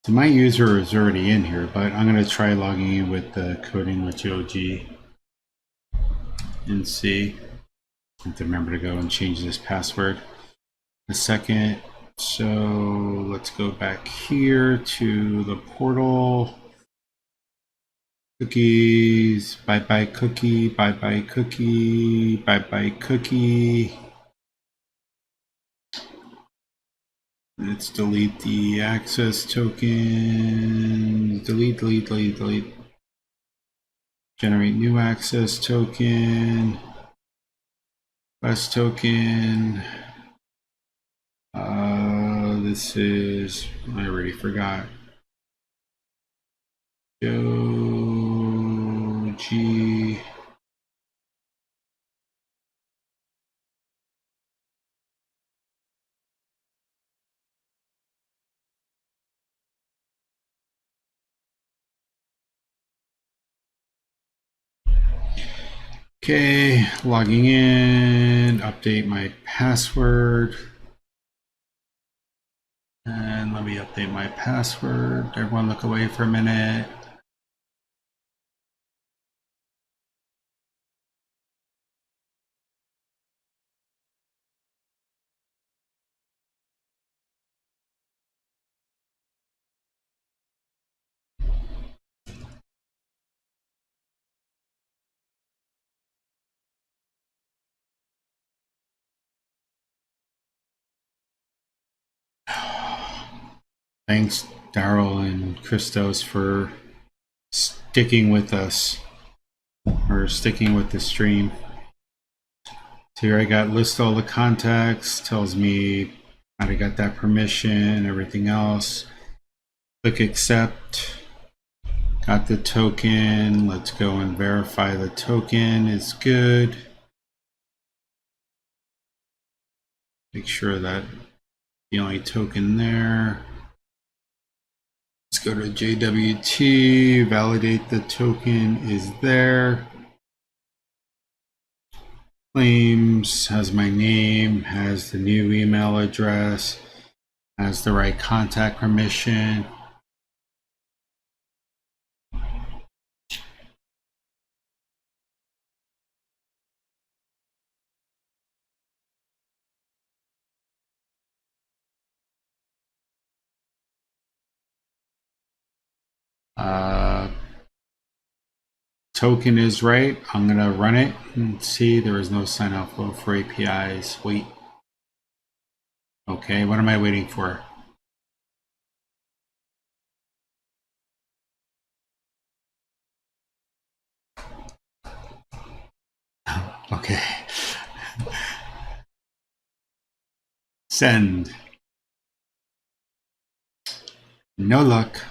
Speaker 1: So my user is already in here, but I'm going to try logging in with the coding with JoeG and see. I have to remember to go and change this password. A second. So let's go back here to the portal. Cookies, bye bye cookie, bye bye cookie, bye bye cookie. Let's delete the access token. Delete, delete, delete, delete. Generate new access token. Quest token. This is, I already forgot. JoeG. Okay, logging in, update my password. And let me update my password. Everyone look away for a minute. Thanks, Daryl and Christos, for sticking with us, or sticking with the stream. So here I got list all the contacts, tells me how to get that permission, everything else. Click accept. Got the token. Let's go and verify the token is good. Make sure that the only token there. Let's go to JWT, validate the token is there. Claims, has my name, has the new email address, has the right contact permission. Token is right. I'm gonna run it and see there is no sign out flow for APIs. Wait. Okay, what am I waiting for? Okay. Send. No luck.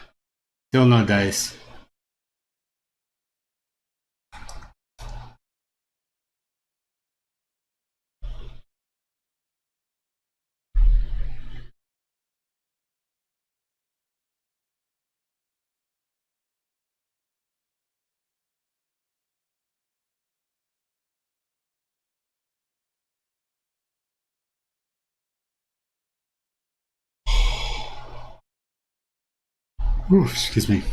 Speaker 1: Still no dice. Ooh, excuse me.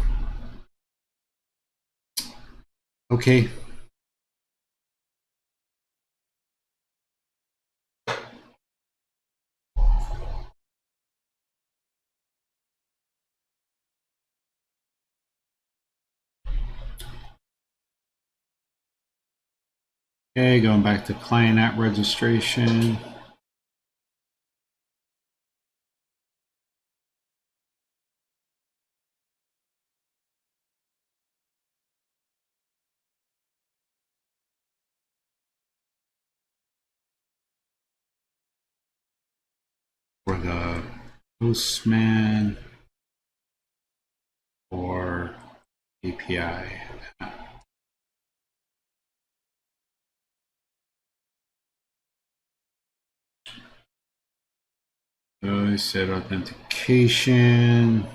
Speaker 1: Okay. Okay, going back to client app registration. For the Postman or API. So I said authentication.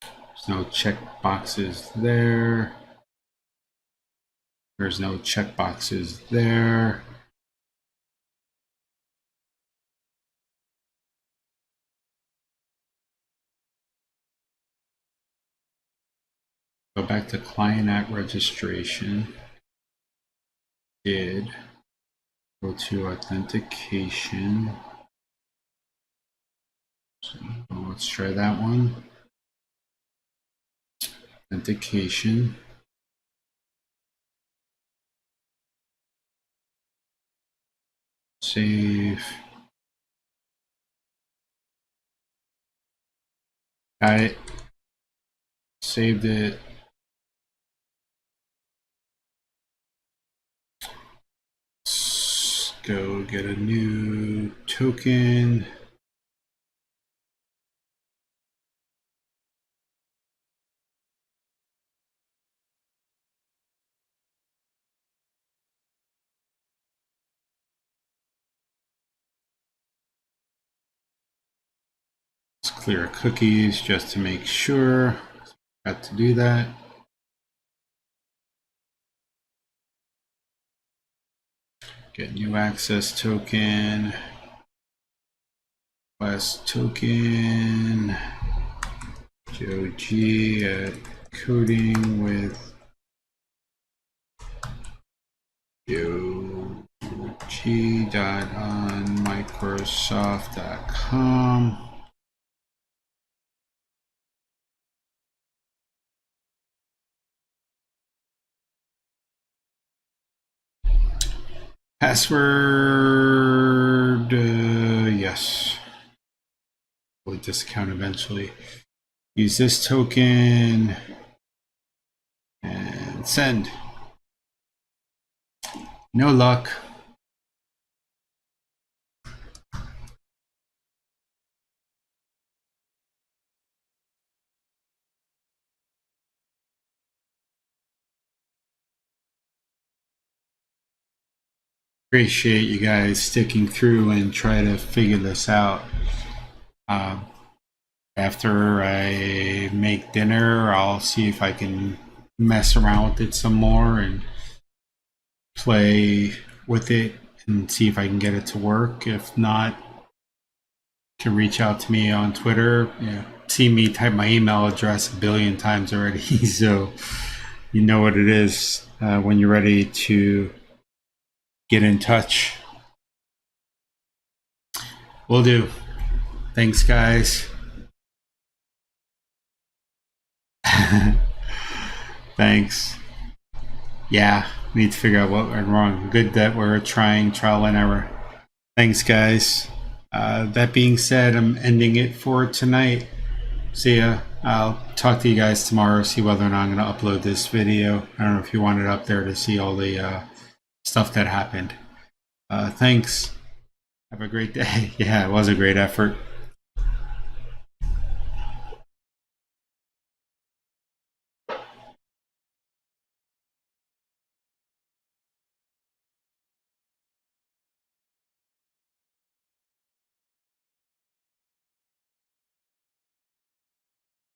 Speaker 1: There's no check boxes there. There's no check boxes there. Go back to client app registration. Did go to authentication. So let's try that one. Authentication. Save. Got it. Saved it. Let's go get a new token. Let's clear cookies just to make sure. Got to do that. Get new access token. Last token. JoeG at coding with JoeG.onmicrosoft.com. Password, yes. delete this account eventually. Use this token and send. No luck. Appreciate you guys sticking through and try to figure this out. After I make dinner, I'll see if I can mess around with it some more and play with it and see if I can get it to work. If not, you can reach out to me on Twitter. Yeah, see me type my email address a billion times already, so you know what it is when you're ready to get in touch. Will do. Thanks, guys. Thanks. Yeah, need to figure out what went wrong. Good that we're trying trial and error. Thanks, guys. That being said, I'm ending it for tonight. See ya. I'll talk to you guys tomorrow, see whether or not I'm going to upload this video. I don't know if you want it up there to see all the stuff that happened. Thanks. Have a great day. Yeah, it was a great effort.